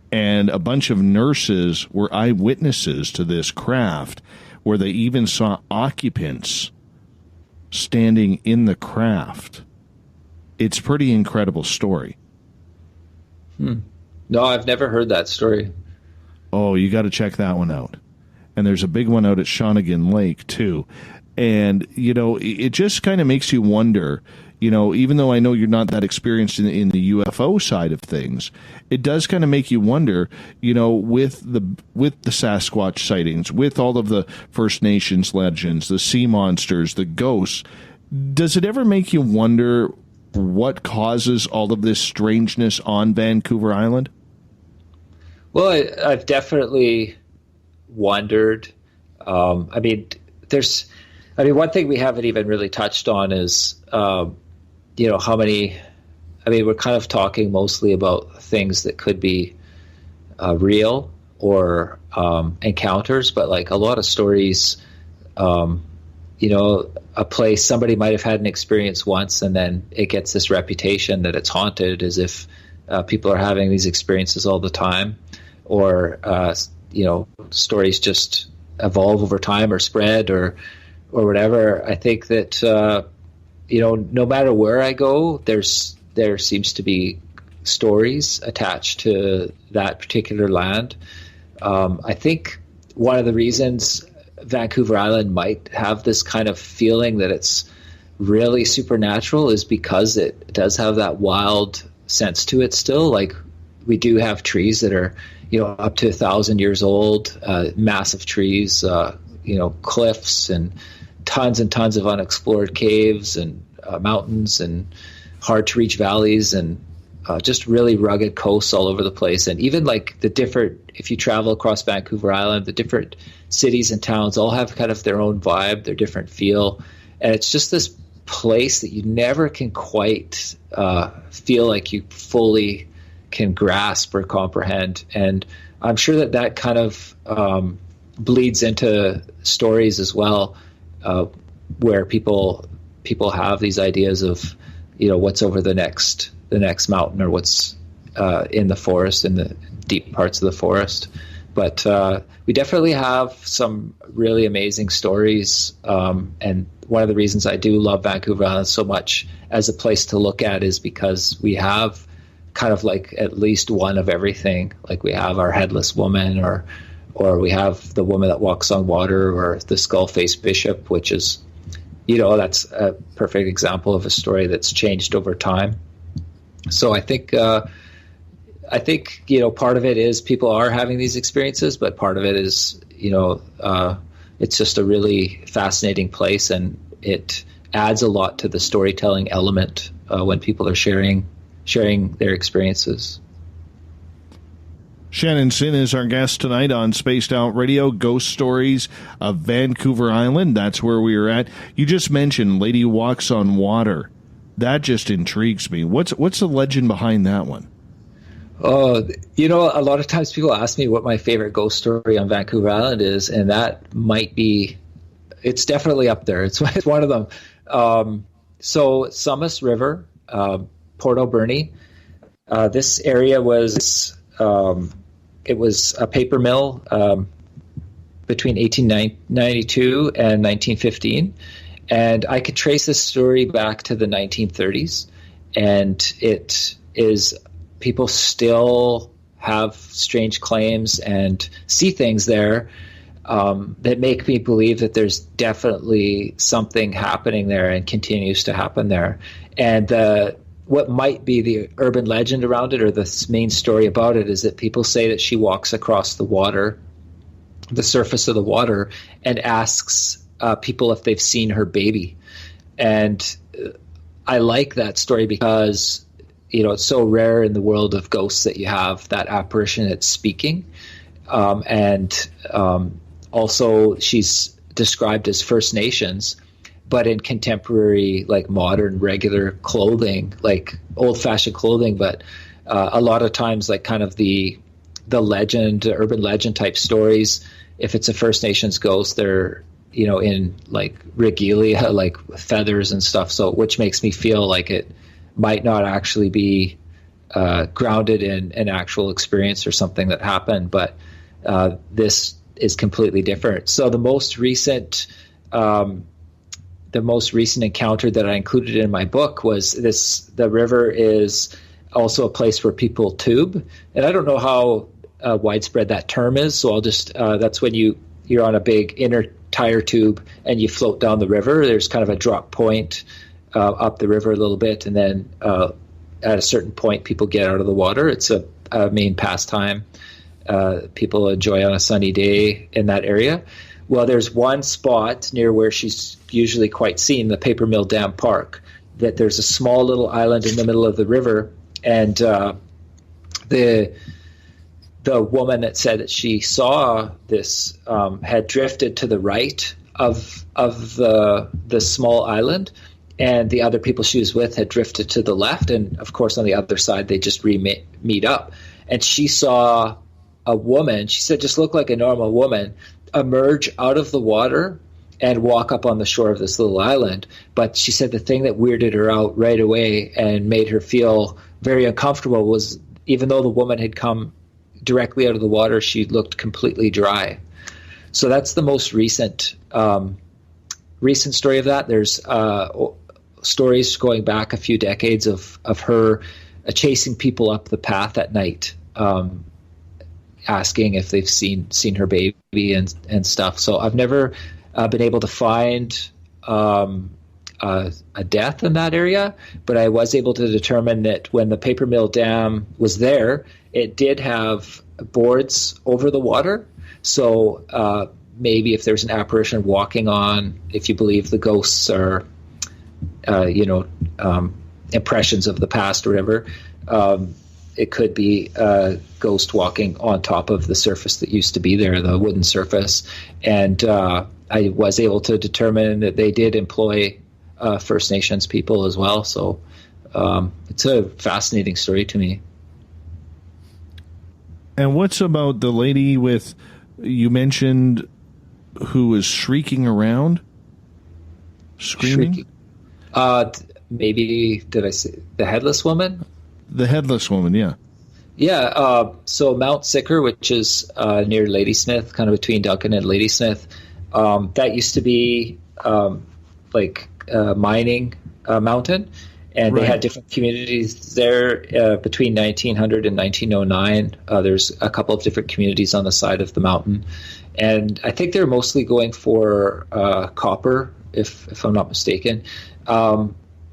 and a bunch of nurses were eyewitnesses to this craft, where they even saw occupants standing in the craft. It's a pretty incredible story.
No, I've never heard that story.
Oh, you got to check that one out. And there's a big one out at Shawnigan Lake, too. And, it just kind of makes you wonder, even though I know you're not that experienced in the UFO side of things, it does kind of make you wonder, with the Sasquatch sightings, with all of the First Nations legends, the sea monsters, the ghosts, does it ever make you wonder what causes all of this strangeness on Vancouver Island?
Well, I've definitely wondered. One thing we haven't even really touched on is, how many. We're kind of talking mostly about things that could be real or encounters, but like a lot of stories, a place somebody might have had an experience once, and then it gets this reputation that it's haunted, as if people are having these experiences all the time, or stories just evolve over time or spread or whatever. I think that no matter where I go, there seems to be stories attached to that particular land. I think one of the reasons Vancouver Island might have this kind of feeling that it's really supernatural is because it does have that wild sense to it still. Like, we do have trees that are, up to 1,000 years old, massive trees, cliffs and tons of unexplored caves and mountains and hard to reach valleys and just really rugged coasts all over the place. And even like if you travel across Vancouver Island, the different cities and towns all have kind of their own vibe, their different feel. And it's just this place that you never can quite feel like you fully can grasp or comprehend. And I'm sure that kind of bleeds into stories as well, where people have these ideas of, what's over the next mountain, or what's in the forest, in the deep parts of the forest. But we definitely have some really amazing stories. And one of the reasons I do love Vancouver Island so much as a place to look at is because we have kind of like at least one of everything. Like, we have our headless woman, or we have the woman that walks on water, or the skull-faced bishop, which is, that's a perfect example of a story that's changed over time. So I think part of it is people are having these experiences, but part of it is, it's just a really fascinating place, and it adds a lot to the storytelling element when people are sharing their experiences.
Shanon Sinn is our guest tonight on Spaced Out Radio, Ghost Stories of Vancouver Island. That's where we are at. You just mentioned Lady Walks on Water. That just intrigues me. What's the legend behind that one?
Oh, a lot of times people ask me what my favorite ghost story on Vancouver Island is, and that might be, it's definitely up there. It's one of them. So Sumas River, Port Alberni, this area was, it was a paper mill between 1892 and 1915. And I could trace this story back to the 1930s. And it is, people still have strange claims and see things there that make me believe that there's definitely something happening there and continues to happen there. And what might be the urban legend around it, or the main story about it, is that people say that she walks across the water, the surface of the water, and asks people if they've seen her baby. And I like that story because, it's so rare in the world of ghosts that you have that apparition that's speaking. Also, she's described as First Nations, but in contemporary, like modern, regular clothing, like old-fashioned clothing. But a lot of times, like kind of the legend, urban legend type stories, if it's a First Nations ghost, they're, in like regalia, like feathers and stuff. So, which makes me feel like it might not actually be grounded in an actual experience or something that happened, but this is completely different. So the most recent encounter that I included in my book was this. The river is also a place where people tube, and I don't know how widespread that term is. So I'll just that's when you're on a big inner tire tube and you float down the river. There's kind of a drop point up the river a little bit, and then at a certain point, people get out of the water. It's a main pastime people enjoy on a sunny day in that area. Well, there's one spot near where she's usually quite seen, the Paper Mill Dam Park, that there's a small little island in the middle of the river, and the woman that said that she saw this had drifted to the right of the small island, and the other people she was with had drifted to the left, and of course on the other side they just meet up. And she saw a woman, she said just looked like a normal woman, emerge out of the water and walk up on the shore of this little island. But she said the thing that weirded her out right away and made her feel very uncomfortable was, even though the woman had come directly out of the water, she looked completely dry. So that's the most recent story of that. There's stories going back a few decades of her chasing people up the path at night, asking if they've seen her baby and stuff. So I've never been able to find a death in that area, but I was able to determine that when the Paper Mill Dam was there, it did have boards over the water. So maybe if there's an apparition walking on, if you believe the ghosts are, impressions of the past or whatever, it could be a ghost walking on top of the surface that used to be there, the wooden surface. And I was able to determine that they did employ First Nations people as well. So it's a fascinating story to me.
And what's about the lady you mentioned, who was shrieking around? Screaming?
Maybe, did I say the headless woman?
The headless woman, yeah.
Yeah, so Mount Sicker, which is near Ladysmith, kind of between Duncan and Ladysmith, that used to be like a mining mountain, and they had different communities there between 1900 and 1909. There's a couple of different communities on the side of the mountain, and I think they're mostly going for copper, if I'm not mistaken.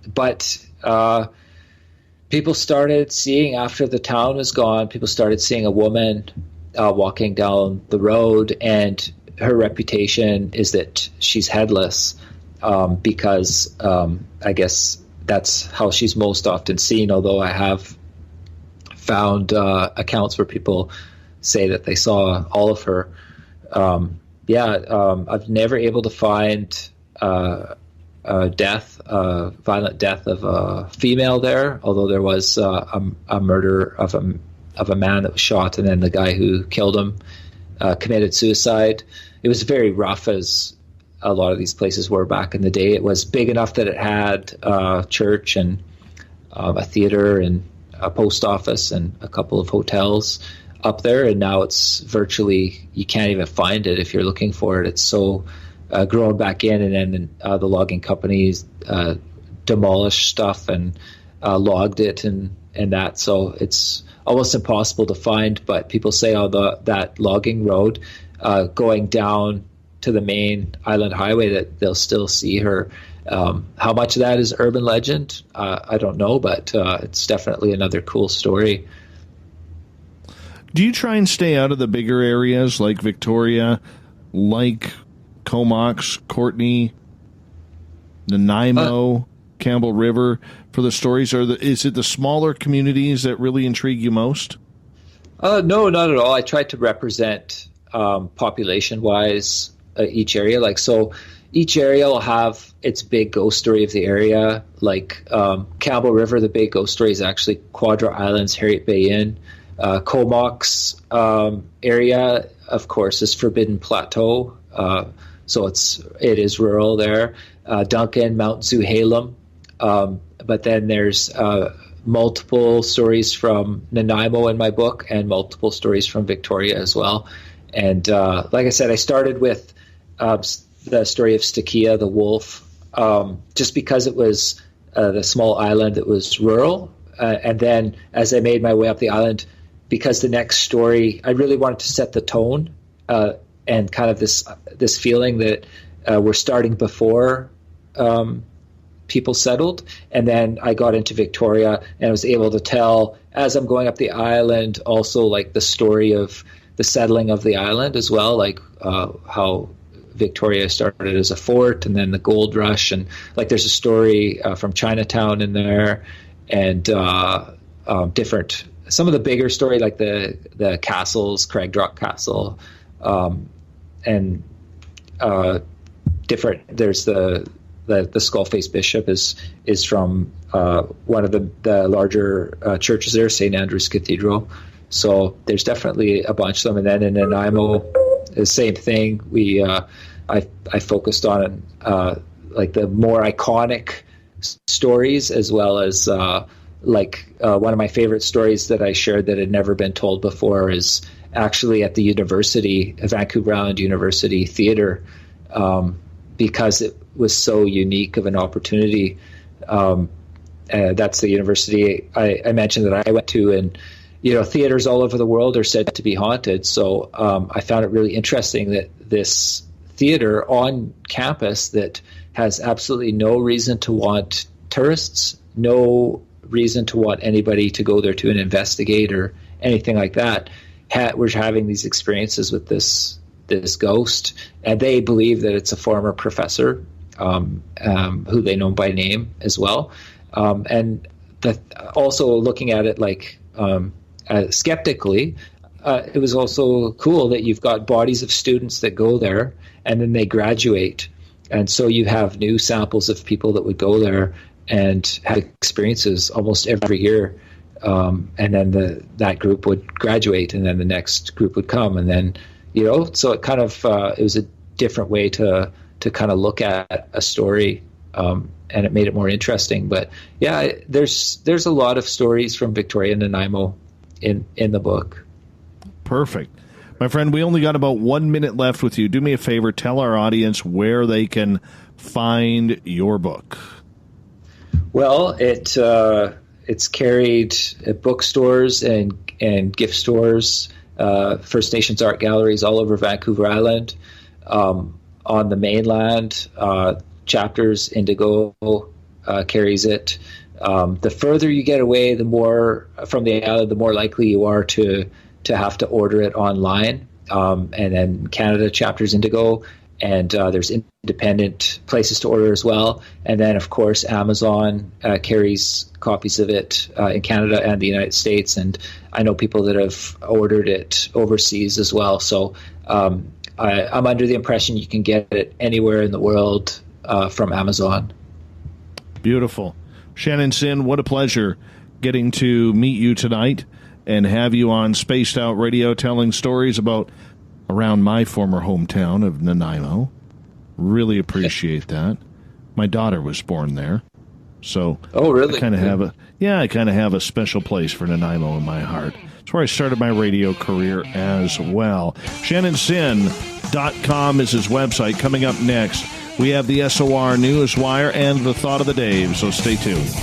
But people started seeing, after the town was gone, people started seeing a woman walking down the road, and her reputation is that she's headless because I guess that's how she's most often seen, although I have found accounts where people say that they saw all of her. I've never able to find violent death of a female there, although there was a murder of a man that was shot, and then the guy who killed him committed suicide. It was very rough, as a lot of these places were back in the day. It was big enough that it had a church and a theater and a post office and a couple of hotels up there, and now it's virtually, you can't even find it if you're looking for it. It's so grown back in, and then the logging companies demolished stuff and logged it and that, so it's almost impossible to find. But people say that logging road going down to the main island highway, that they'll still see her. How much of that is urban legend, I don't know, but it's definitely another cool story.
Do you try and stay out of the bigger areas like Victoria, like Comox, Courtenay, Nanaimo, Campbell River for the stories? Or is it the smaller communities that really intrigue you most?
No, not at all. I try to represent population-wise each area. Like, so each area will have its big ghost story of the area. Like Campbell River, the big ghost story is actually Quadra Islands, Harriet Bay Inn. Comox area, of course, is Forbidden Plateau. So it is rural there. Duncan, Mount Zuhalem. But then there's multiple stories from Nanaimo in my book and multiple stories from Victoria as well. And like I said, I started with the story of Stakia, the wolf, just because it was the small island that was rural. And then as I made my way up the island, because the next story, I really wanted to set the tone and kind of this feeling that we're starting before people settled. And then I got into Victoria and I was able to tell, as I'm going up the island, also like the story of the settling of the island as well, like how Victoria started as a fort and then the gold rush. And like there's a story from Chinatown in there and different, some of the bigger story, like the castles, Craigsrock Castle, and different, there's the Skull-Faced Bishop is from one of the larger churches there, St. Andrew's Cathedral. So there's definitely a bunch of them. And then in Nanaimo, the same thing. I focused on like the more iconic stories, as well as one of my favorite stories that I shared that had never been told before is actually at the university, Vancouver Island University Theatre, because it was so unique of an opportunity. That's the university I mentioned that I went to, and theaters all over the world are said to be haunted. So I found it really interesting that this theater on campus that has absolutely no reason to want tourists, no reason to want anybody to go there to and investigate or anything like that, we're having these experiences with this ghost, and they believe that it's a former professor who they know by name as well. And also looking at it like skeptically, it was also cool that you've got bodies of students that go there and then they graduate. And so you have new samples of people that would go there and have experiences almost every year. And then that group would graduate and then the next group would come. And then, so it kind of, it was a different way to kind of look at a story. And it made it more interesting. But yeah, there's a lot of stories from Victoria and Nanaimo in the book.
Perfect. My friend, we only got about 1 minute left with you. Do me a favor, tell our audience where they can find your book.
Well, it's carried at bookstores and gift stores, First Nations art galleries all over Vancouver Island. On the mainland, Chapters Indigo carries it. The further you get away, the more from the island, the more likely you are to have to order it online. And then Canada, Chapters Indigo, and there's independent places to order as well. And then, of course, Amazon carries copies of it in Canada and the United States. And I know people that have ordered it overseas as well. So I'm under the impression you can get it anywhere in the world from Amazon.
Beautiful. Shanon Sinn, what a pleasure getting to meet you tonight and have you on Spaced Out Radio telling stories about around my former hometown of Nanaimo. Really appreciate that. My daughter was born there. So
oh, really?
I kind of have a special place for Nanaimo in my heart. It's where I started my radio career as well. ShannonSinn.com is his website. Coming up next, we have the SOR News Wire and the Thought of the Day, so stay tuned.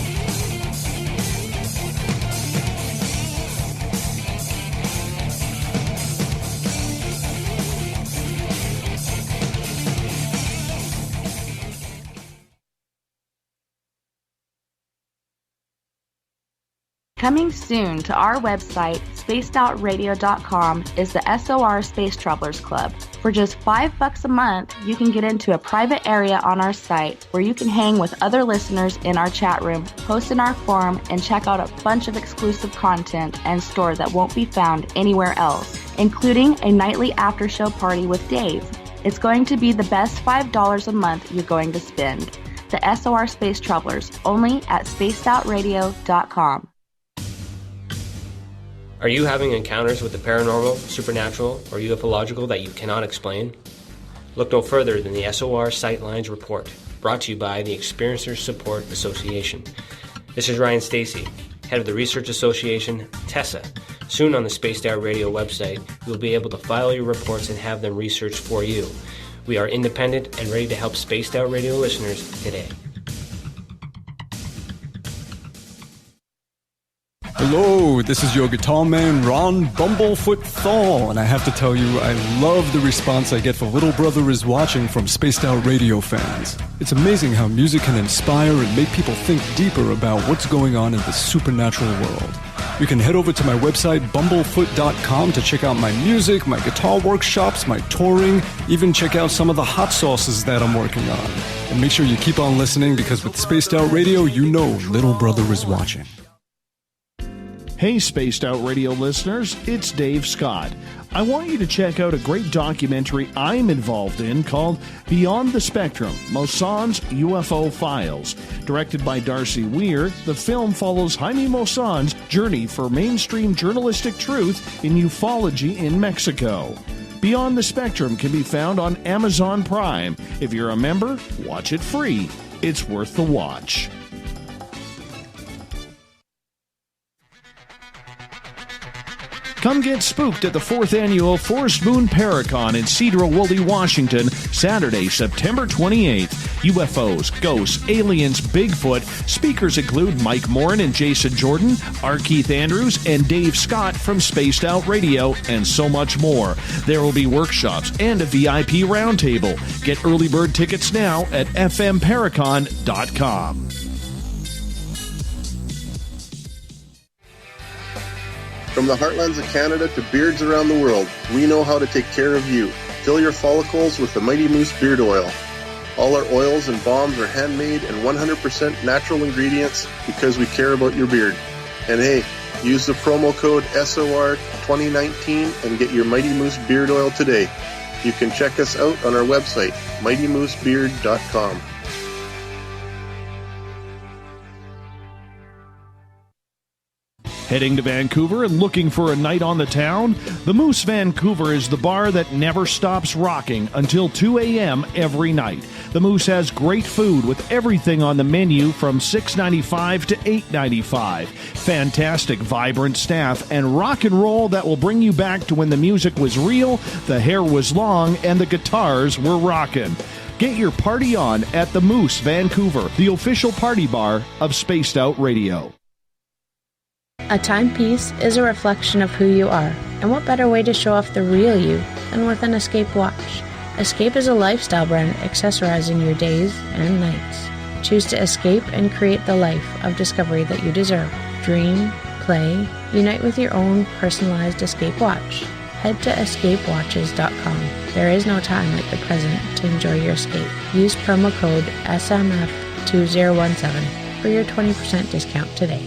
Coming soon to our website, spacedoutradio.com, is the SOR Space Travelers Club. For just $5 a month, you can get into a private area on our site where you can hang with other listeners in our chat room, post in our forum, and check out a bunch of exclusive content and store that won't be found anywhere else, including a nightly after-show party with Dave. It's going to be the best $5 a month you're going to spend. The SOR Space Travelers, only at spacedoutradio.com.
Are you having encounters with the paranormal, supernatural, or ufological that you cannot explain? Look no further than the SOR Sightlines Report, brought to you by the Experiencers Support Association. This is Ryan Stacy, head of the Research Association, TESA. Soon on the Spaced Out Radio website, you'll be able to file your reports and have them researched for you. We are independent and ready to help Spaced Out Radio listeners today.
Hello, this is your guitar man, Ron Bumblefoot Thal, and I have to tell you, I love the response I get for Little Brother is Watching from Spaced Out Radio fans. It's amazing how music can inspire and make people think deeper about what's going on in the supernatural world. You can head over to my website, bumblefoot.com, to check out my music, my guitar workshops, my touring, even check out some of the hot sauces that I'm working on. And make sure you keep on listening, because with Spaced Out Radio, you know Little Brother is watching.
Hey, Spaced Out Radio listeners, it's Dave Scott. I want you to check out a great documentary I'm involved in called Beyond the Spectrum, Mosson's UFO Files. Directed by Darcy Weir, the film follows Jaime Mosson's journey for mainstream journalistic truth in ufology in Mexico. Beyond the Spectrum can be found on Amazon Prime. If you're a member, watch it free. It's worth the watch. Come get spooked at the 4th Annual Forest Moon Paracon in Cedar-Woolley, Washington, Saturday, September 28th. UFOs, ghosts, aliens, Bigfoot. Speakers include Mike Morin and Jason Jordan, R. Keith Andrews, and Dave Scott from Spaced Out Radio, and so much more. There will be workshops and a VIP roundtable. Get early bird tickets now at fmparacon.com.
From the heartlands of Canada to beards around the world, we know how to take care of you. Fill your follicles with the Mighty Moose Beard Oil. All our oils and balms are handmade and 100% natural ingredients because we care about your beard. And hey, use the promo code SOR2019 and get your Mighty Moose Beard Oil today. You can check us out on our website, mightymoosebeard.com.
Heading to Vancouver and looking for a night on the town? The Moose Vancouver is the bar that never stops rocking until 2 a.m. every night. The Moose has great food with everything on the menu from $6.95 to $8.95. Fantastic, vibrant staff and rock and roll that will bring you back to when the music was real, the hair was long, and the guitars were rockin'. Get your party on at the Moose Vancouver, the official party bar of Spaced Out Radio.
A timepiece is a reflection of who you are, and what better way to show off the real you than with an Escape watch. Escape is a lifestyle brand accessorizing your days and nights. Choose to escape and create the life of discovery that you deserve. Dream, play, unite with your own personalized Escape watch. Head to escapewatches.com. There is no time like the present to enjoy your escape. Use promo code SMF2017 for your 20% discount today.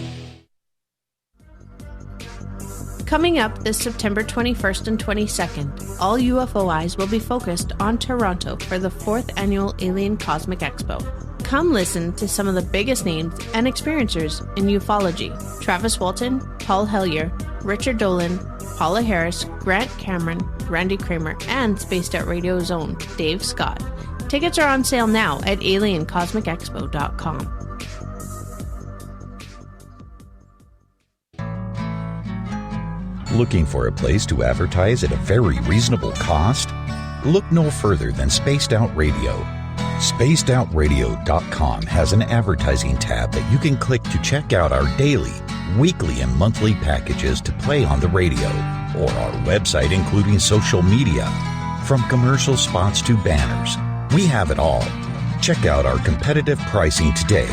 Coming up this September 21st and 22nd, all UFO eyes will be focused on Toronto for the 4th Annual Alien Cosmic Expo. Come listen to some of the biggest names and experiencers in ufology. Travis Walton, Paul Hellyer, Richard Dolan, Paula Harris, Grant Cameron, Randy Kramer, and Spaced Out Radio's own Dave Scott. Tickets are on sale now at aliencosmicexpo.com.
Looking for a place to advertise at a very reasonable cost? Look no further than Spaced Out Radio. SpacedOutRadio.com has an advertising tab that you can click to check out our daily, weekly, and monthly packages to play on the radio, or our website including social media. From commercial spots to banners, we have it all. Check out our competitive pricing today.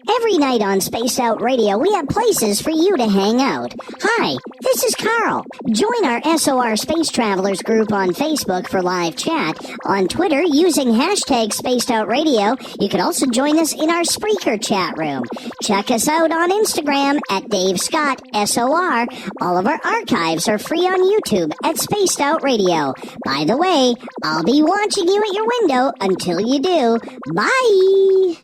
Every night on Spaced Out Radio, we have places for you to hang out. Hi, this is Carl. Join our SOR Space Travelers group on Facebook for live chat. On Twitter, using hashtag Spaced Out Radio. You can also join us in our Spreaker chat room. Check us out on Instagram at Dave Scott SOR. All of our archives are free on YouTube at Spaced Out Radio. By the way, I'll be watching you at your window until you do. Bye!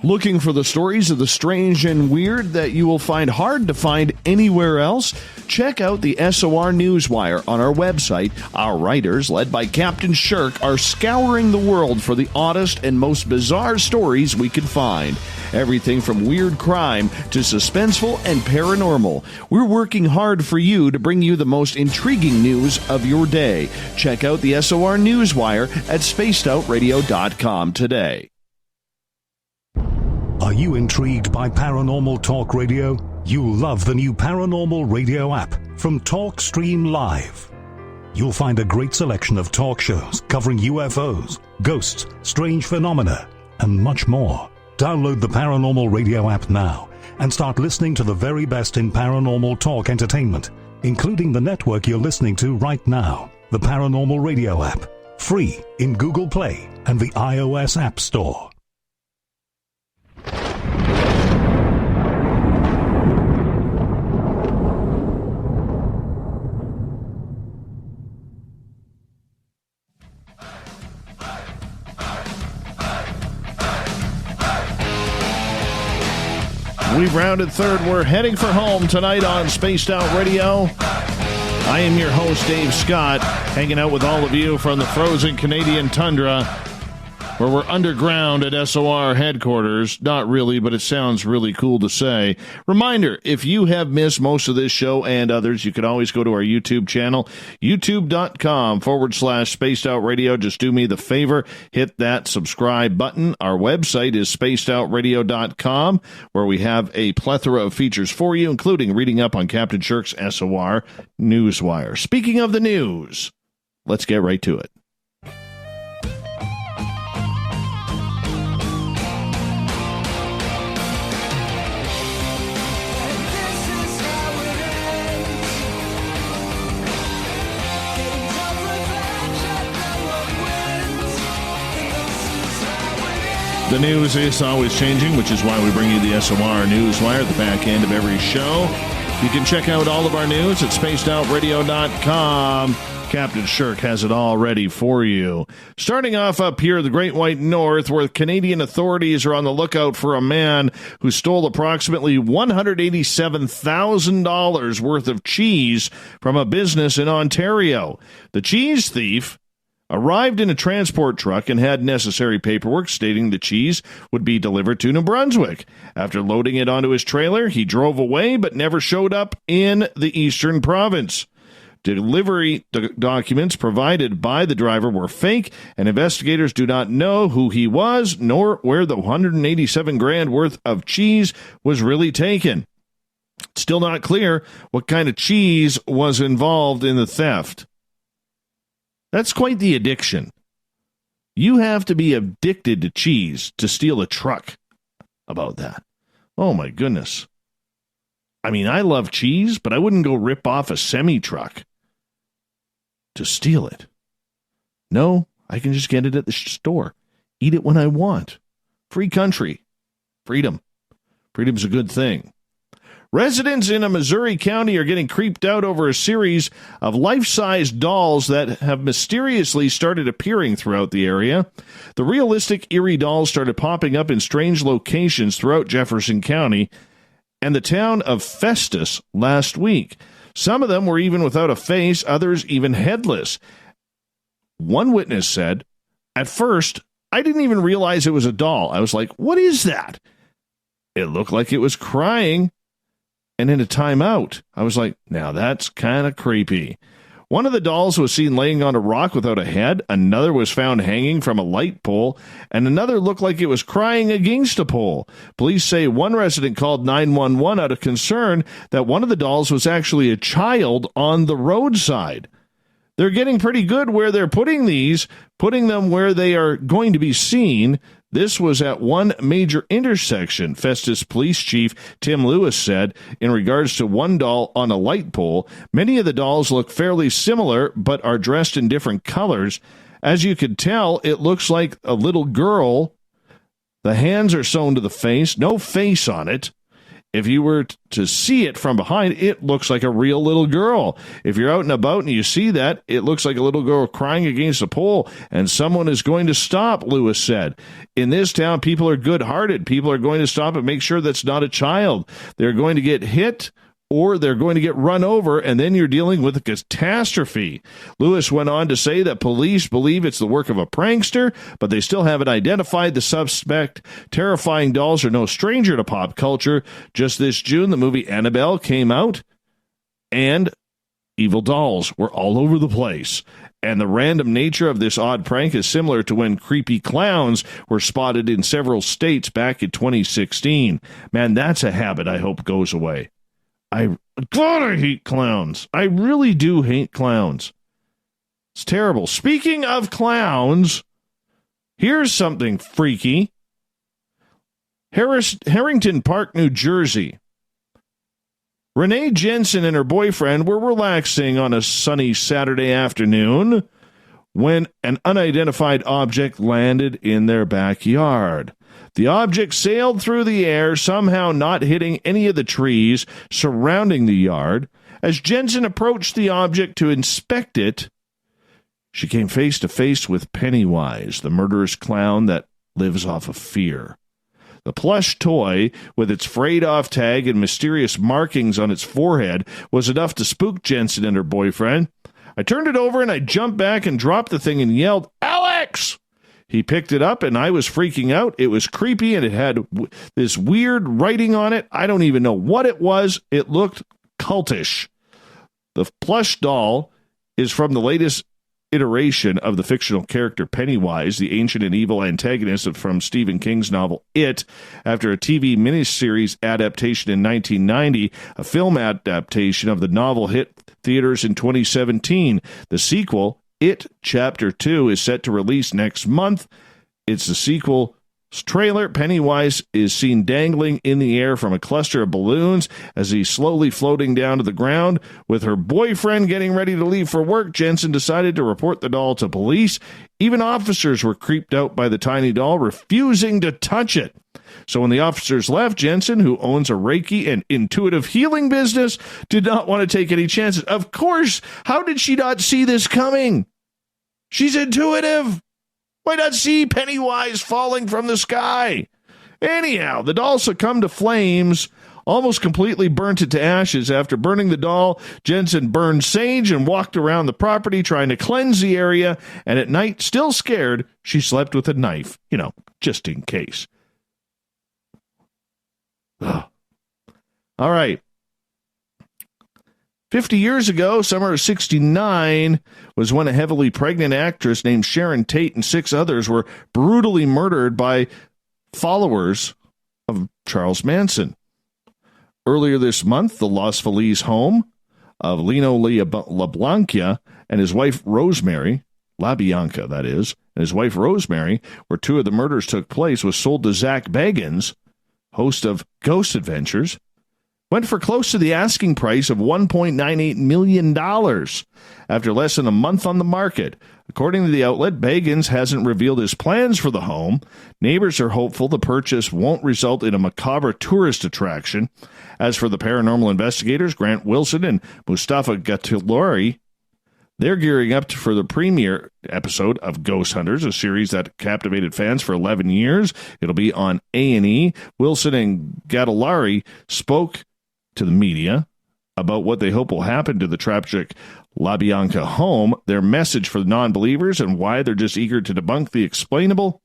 Looking for the stories of the strange and weird that you will find hard to find anywhere else? Check out the SOR Newswire on our website. Our writers, led by Captain Shirk, are scouring the world for the oddest and most bizarre stories we can find. Everything from weird crime to suspenseful and paranormal. We're working hard for you to bring you the most intriguing news of your day. Check out the SOR Newswire at spacedoutradio.com today.
Are you intrigued by Paranormal Talk Radio? You'll love the new Paranormal Radio app from TalkStream Live. You'll find a great selection of talk shows covering UFOs, ghosts, strange phenomena, and much more. Download the Paranormal Radio app now and start listening to the very best in paranormal talk entertainment, including the network you're listening to right now, the Paranormal Radio app, free in Google Play and the iOS App Store.
We've rounded third. We're heading for home tonight on Spaced Out Radio. I am your host, Dave Scott, hanging out with all of you from the frozen Canadian tundra, where we're underground at SOR headquarters. Not really, but it sounds really cool to say. Reminder, if you have missed most of this show and others, you can always go to our YouTube channel, youtube.com/Spaced Out Radio. Just do me the favor, hit that subscribe button. Our website is spacedoutradio.com, where we have a plethora of features for you, including reading up on Captain Shirk's SOR Newswire. Speaking of the news, let's get right to it. The news is always changing, which is why we bring you the SOR Newswire at the back end of every show. You can check out all of our news at spacedoutradio.com. Captain Shirk has it all ready for you. Starting off up here, the Great White North, where Canadian authorities are on the lookout for a man who stole approximately $187,000 worth of cheese from a business in Ontario. The cheese thief arrived in a transport truck and had necessary paperwork stating the cheese would be delivered to New Brunswick. After loading it onto his trailer, he drove away but never showed up in the eastern province. Delivery documents provided by the driver were fake, and investigators do not know who he was nor where the $187,000 worth of cheese was really taken. It's still not clear what kind of cheese was involved in the theft. That's quite the addiction. You have to be addicted to cheese to steal a truck about that. Oh, my goodness. I mean, I love cheese, but I wouldn't go rip off a semi-truck to steal it. No, I can just get it at the store. Eat it when I want. Free country. Freedom. Freedom's a good thing. Residents in a Missouri county are getting creeped out over a series of life-size dolls that have mysteriously started appearing throughout the area. The realistic, eerie dolls started popping up in strange locations throughout Jefferson County and the town of Festus last week. Some of them were even without a face, others even headless. One witness said, "At first, I didn't even realize it was a doll. I was like, what is that? It looked like it was crying. And in a timeout, I was like, now that's kind of creepy." One of the dolls was seen laying on a rock without a head, another was found hanging from a light pole, and another looked like it was crying against a pole. Police say one resident called 911 out of concern that one of the dolls was actually a child on the roadside. They're getting pretty good where they're putting these, putting them where they are going to be seen. This was at one major intersection, Festus Police Chief Tim Lewis said, in regards to one doll on a light pole. Many of the dolls look fairly similar, but are dressed in different colors. As you could tell, it looks like a little girl. The hands are sewn to the face, no face on it. If you were to see it from behind, it looks like a real little girl. If you're out and about and you see that, it looks like a little girl crying against a pole, and someone is going to stop, Lewis said. In this town, people are good-hearted. People are going to stop and make sure that's not a child. They're going to get hit, or they're going to get run over, and then you're dealing with a catastrophe. Lewis went on to say that police believe it's the work of a prankster, but they still haven't identified the suspect. Terrifying dolls are no stranger to pop culture. Just this June, the movie Annabelle came out, and evil dolls were all over the place. And the random nature of this odd prank is similar to when creepy clowns were spotted in several states back in 2016. Man, that's a habit I hope goes away. I hate clowns. I really do hate clowns. It's terrible. Speaking of clowns, here's something freaky. Harrington Park, New Jersey. Renee Jensen and her boyfriend were relaxing on a sunny Saturday afternoon when an unidentified object landed in their backyard. The object sailed through the air, somehow not hitting any of the trees surrounding the yard. As Jensen approached the object to inspect it, she came face to face with Pennywise, the murderous clown that lives off of fear. The plush toy, with its frayed-off tag and mysterious markings on its forehead, was enough to spook Jensen and her boyfriend. I turned it over and I jumped back and dropped the thing and yelled, "Alex!" He picked it up, and I was freaking out. It was creepy, and it had this weird writing on it. I don't even know what it was. It looked cultish. The plush doll is from the latest iteration of the fictional character Pennywise, the ancient and evil antagonist from Stephen King's novel It. After a TV miniseries adaptation in 1990, a film adaptation of the novel hit theaters in 2017. The sequel, It Chapter 2, is set to release next month. It's the sequel's trailer. Pennywise is seen dangling in the air from a cluster of balloons as he's slowly floating down to the ground. With her boyfriend getting ready to leave for work, Jensen decided to report the doll to police. Even officers were creeped out by the tiny doll, refusing to touch it. So when the officers left, Jensen, who owns a Reiki and intuitive healing business, did not want to take any chances. Of course, how did she not see this coming? She's intuitive. Why not see Pennywise falling from the sky? Anyhow, the doll succumbed to flames, almost completely burnt it to ashes. After burning the doll, Jensen burned sage and walked around the property trying to cleanse the area, and at night, still scared, she slept with a knife, just in case. Ugh. All right. 50 years ago, summer of 1969, was when a heavily pregnant actress named Sharon Tate and 6 others were brutally murdered by followers of Charles Manson. Earlier this month, the Los Feliz home of Lino LaBianca and his wife Rosemary, LaBianca that is, and his wife Rosemary, where 2 of the murders took place, was sold to Zach Bagans, host of Ghost Adventures. Went for close to the asking price of $1.98 million after less than a month on the market. According to the outlet, Bagans hasn't revealed his plans for the home. Neighbors are hopeful the purchase won't result in a macabre tourist attraction. As for the paranormal investigators, Grant Wilson and Mustafa Gatulari, they're gearing up for the premiere episode of Ghost Hunters, a series that captivated fans for 11 years. It'll be on A&E. Wilson and Gatulari spoke to the media about what they hope will happen to the tragic LaBianca home. Their message for the non-believers and why they're just eager to debunk the explainable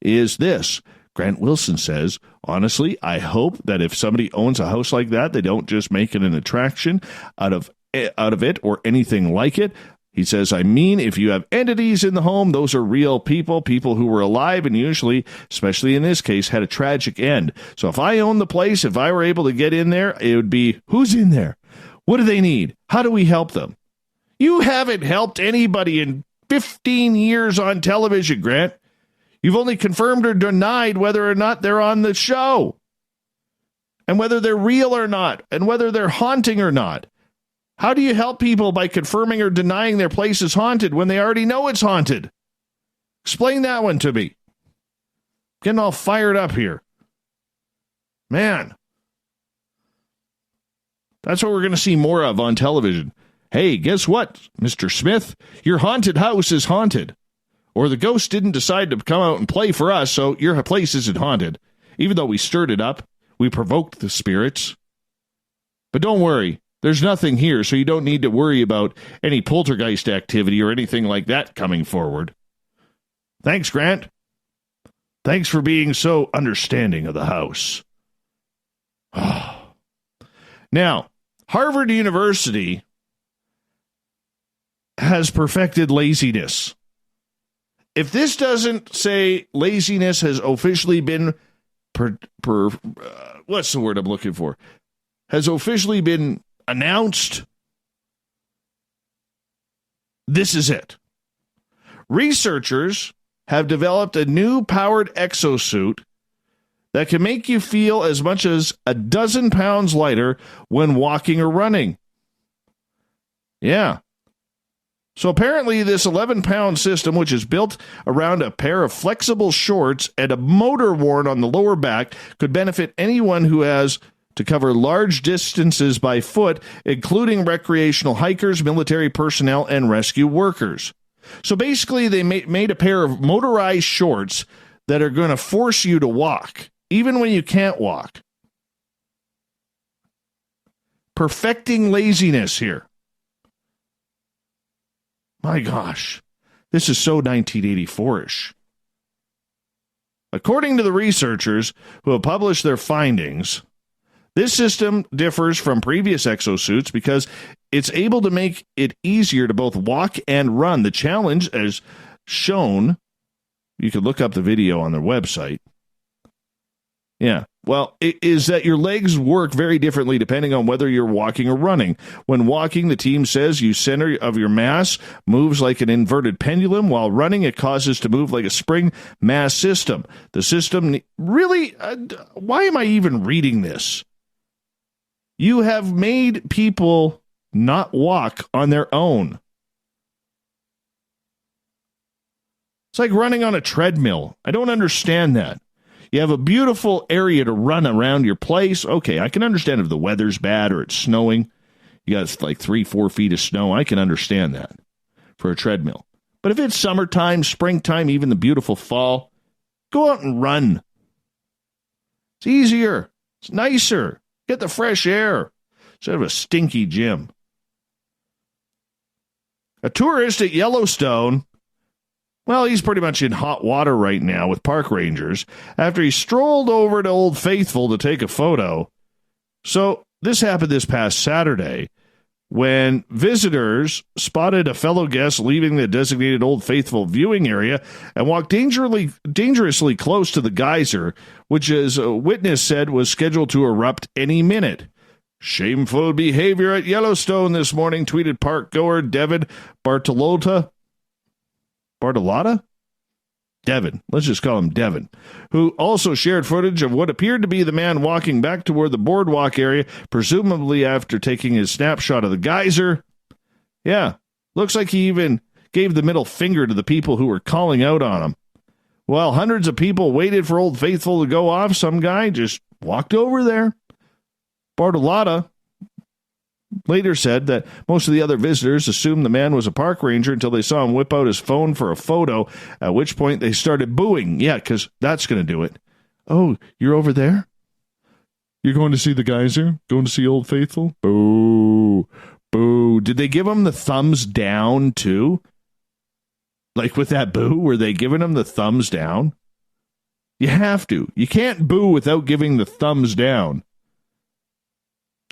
is this. Grant Wilson says, honestly, I hope that if somebody owns a house like that, they don't just make it an attraction out of it or anything like it. He says, I mean, if you have entities in the home, those are real people who were alive and usually, especially in this case, had a tragic end. So if I owned the place, if I were able to get in there, it would be, who's in there? What do they need? How do we help them? You haven't helped anybody in 15 years on television, Grant. You've only confirmed or denied whether or not they're on the show, and whether they're real or not, and whether they're haunting or not. How do you help people by confirming or denying their place is haunted when they already know it's haunted? Explain that one to me. Getting all fired up here. Man. That's what we're going to see more of on television. Hey, guess what, Mr. Smith? Your haunted house is haunted. Or the ghost didn't decide to come out and play for us, so your place isn't haunted. Even though we stirred it up, we provoked the spirits. But don't worry. There's nothing here, so you don't need to worry about any poltergeist activity or anything like that coming forward. Thanks, Grant. Thanks for being so understanding of the house. Now, Harvard University has perfected laziness. If this doesn't say laziness has officially been what's the word I'm looking for? Has officially been announced, this is it. Researchers have developed a new powered exosuit that can make you feel as much as 12 pounds lighter when walking or running. Yeah. So apparently this 11-pound system, which is built around a pair of flexible shorts and a motor worn on the lower back, could benefit anyone who has to cover large distances by foot, including recreational hikers, military personnel, and rescue workers. So basically, they made a pair of motorized shorts that are going to force you to walk, even when you can't walk. Perfecting laziness here. My gosh, this is so 1984-ish. According to the researchers who have published their findings, this system differs from previous exosuits because it's able to make it easier to both walk and run. The challenge, as shown, you can look up the video on their website. Yeah, well, it is that your legs work very differently depending on whether you're walking or running. When walking, the team says your center of your mass moves like an inverted pendulum. While running, it causes to move like a spring mass system. The system really, why am I even reading this? You have made people not walk on their own. It's like running on a treadmill. I don't understand that. You have a beautiful area to run around your place. Okay, I can understand if the weather's bad or it's snowing. You got like 3-4 feet of snow. I can understand that for a treadmill. But if it's summertime, springtime, even the beautiful fall, go out and run. It's easier. It's nicer. Get the fresh air instead of a stinky gym. A tourist at Yellowstone, well, he's pretty much in hot water right now with park rangers after he strolled over to Old Faithful to take a photo. So this happened this past Saturday when visitors spotted a fellow guest leaving the designated Old Faithful viewing area and walked dangerously close to the geyser, which, as a witness said, was scheduled to erupt any minute. Shameful behavior at Yellowstone this morning, tweeted park goer Devin Bartolotta? Devin, let's just call him Devin, who also shared footage of what appeared to be the man walking back toward the boardwalk area, presumably after taking his snapshot of the geyser. Yeah, looks like he even gave the middle finger to the people who were calling out on him. While hundreds of people waited for Old Faithful to go off, some guy just walked over there. Bartolotta later said that most of the other visitors assumed the man was a park ranger until they saw him whip out his phone for a photo, at which point they started booing. Yeah, because that's going to do it. Oh, you're over there? You're going to see the geyser? Going to see Old Faithful? Boo. Boo. Did they give him the thumbs down, too? Like with that boo, were they giving him the thumbs down? You have to. You can't boo without giving the thumbs down.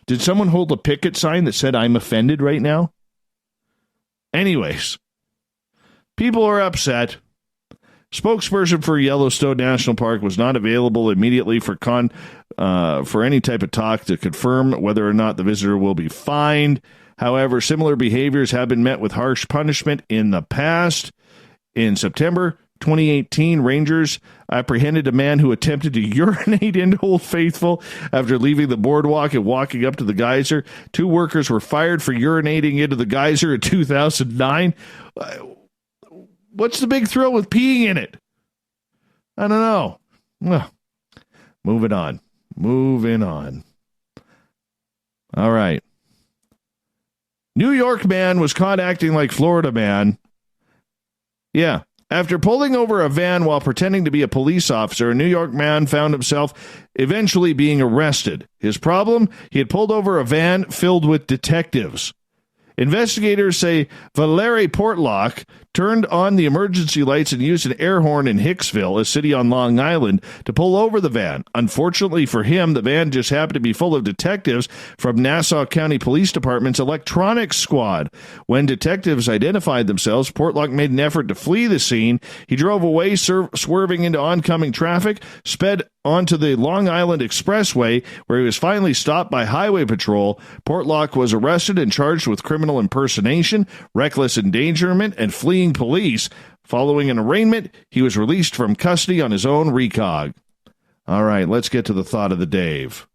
Did someone hold a picket sign that said, "I'm offended" right now? Anyways, people are upset. Spokesperson for Yellowstone National Park was not available immediately for any type of talk to confirm whether or not the visitor will be fined. However, similar behaviors have been met with harsh punishment in the past. In September 2018, Rangers apprehended a man who attempted to urinate into Old Faithful after leaving the boardwalk and walking up to the geyser. 2 workers were fired for urinating into the geyser in 2009. What's the big thrill with peeing in it? I don't know. Well, moving on. All right. New York man was caught acting like Florida man. Yeah. After pulling over a van while pretending to be a police officer, a New York man found himself eventually being arrested. His problem? He had pulled over a van filled with detectives. Investigators say Valerie Portlock turned on the emergency lights and used an air horn in Hicksville, a city on Long Island, to pull over the van. Unfortunately for him, the van just happened to be full of detectives from Nassau County Police Department's electronics squad. When detectives identified themselves, Portlock made an effort to flee the scene. He drove away, swerving into oncoming traffic, sped onto the Long Island Expressway, where he was finally stopped by Highway Patrol. Portlock was arrested and charged with criminal impersonation, reckless endangerment, and fleeing police. Following an arraignment, he was released from custody on his own recog. All right, let's get to the thought of the Dave.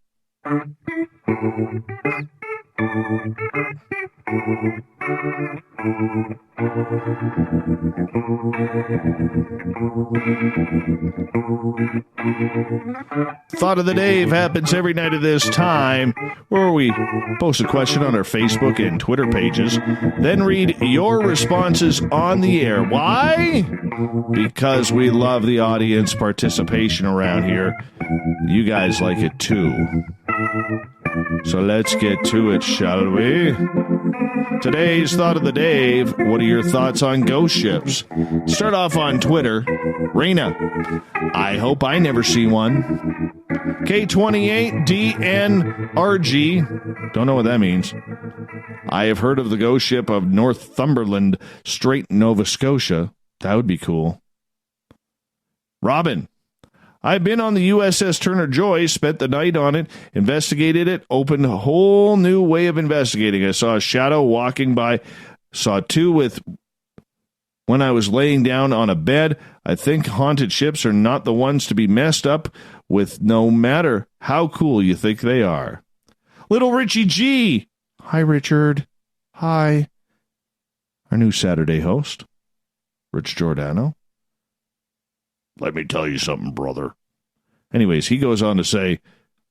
Thought of the Dave happens every night at this time, where we post a question on our Facebook and Twitter pages, then read your responses on the air. Why? Because we love the audience participation around here. You guys like it too. So let's get to it, shall we? Today's Thought of the Dave. What are your thoughts on ghost ships? Start off on Twitter. Raina, I hope I never see one. K28DNRG, don't know what that means. I have heard of the ghost ship of Northumberland, Strait, Nova Scotia. That would be cool. Robin, I've been on the USS Turner Joy, spent the night on it, investigated it, opened a whole new way of investigating. I saw a shadow walking by, saw 2 with when I was laying down on a bed. I think haunted ships are not the ones to be messed up with, no matter how cool you think they are. Little Richie G. Hi, Richard. Hi. Our new Saturday host, Rich Giordano. Let me tell you something, brother. Anyways, he goes on to say,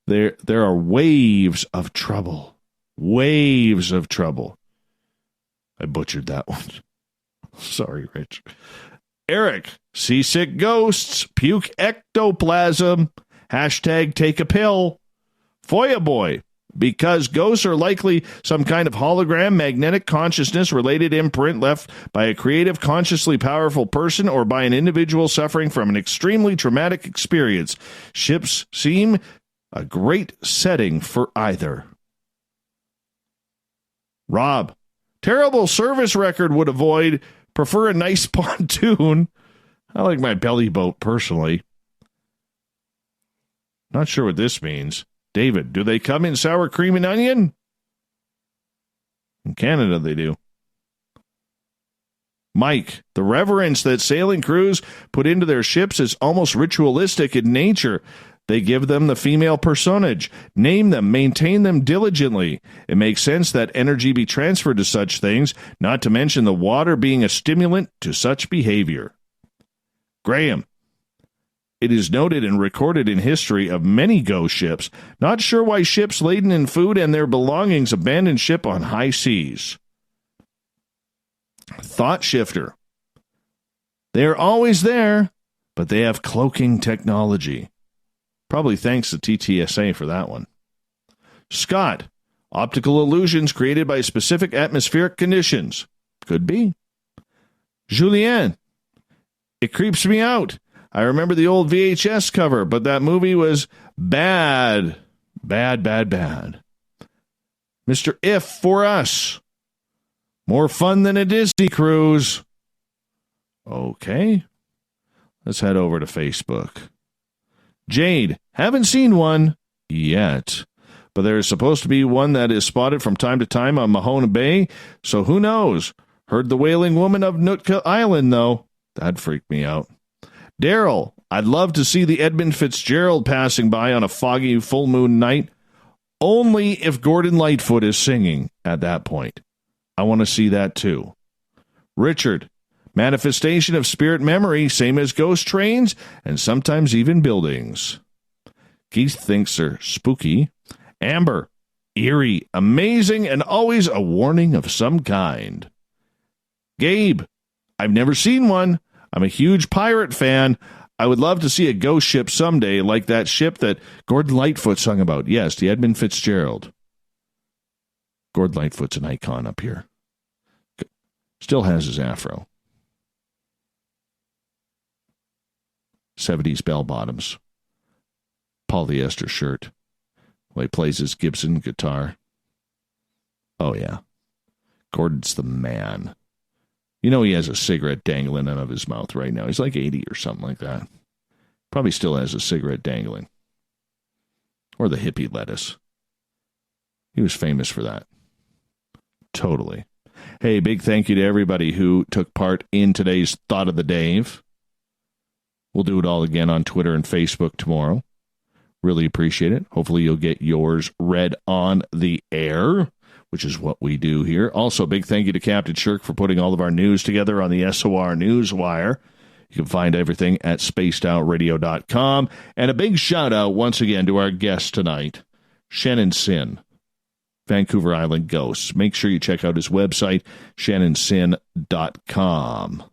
there are waves of trouble. Waves of trouble. I butchered that one. Sorry, Rich. Eric, seasick ghosts, puke ectoplasm, hashtag take a pill. Foya Boy, because ghosts are likely some kind of hologram, magnetic consciousness related imprint left by a creative, consciously powerful person or by an individual suffering from an extremely traumatic experience. Ships seem a great setting for either. Rob, terrible service record would avoid, prefer a nice pontoon. I like my belly boat personally. Not sure what this means. David, do they come in sour cream and onion? In Canada, they do. Mike, the reverence that sailing crews put into their ships is almost ritualistic in nature. They give them the female personage, name them, maintain them diligently. It makes sense that energy be transferred to such things, not to mention the water being a stimulant to such behavior. Graham, it is noted and recorded in history of many ghost ships. Not sure why ships laden in food and their belongings abandon ship on high seas. Thought shifter. They are always there, but they have cloaking technology. Probably thanks to TTSA for that one. Scott. Optical illusions created by specific atmospheric conditions. Could be. Julien. It creeps me out. I remember the old VHS cover, but that movie was bad. Bad, bad, bad. Mr. If for us. More fun than a Disney cruise. Okay. Let's head over to Facebook. Jade, haven't seen one yet, but there is supposed to be one that is spotted from time to time on Mahone Bay, so who knows? Heard the Wailing Woman of Nootka Island, though. That freaked me out. Daryl, I'd love to see the Edmund Fitzgerald passing by on a foggy full moon night, only if Gordon Lightfoot is singing at that point. I want to see that too. Richard, manifestation of spirit memory, same as ghost trains and sometimes even buildings. Keith thinks they're spooky. Amber, eerie, amazing, and always a warning of some kind. Gabe, I've never seen one. I'm a huge pirate fan. I would love to see a ghost ship someday, like that ship that Gordon Lightfoot sung about. Yes, the Edmund Fitzgerald. Gordon Lightfoot's an icon up here. Still has his afro. 70s bell-bottoms. Polyester shirt. Well, he plays his Gibson guitar. Oh, yeah. Gordon's the man. You know he has a cigarette dangling out of his mouth right now. He's like 80 or something like that. Probably still has a cigarette dangling. Or the hippie lettuce. He was famous for that. Totally. Hey, big thank you to everybody who took part in today's Thought of the Dave. We'll do it all again on Twitter and Facebook tomorrow. Really appreciate it. Hopefully you'll get yours read on the air, which is what we do here. Also, big thank you to Captain Shirk for putting all of our news together on the SOR Newswire. You can find everything at spacedoutradio.com. And a big shout-out once again to our guest tonight, Shanon Sinn, Vancouver Island Ghosts. Make sure you check out his website, shanonsinn.com.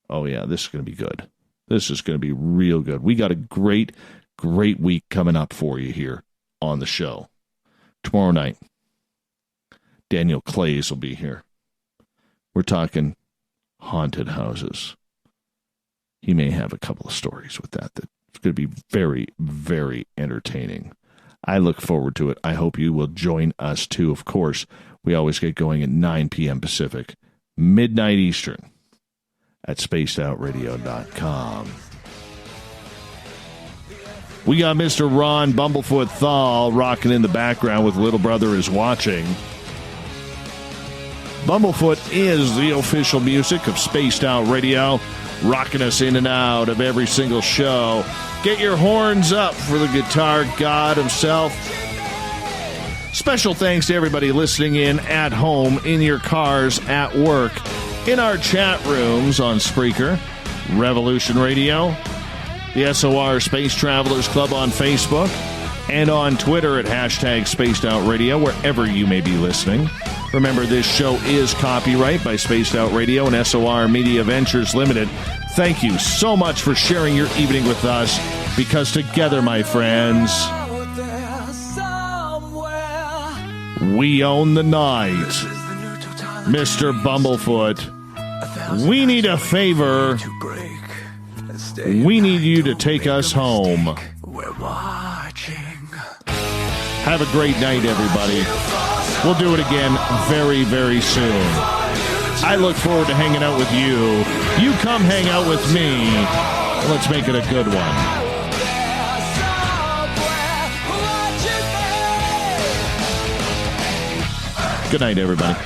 Oh, yeah, this is going to be good. This is going to be real good. We got a great week coming up for you here on the show. Tomorrow night, Daniel Clays will be here. We're talking haunted houses. He may have a couple of stories with that that's going to be very, very entertaining. I look forward to it. I hope you will join us too. Of course, we always get going at 9 p.m. Pacific, midnight Eastern, at spacedoutradio.com. We got Mr. Ron Bumblefoot THAL rocking in the background with Little Brother Is Watching. Bumblefoot is the official music of Spaced Out Radio, rocking us in and out of every single show. Get your horns up for the guitar god himself. Special thanks to everybody listening in at home, in your cars, at work, in our chat rooms on Spreaker, Revolution Radio, the SOR Space Travelers Club on Facebook, and on Twitter at hashtag Spaced Out Radio, wherever you may be listening. Remember, this show is copyright by Spaced Out Radio and SOR Media Ventures Limited. Thank you so much for sharing your evening with us, because together, my friends, we own the night. Mr. Bumblefoot, we need a favor. We need you to take us home. Have a great night, everybody. We'll do it again very, very soon. I look forward to hanging out with you. You come hang out with me. Let's make it a good one. Good night, everybody.